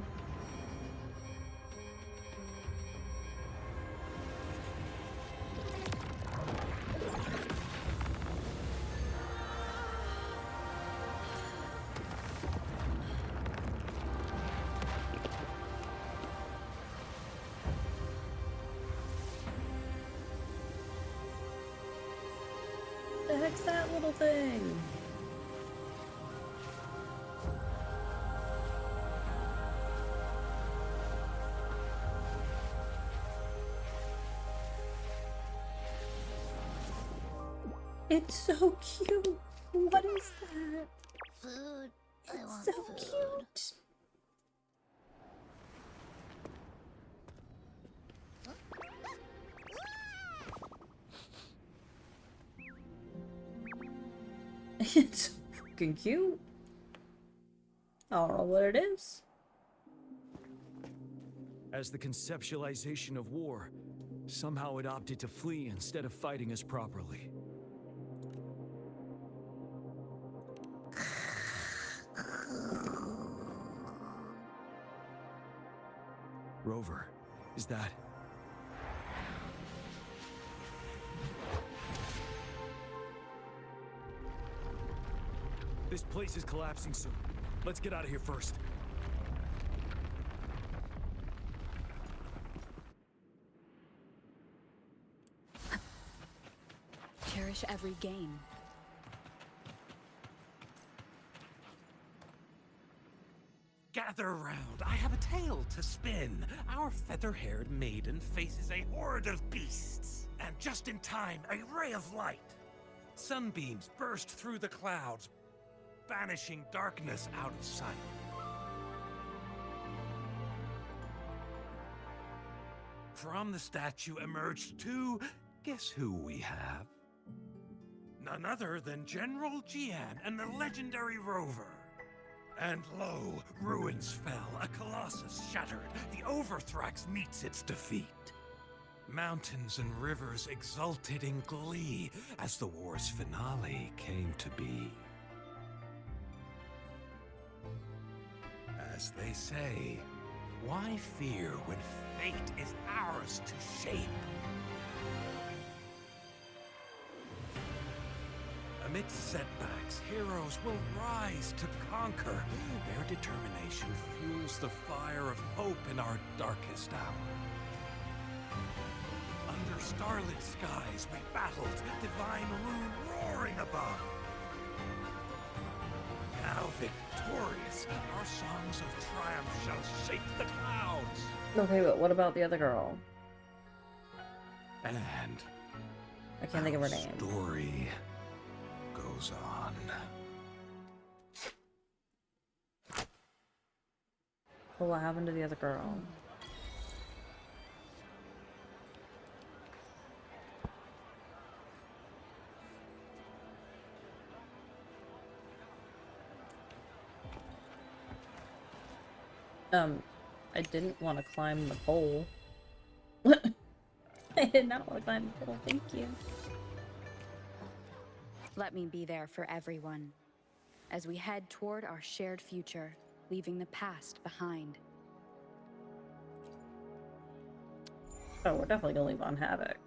The heck Fix that little thing. It's so cute. What is that? Food. I want So food. cute. It's so fucking cute. I don't know what it is. As the conceptualization of war, somehow it opted to flee instead of fighting us properly. Rover, is that... This place is collapsing soon. Let's get out of here first. Cherish every gain. Gather round, I have a tale to spin. Our feather-haired maiden faces a horde of beasts. And just in time, a ray of light. Sunbeams burst through the clouds, banishing darkness out of sight. From the statue emerged two... Guess who we have? None other than General Jian and the legendary Rover. And lo, ruins fell, a colossus shattered. The Overthrax meets its defeat. Mountains and rivers exulted in glee as the war's finale came to be. As they say, why fear when fate is ours to shape? Amidst setbacks, heroes will rise to conquer. Their determination fuels the fire of hope in our darkest hour. Under starlit skies we battled, divine rune roaring above. Now victorious, our songs of triumph shall shake the clouds. Okay, but what about the other girl? And I can't think of her name. Story goes on. Well, what happened to the other girl? I didn't want to climb the pole. I did not want to climb the pole, thank you. Let me be there for everyone as we head toward our shared future, leaving the past behind. Oh, we're definitely gonna leave on Havoc.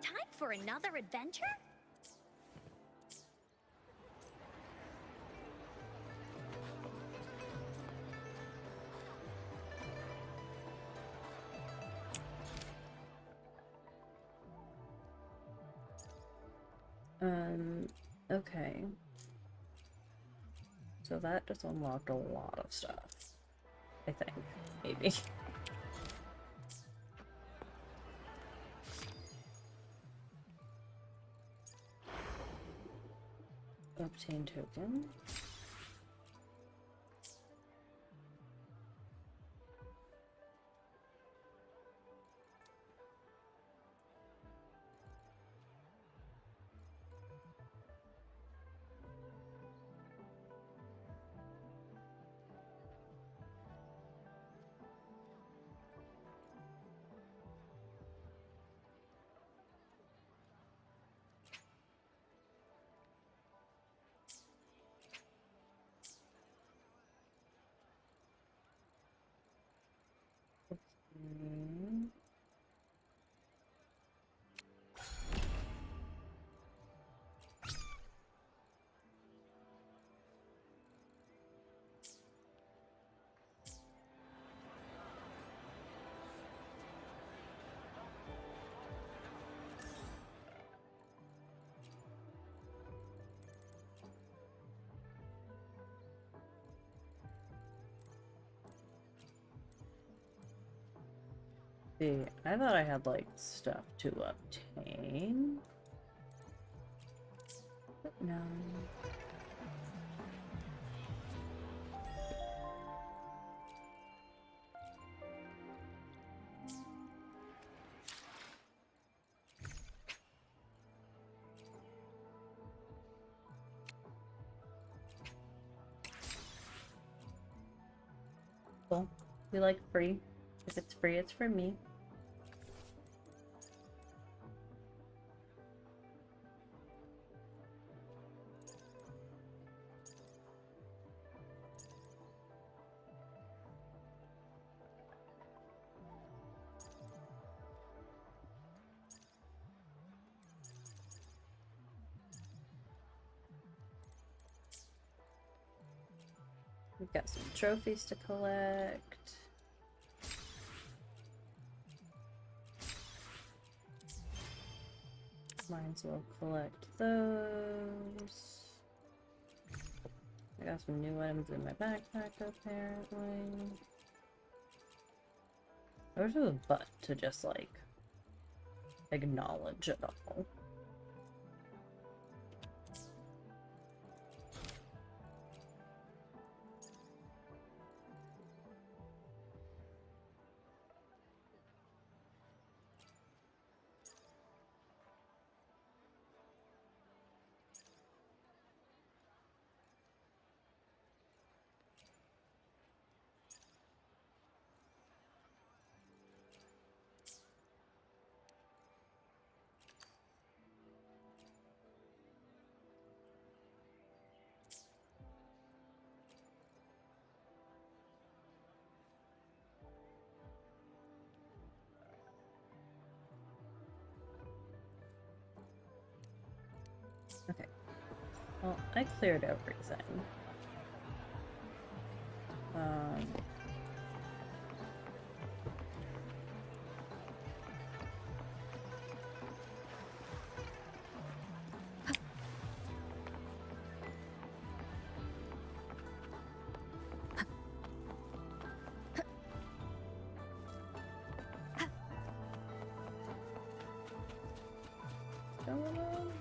Time for another adventure? Okay. So that just unlocked a lot of stuff. I think. Maybe. Obtain token. See, I thought I had like stuff to obtain. But no. Cool. We like free. If it's free, it's for me. We've got some trophies to collect. Might as well collect those. I got some new items in my backpack, apparently. There's a butt to just, like, acknowledge it all. Okay. Well, I cleared everything. What's going on?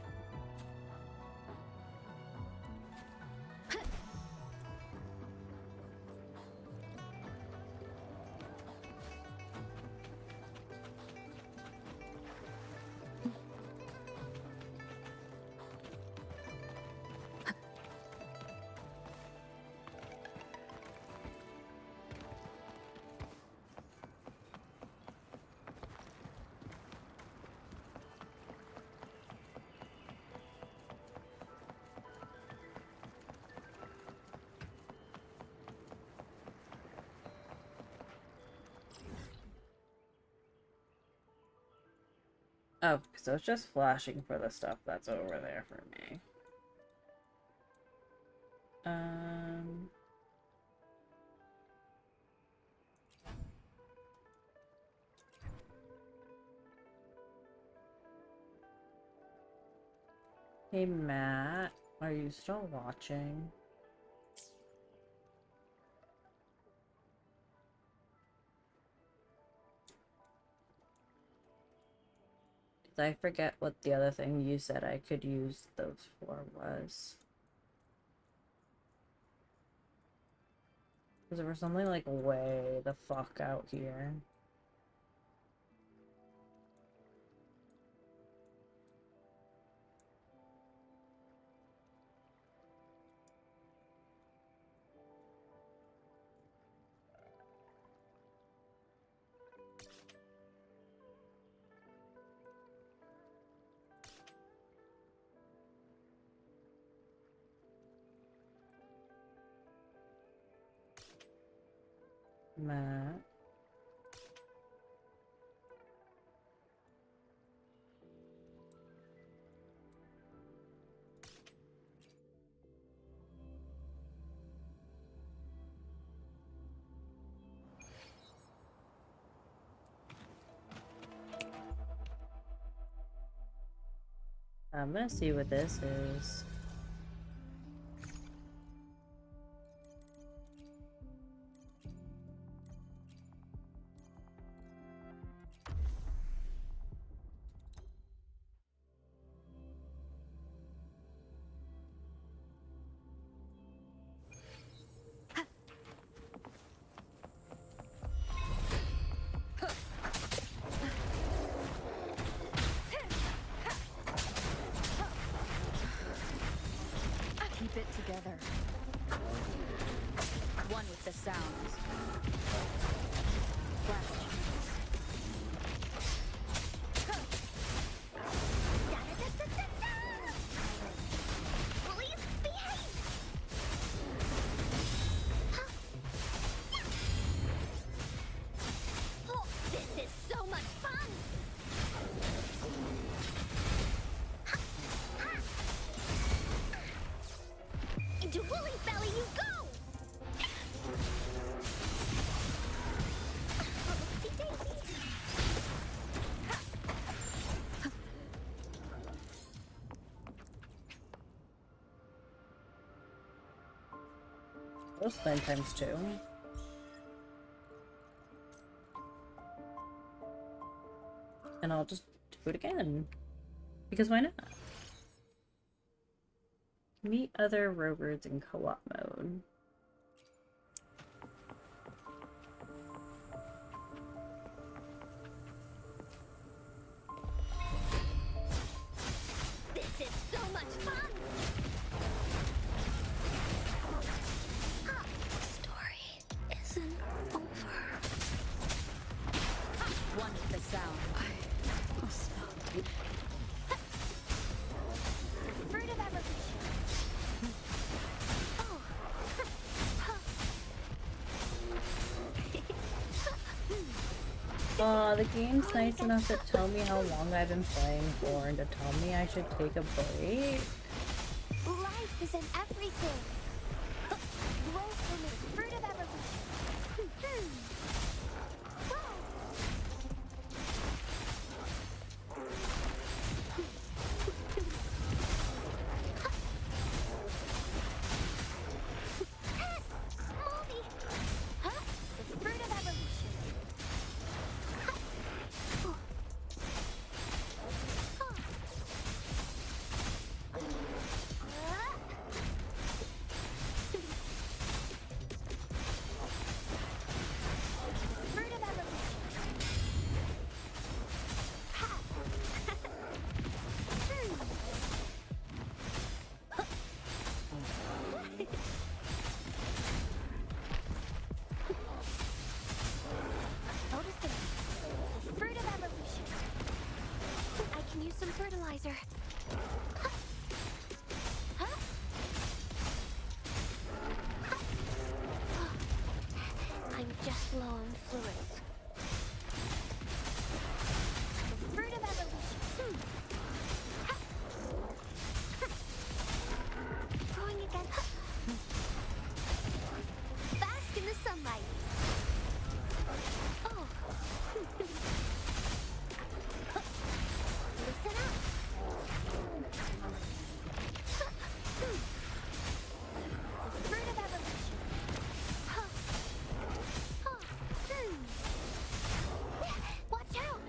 Oh, so it's just flashing for the stuff that's over there for me. Hey Matt, are you still watching? I forget what the other thing you said I could use those for was. Because there was something like way the fuck out here. Matt. I'm gonna see what this is. Keep it together. One with the sounds. Questions. Please behave! Oh, this is so much fun! Into Woolly's belly you go! Oopsie daisy. Those spend times 2. And I'll just do it again. Because why not? Meet other rovers in co-op mode. This is so much fun! The story isn't over. One with the sound. I must stop. Fruit of evolution. Oh. Aw, the game's nice enough to tell me how long I've been playing for and to tell me I should take a break. Life is in everything. Grow from the fruit of evolution. Mommy! Huh? The fruit of evolution. Fruit of evolution. Noticing the fruit of evolution. I can use some fertilizer. I'm just low on fluids. The fruit of evolution. Growing again. Bask in the sunlight. Oh. Listen up. The fruit of evolution. Watch out!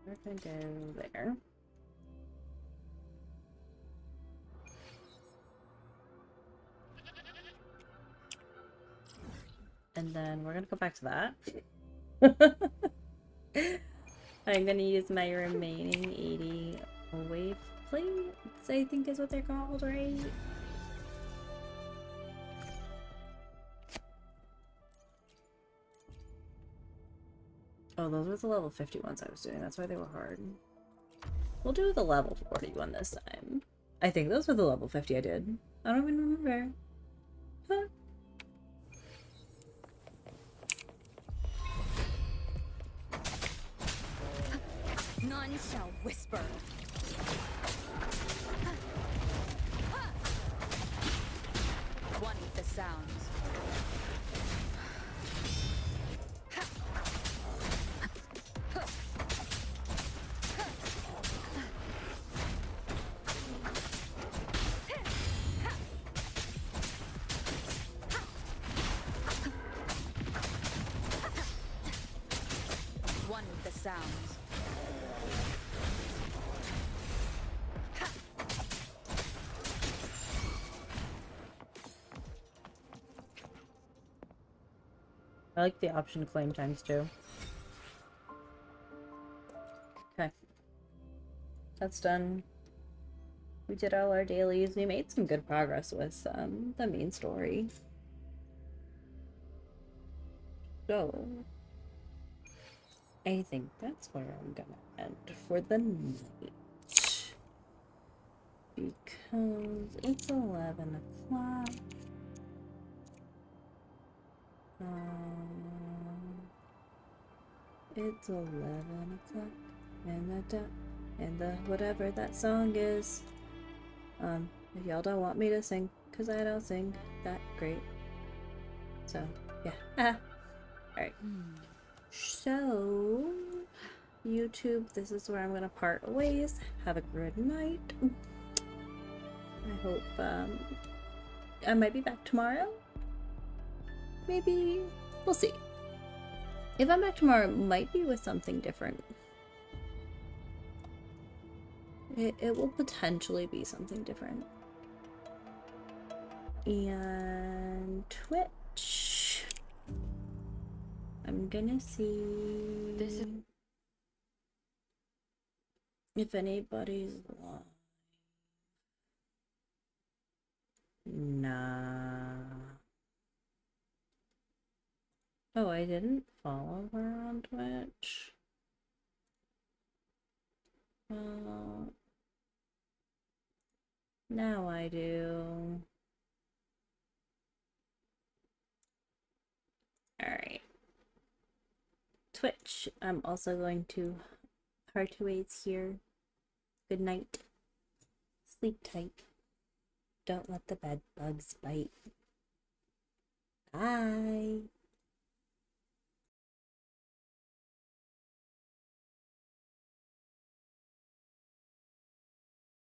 We're gonna go there. And then we're gonna go back to that. I'm gonna use my remaining 80 wave plates, I think is what they're called, right? Oh, those were the level 50 ones I was doing. That's why they were hard. We'll do the level 40 one this time. I think those were the level 50 I did. I don't even remember. Huh. None shall whisper. One with the sounds. One with the sounds. I like the option to claim times 2. Okay. That's done. We did all our dailies. We made some good progress with the main story. So, I think that's where I'm gonna end for the night. Because it's 11 o'clock. It's 11 o'clock. And the whatever that song is. If y'all don't want me to sing, because I don't sing that great. So, yeah. Alright. So, YouTube, this is where I'm gonna part ways. Have a good night. I hope, I might be back tomorrow. Maybe. We'll see. If I'm back tomorrow, it might be with something different. It will potentially be something different. And Twitch. I'm gonna see if anybody's live. Nah. Oh, I didn't follow her on Twitch. Now I do. Alright. Twitch, I'm also going to part ways here. Good night. Sleep tight. Don't let the bed bugs bite. Bye.